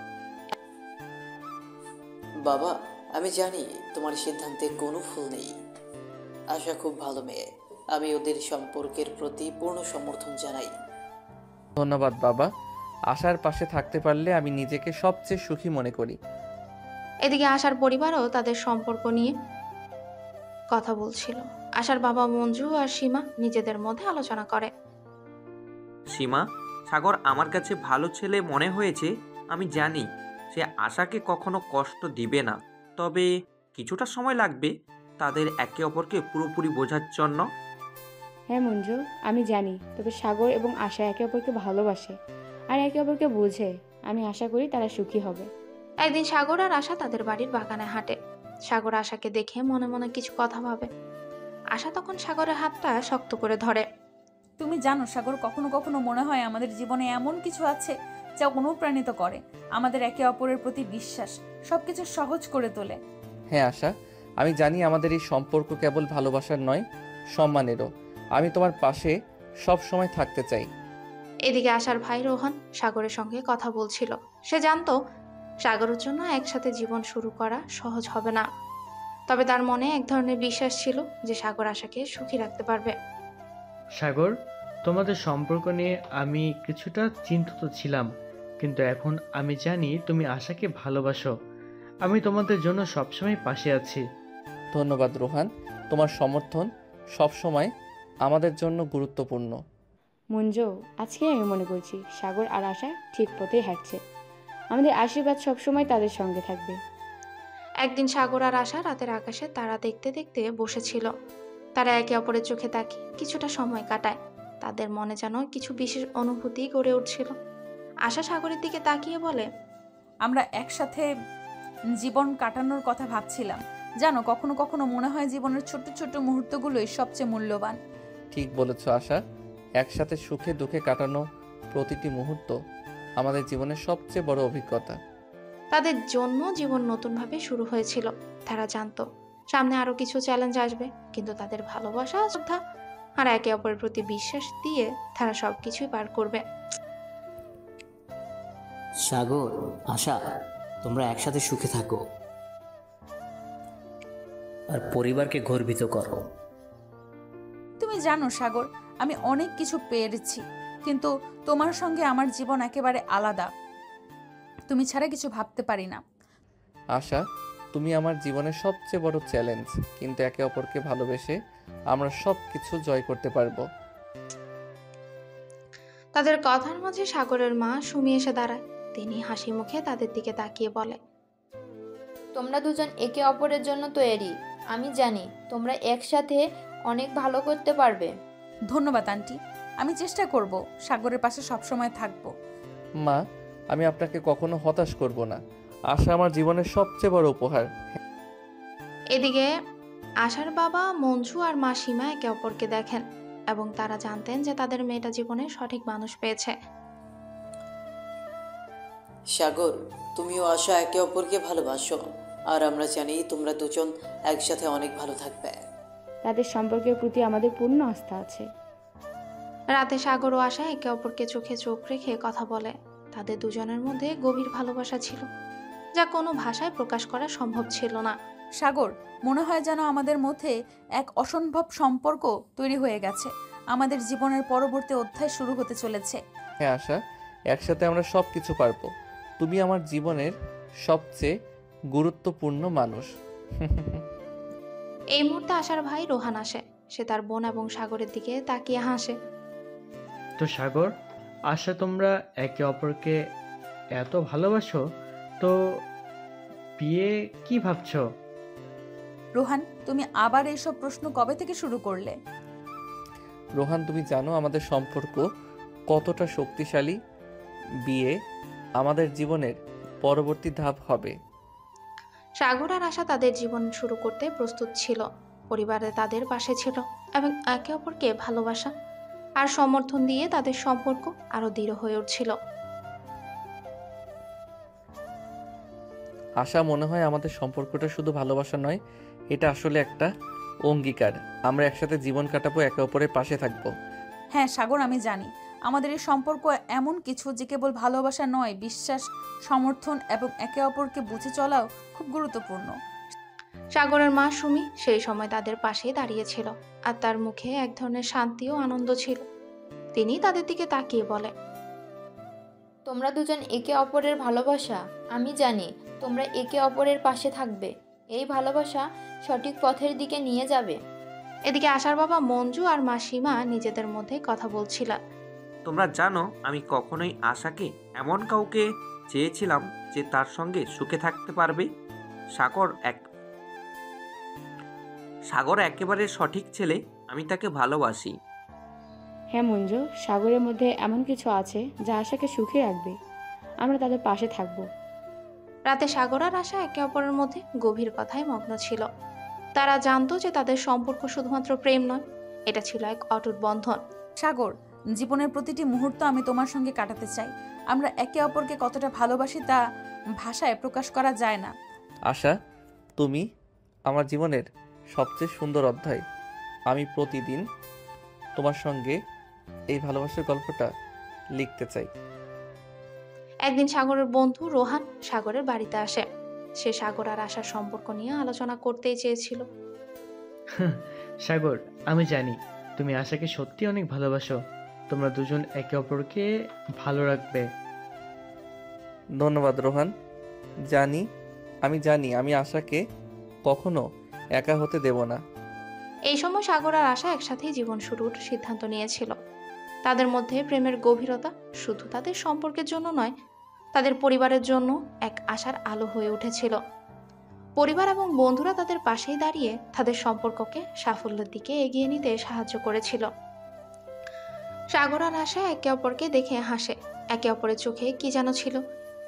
[SPEAKER 10] বাবা, আমি জানি তোমার সিদ্ধান্তে কোনো ভুল নেই। আশা খুব ভালো মেয়ে, আমি ওদের সম্পর্কের প্রতি পূর্ণ সমর্থন জানাই।
[SPEAKER 2] ধন্যবাদ বাবা। আশার পাশে থাকতে পারলে আমি নিজেকে সবচেয়ে সুখী মনে করি।
[SPEAKER 1] এদিকে আশার পরিবারও তাদের সম্পর্ক নিয়ে কথা বলছিল। আশার বাবা মঞ্জু আর সীমা নিজেদের মধ্যে আলোচনা করে।
[SPEAKER 12] সীমা, সাগর আমার কাছে ভালো ছেলে মনে হয়েছে। আমি জানি সে আশাকে কখনো কষ্ট দিবে না, তবে কিছুটা সময় লাগবে তাদের একে অপরকে পুরোপুরি বোঝার জন্য।
[SPEAKER 11] হ্যাঁ মঞ্জু, আমি জানি, তবে সাগর এবং আশা একে অপরকে ভালোবাসে আর একে অপরকে বোঝে। আমি আশা করি তারা সুখী হবে।
[SPEAKER 1] একদিন সাগর আর আশা তাদের বাড়ির বাগানে হাঁটে। সাগর আশাকে দেখে মনে মনে কিছু কথা ভাবে। আশা তখন সাগরের হাতটা শক্ত করে ধরে।
[SPEAKER 5] তুমি জানো সাগর, কখনো কখনো মনে হয় আমাদের জীবনে এমন কিছু আছে যা অনুপ্রাণিত করে, আমাদের একে অপরের প্রতি বিশ্বাস সবকিছু সহজ করে তোলে।
[SPEAKER 2] হ্যাঁ আশা, আমি জানি আমাদের এই সম্পর্ক কেবল ভালোবাসার নয়, সম্মানেরও। আমি তোমার পাশে সব সময় থাকতে চাই।
[SPEAKER 1] এদিকে আশার ভাই রোহন সাগরের সঙ্গে কথা বলছিল। সে জানতো সাগরের জন্য একসাথে জীবন শুরু করা সহজ হবে না, তবে তার মনে এক ধরনের বিশ্বাস ছিল যে সাগর আশাকে সুখী রাখতে পারবে।
[SPEAKER 9] সাগর, তোমাদের সম্পর্ক নিয়ে আমি কিছুটা চিন্তিত ছিলাম, কিন্তু এখন আমি জানি তুমি আশাকে ভালোবাসো। আমি তোমাদের জন্য সবসময় পাশে আছি।
[SPEAKER 2] ধন্যবাদ রোহান, তোমার সমর্থন সবসময় আমাদের জন্য গুরুত্বপূর্ণ।
[SPEAKER 11] মঞ্জু, আজকে আমি মনে করছি সাগর আর আশা ঠিক পথেই হাঁটছে। আমাদের আশীর্বাদ সবসময় তাদের সঙ্গে থাকবে।
[SPEAKER 1] একদিন সাগর আর আশা রাতের আকাশে তারা দেখতে দেখতে বসেছিল। তারা একে অপরের চোখে তাকিয়ে কিছুটা সময় কাটায়। তাদের মনে যেন কিছু বিশেষ অনুভূতি গড়ে উঠছিল। আশা সাগরের দিকে তাকিয়ে বলে,
[SPEAKER 5] আমরা একসাথে জীবন কাটানোর কথা ভাবছিলাম। জানো, কখনো কখনো মনে হয় জীবনের ছোট্ট ছোট্ট মুহূর্তগুলোই সবচেয়ে মূল্যবান।
[SPEAKER 2] ঠিক বলেছ আশা, একসাথে সুখে দুঃখে কাটানো প্রতিটি মুহূর্ত আমাদের জীবনের সবচেয়ে বড় অভিজ্ঞতা।
[SPEAKER 1] তাদের জন্য জীবন নতুনভাবে শুরু হয়েছিল। তারা জানতো সামনে আরো কিছু চ্যালেঞ্জ আসবে, কিন্তু তাদের ভালোবাসা, শ্রদ্ধা আর একে অপরের প্রতি বিশ্বাস দিয়ে তারা সবকিছুই পার করবে।
[SPEAKER 6] সাগর, আশা, তোমরা একসাথে সুখে থাকো আর পরিবারকে গর্বিত করো।
[SPEAKER 5] তুমি জানো সাগর, আমি অনেক কিছু পেরেছি, কিন্তু তোমার সঙ্গে আমার জীবন একেবারে আলাদা। তুমি ছাড়া কিছু ভাবতে পারি না।
[SPEAKER 2] আশা, তুমি আমার জীবনের সবচেয়ে বড় চ্যালেঞ্জ, কিন্তু একে অপরকে ভালোবেসে আমরা সব কিছু জয় করতে পারবো।
[SPEAKER 1] তাদের কথার মাঝে সাগরের মা সুমি এসে দাঁড়ায়। তিনি হাসি মুখে তাদের দিকে তাকিয়ে বলে,
[SPEAKER 8] তোমরা দুজন একে অপরের জন্য তৈরি। আমি জানি তোমরা একসাথে অনেক ভালো করতে পারবে।
[SPEAKER 5] ধন্যবাদ আন্টি, আমি চেষ্টা করব সাগরের পাশে সবসময় থাকবো।
[SPEAKER 2] মা, আমি আপনাকে কখনো হতাশ করব না। আশা আমার জীবনের সবচেয়ে বড় উপহার।
[SPEAKER 1] এদিকে আশার বাবা মঞ্জু আর মা সীমা একে অপরকে দেখেন এবং তারা জানতেন যে তাদের মেয়েটা জীবনে সঠিক মানুষ পেয়েছে।
[SPEAKER 10] সাগর, তুমিও আশা একে অপরকে ভালোবাসো, আর আমরা জানি তোমরা দুজন একসাথে অনেক ভালো থাকবে।
[SPEAKER 11] তাদের সম্পর্কের প্রতি আমাদের পূর্ণ আস্থা আছে।
[SPEAKER 1] রাতে সাগর ও আশা একে অপরকে চোখে চোখ রেখে কথা বলে। তাদের দুজনের মধ্যে গভীর ভালোবাসা ছিল, যা কোনো ভাষায় প্রকাশ করা সম্ভব ছিল না।
[SPEAKER 5] সাগর, মনে হয় যেন আমাদের মধ্যে এক অসম্ভব সম্পর্ক তৈরি হয়ে গেছে। আমাদের জীবনের পরবর্তী অধ্যায় শুরু হতে চলেছে।
[SPEAKER 2] হ্যাঁ আশা, একসাথে আমরা সব কিছু পারবো। তুমি আমার জীবনের সবচেয়ে গুরুত্বপূর্ণ মানুষ।
[SPEAKER 1] এই মুহূর্তে আশার ভাই রোহান আসে। সে তার বোন এবং সাগরের দিকে তাকিয়ে হাসে।
[SPEAKER 9] তো সাগর, আশা, তোমরা একে অপরকে এত ভালোবাসো, তো বিয়ে কি ভাবছো?
[SPEAKER 5] রোহান, তুমি আবার এইসব প্রশ্ন কবে থেকে শুরু করলে?
[SPEAKER 2] রোহান, তুমি জানো আমাদের সম্পর্ক কতটা শক্তিশালী। বিয়ে আমাদের জীবনের পরবর্তী ধাপ হবে।
[SPEAKER 1] সাগর আর আশা তাদের জীবন শুরু করতে প্রস্তুত ছিল। পরিবারে তাদের পাশে ছিল এবং একে অপরকে ভালোবাসা আর সমর্থন দিয়ে তাদের সম্পর্ক আরো দৃঢ় হয়ে উঠছিল।
[SPEAKER 2] আশা, মনে হয় আমাদের সম্পর্কটা শুধু ভালোবাসা নয়, এটা আসলে একটা অঙ্গীকার। আমরা একসাথে জীবন কাটাবো, একে অপরের পাশে থাকবো।
[SPEAKER 5] হ্যাঁ সাগর, আমি জানি আমাদের এই সম্পর্ক এমন কিছু যে কেবল ভালোবাসা নয়, বিশ্বাস, সমর্থন এবং একে অপরকে বুঝে চলাও খুব গুরুত্বপূর্ণ।
[SPEAKER 1] সাগরের মা সুমি সেই সময় তাদের পাশেই দাঁড়িয়েছিল, আর তার মুখে এক ধরনের শান্তি ও আনন্দ ছিল। তিনি তাদের দিকে তাকিয়ে বলে,
[SPEAKER 8] তোমরা দুজন একে অপরের ভালোবাসা, আমি জানি তোমরা একে অপরের পাশে থাকবে। এই ভালোবাসা সঠিক পথের দিকে নিয়ে যাবে।
[SPEAKER 1] এদিকে আশার বাবা মঞ্জু আর মা সীমা নিজেদের মধ্যে কথা বলছিল।
[SPEAKER 12] তোমরা জানো আমি কখনোই আশাকে এমন কাউকে চেয়েছিলাম যে তার সঙ্গে সুখে থাকতে পারবে। সাগর একেবারে সঠিক ছেলে, আমি তাকে ভালোবাসি।
[SPEAKER 11] হ্যাঁ মঞ্জু, সাগরের মধ্যে এমন কিছু আছে যা আশাকে সুখে রাখবে। আমরা তাদের পাশে থাকব।
[SPEAKER 1] রাতে সাগর আর আশা একে অপরের মধ্যে গভীর কথায় মগ্ন ছিল। তারা জানতো যে তাদের সম্পর্ক শুধুমাত্র প্রেম নয়, এটা ছিল এক অটুট বন্ধন।
[SPEAKER 5] সাগর, জীবনের প্রতিটি মুহূর্ত আমি তোমার সঙ্গে কাটাতে চাই। আমরা একে অপরকে কতটা ভালোবাসি তা ভাষায় প্রকাশ করা যায় না।
[SPEAKER 2] আশা, তুমি আমার জীবনের সবচেয়ে সুন্দর অধ্যায়। আমি প্রতিদিন তোমার সঙ্গে এই ভালোবাসার গল্পটা লিখতে চাই।
[SPEAKER 1] একদিন সাগরের বন্ধু রোহান সাগরের বাড়িতে আসে। সে সাগর আর আশার সম্পর্ক নিয়ে আলোচনা করতেই চেয়েছিল।
[SPEAKER 9] সাগর, আমি জানি তুমি আশাকে সত্যি অনেক ভালোবাসো। তোমরা দুজন একে অপরকে ভালো রাখবে।
[SPEAKER 2] ধন্যবাদ রোহান। আমি জানি আমি আশাকে কখনো একা হতে দেব না।
[SPEAKER 1] এই সময় সাগর আর আশা একসাথেই জীবন শুরুর সিদ্ধান্ত নিয়েছিল। তাদের মধ্যে প্রেমের গভীরতা শুধু তাদের সম্পর্কের জন্য নয়, তাদের পরিবারের জন্য এক আশার আলো হয়ে উঠেছিল। পরিবার এবং বন্ধুরা তাদের পাশেই দাঁড়িয়ে তাদের সম্পর্ককে সাফল্যের দিকে এগিয়ে নিতে সাহায্য করেছিল। সাগর আর আশা একে অপরকে দেখে হাসে। একে অপরের চোখে কি যেন ছিল,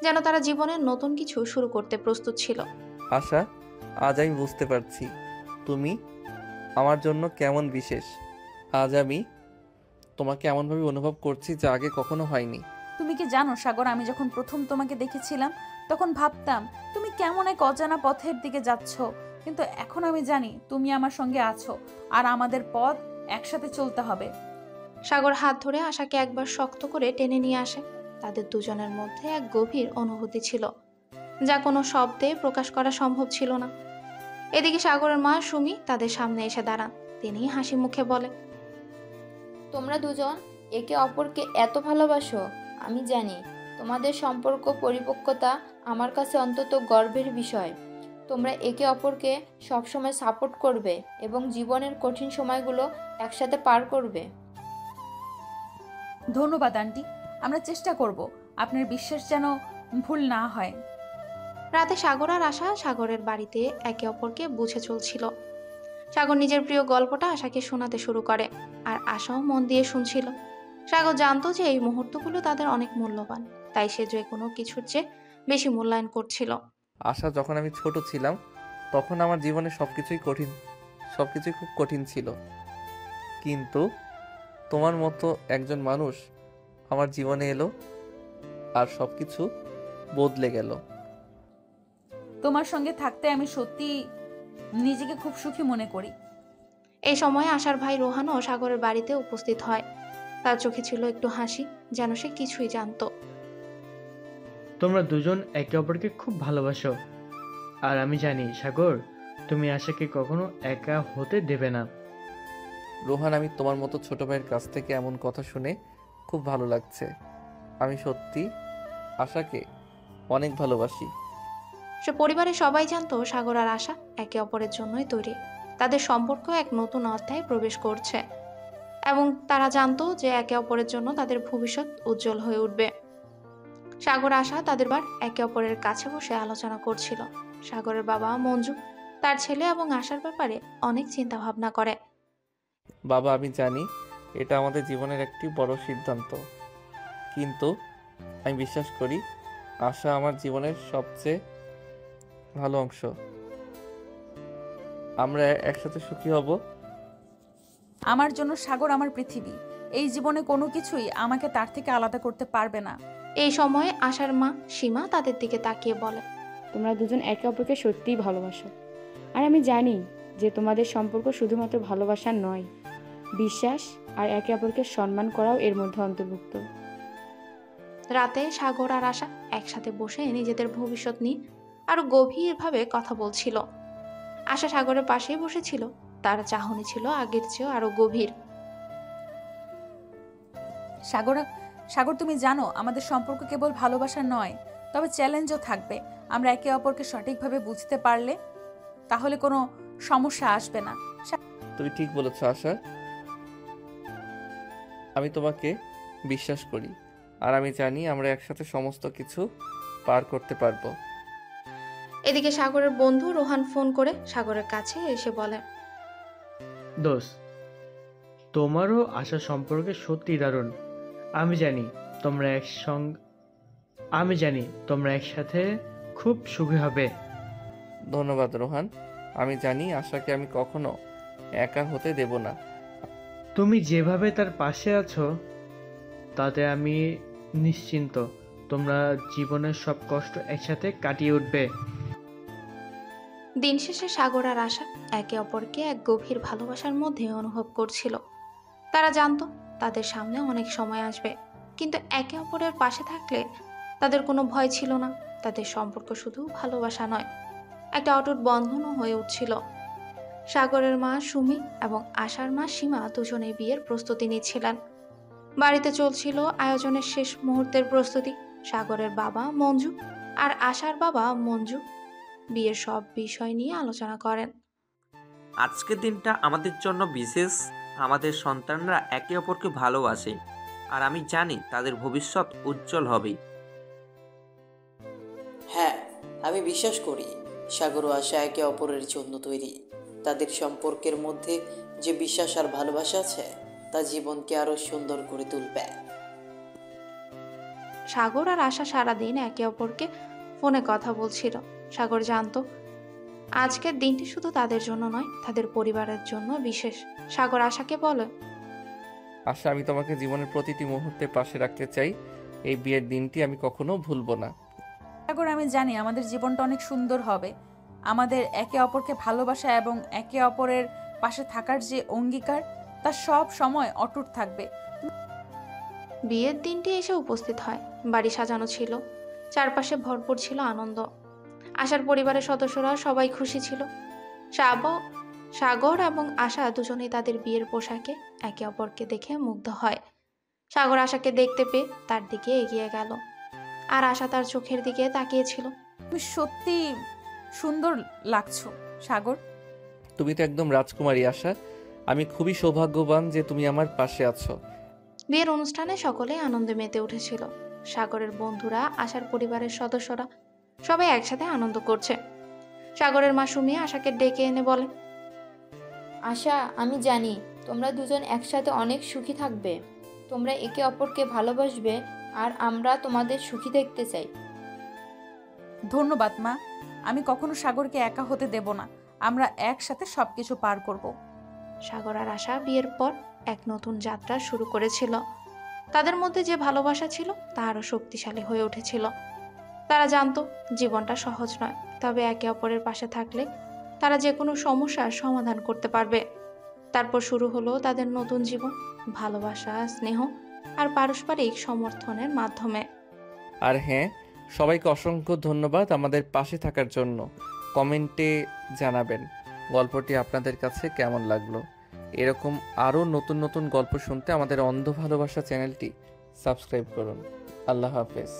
[SPEAKER 1] যেন তারা জীবনের নতুন কিছু শুরু করতে প্রস্তুত ছিল।
[SPEAKER 2] আশা, আজ আমি বুঝতে পারছি তুমি আমার জন্য কেমন বিশেষ। আজ আমি তোমাকে এমনভাবে অনুভব করছি যা আগে কখনো হয়নি।
[SPEAKER 5] তুমি কি জানো সাগর, আমি যখন প্রথম তোমাকে দেখেছিলাম তখন ভাবতাম তুমি কেমন এক অজানা পথের দিকে যাচ্ছ, কিন্তু এখন আমি জানি তুমি আমার সঙ্গে আছো আর আমাদের পথ একসাথে চলতে হবে।
[SPEAKER 1] সাগর হাত ধরে আশাকে একবার শক্ত করে টেনে নিয়ে আসে। তাদের দুজনের মধ্যে এক গভীর অনুভূতি ছিল, যা কোনো শব্দে প্রকাশ করা সম্ভব ছিল না। এদিকে সাগরের মা সুমি তাদের সামনে এসে দাঁড়ান। তিনি হাসি মুখে বলে,
[SPEAKER 8] তোমরা দুজন একে অপরকে এত ভালোবাসো। আমি জানি তোমাদের সম্পর্ক পরিপক্কতা আমার কাছে অন্তত গর্বের বিষয়। তোমরা একে অপরকে সবসময় সাপোর্ট করবে এবং জীবনের কঠিন সময়গুলো একসাথে পার করবে।
[SPEAKER 5] ধন্যবাদ আন্টি, আমরা চেষ্টা করব আপনার বিশ্বাস যেন ভুল না হয়।
[SPEAKER 1] রাতে সাগর আর আশা সাগরের বাড়িতে একে অপরকে বুঝে চলছিল। সাগর নিজের প্রিয় গল্পটা আশাকে শোনাতে শুরু করে, আর আশাও মন দিয়ে শুনছিল। সাগর জানতো যে এই মুহূর্তগুলো তাদের অনেক মূল্যবান, তাই সে যে কোনো কিছুর চেয়ে বেশি মূল্যায়ন করছিল।
[SPEAKER 2] আশা, যখন আমি ছোট ছিলাম তখন আমার জীবনে সবকিছুই খুব কঠিন ছিল, কিন্তু তোমার মতো একজন মানুষ আমার জীবনে এলো আর সবকিছু বদলে গেল।
[SPEAKER 5] তোমার সঙ্গে থাকতে আমি সত্যি নিজেকে খুব সুখী মনে করি।
[SPEAKER 1] এই সময় আশার ভাই রোহানও সাগরের বাড়িতে উপস্থিত হয়। তার চোখে ছিল একটু হাসি, যেন সে কিছুই জানতো।
[SPEAKER 9] তোমরা দুজন একে অপরকে খুব ভালোবাসো, আর আমি জানি সাগর তুমি আশাকে কখনো একা হতে দেবে না।
[SPEAKER 2] রোহান, আমি তোমার মতো ছোট ভাইয়ের কাছ থেকে এমন কথা শুনে খুব ভালো লাগছে। আমি সত্যি আশাকে অনেক ভালোবাসি।
[SPEAKER 1] সে পরিবারের সবাই জানতো সাগর আর আশা একে অপরের জন্যই তৈরি। তাদের সম্পর্ক এক নতুন অধ্যায়ে প্রবেশ করছে এবং তারা জানতো যে একে অপরের জন্য তাদের ভবিষ্যৎ উজ্জ্বল হয়ে উঠবে। সাগর আশা তাদের বার একে অপরের কাছে বসে আলোচনা করছিল। সাগরের বাবা মঞ্জু তার ছেলে এবং আশার ব্যাপারে অনেক চিন্তা ভাবনা করে।
[SPEAKER 2] বাবা, আমি জানি এটা আমাদের জীবনের একটি বড় সিদ্ধান্ত, কিন্তু আমি বিশ্বাস করি আশা আমার জীবনের সবচেয়ে ভালো অংশ। আমরা একসাথে সুখী হব।
[SPEAKER 5] আমার জন্য সাগর আমার পৃথিবী। এই জীবনে কোনো কিছুই আমাকে তার থেকে আলাদা করতে পারবে না।
[SPEAKER 1] এই সময়ে আশার মা সীমা তাদের দিকে তাকিয়ে বলে,
[SPEAKER 11] তোমরা দুজন একে অপরকে সত্যিই ভালোবাসো, আর আমি জানি যে তোমাদের সম্পর্ক শুধুমাত্র ভালোবাসার নয়, বিশ্বাস আর একে অপরকে সম্মান করাও এর মধ্যে অন্তর্ভুক্ত।
[SPEAKER 1] রাতে সাগর আর আশা একসাথে বসে নিজেদের ভবিষ্যৎ নিয়ে আরো গভীরভাবে কথা বলছিল। আশা সাগরের পাশেই বসেছিল। তার চাহনি ছিল আগের চেয়েও আরো গভীর।
[SPEAKER 5] সাগর, সাগর তুমি জানো আমাদের সম্পর্ক কেবল ভালোবাসা নয়, তবে চ্যালেঞ্জও থাকবে। আমরা একে অপরকে সঠিকভাবে বুঝতে পারলে তাহলে কোনো সমস্যা আসবে না।
[SPEAKER 2] তুমি ঠিক বলেছ আশা, আমি তোমাকে বিশ্বাস করি, আর আমি জানি আমরা একসাথে সমস্ত কিছু পার করতে পারবো।
[SPEAKER 1] এদিকে সাগরের বন্ধু রোহান ফোন করে সাগরের কাছে এসে বলে,
[SPEAKER 9] দোস্ত, তোমারও আশা সম্পর্কে সত্যি দারুণ। আমি জানি তোমরা একসাথে খুব সুখী হবে।
[SPEAKER 2] ধন্যবাদ রোহান, আমি জানি আশাকে আমি কখনো একা হতে দেব না।
[SPEAKER 9] তুমি যেভাবে তার পাশে আছো তাতে আমি নিশ্চিন্ত তোমরা জীবনের সব কষ্ট একসাথে কাটিয়ে উঠবে।
[SPEAKER 1] দিন শেষে সাগর আর আশা একে অপরকে এক গভীর ভালোবাসার মধ্যে অনুভব করছিল। তারা জানতো তাদের সামনে অনেক সময় আসবে, কিন্তু একে অপরের পাশে থাকলে তাদের কোনো ভয় ছিল না। তাদের সম্পর্ক শুধু ভালোবাসা নয়, একটা অটুট বন্ধনও হয়ে উঠছিল। সাগরের মা সুমি এবং আশার মা সীমা দুজনেই বিয়ের প্রস্তুতি নিচ্ছিলেন। বাড়িতে চলছিল আয়োজনের শেষ মুহূর্তের প্রস্তুতি। সাগরের বাবা মঞ্জু আর আশার বাবা মঞ্জু বিয়ের সব বিষয় নিয়ে আলোচনা করেন।
[SPEAKER 12] আজকের দিনটা আমাদের জন্য বিশেষ। আমাদের সন্তানরা একে অপরকে ভালোবাসে, আর আমি জানি তাদের ভবিষ্যৎ উজ্জ্বল হবে।
[SPEAKER 10] হ্যাঁ, আমি বিশ্বাস করি সাগর ও আশা একে অপরের জন্য তৈরি। তাদের সম্পর্কের মধ্যে যে বিশ্বাস আর ভালোবাসা আছে তা জীবনকে আরো সুন্দর করে তুলবে।
[SPEAKER 1] সাগর আর আশা সারাদিন একে অপরকে ফোনে কথা বলছিল। সাগর জানতো আজকের দিনটি শুধু তাদের জন্য নয়, তাদের পরিবারের জন্য বিশেষ। সাগর আশাকে বলে,
[SPEAKER 2] আশা, আমি তোমাকে জীবনের প্রতিটি মুহূর্তে পাশে রাখতে চাই। এই বিয়ের দিনটি আমি কখনো ভুলবো না।
[SPEAKER 5] সাগর, আমি জানি আমাদের জীবনটা অনেক সুন্দর হবে। আমাদের একে অপরকে ভালোবাসা এবং একে অপরের পাশে থাকার যে অঙ্গীকার, তা সব সময় অটুট থাকবে।
[SPEAKER 1] বিয়ের দিনটি এসে উপস্থিত হয়। বাড়ি সাজানো ছিল, চারপাশে ভরপুর ছিল আনন্দ। আশার পরিবারের সদস্যরা সবাই খুশি ছিল। সাগর এবং আশা দুজনেই তাদের বিয়ের পোশাকে একে অপরকে দেখে মুগ্ধ হয়। সাগর আশাকে দেখতে পেয়ে তার দিকে এগিয়ে গেল, আর আশা তার চোখের দিকে তাকিয়েছিল।
[SPEAKER 5] তুমি সত্যি সুন্দর লাগছো সাগর।
[SPEAKER 2] তুমি তো একদম রাজকুমারী আশা। আমি খুবই সৌভাগ্যবান যে তুমি আমার পাশে আছো।
[SPEAKER 1] বিয়ের অনুষ্ঠানে সকলে আনন্দে মেতে উঠেছিল। সাগরের বন্ধুরা, আশার পরিবারের সদস্যরা সবাই একসাথে আনন্দ করছে। সাগরের মা সুমি আশাকে ডেকে এনে বলে,
[SPEAKER 8] আশা, আমি জানি তোমরা দুজন একসাথে অনেক সুখী থাকবে। তোমরা একে অপরকে ভালোবাসবে, আর আমরা তোমাদের সুখী দেখতে চাই।
[SPEAKER 5] ধন্যবাদ মা। আমি কখনো সাগরকে একা হতে দেব না। আমরা একসাথে সবকিছু পার করব।
[SPEAKER 1] সাগর আর আশা বিয়ের পর এক নতুন যাত্রা শুরু করেছিল। তাদের মধ্যে যে ভালোবাসা ছিল তা আরও শক্তিশালী হয়ে উঠেছিল। তারা জানতো জীবনটা সহজ নয়, তবে একে অপরের পাশে থাকলে তারা যে কোনো সমস্যার সমাধান করতে পারবে। তারপর শুরু হলো তাদের নতুন জীবন, ভালোবাসা, স্নেহ আর পারস্পরিক সমর্থনের মাধ্যমে।
[SPEAKER 2] আর হ্যাঁ, সবাইকে অসংখ্য ধন্যবাদ আমাদের পাশে থাকার জন্য। কমেন্টে জানাবেন গল্পটি আপনাদের কাছে কেমন লাগলো। এরকম আরও নতুন নতুন গল্প শুনতে আমাদের অন্ধ ভালোবাসা চ্যানেলটি সাবস্ক্রাইব করুন। আল্লাহ হাফেজ।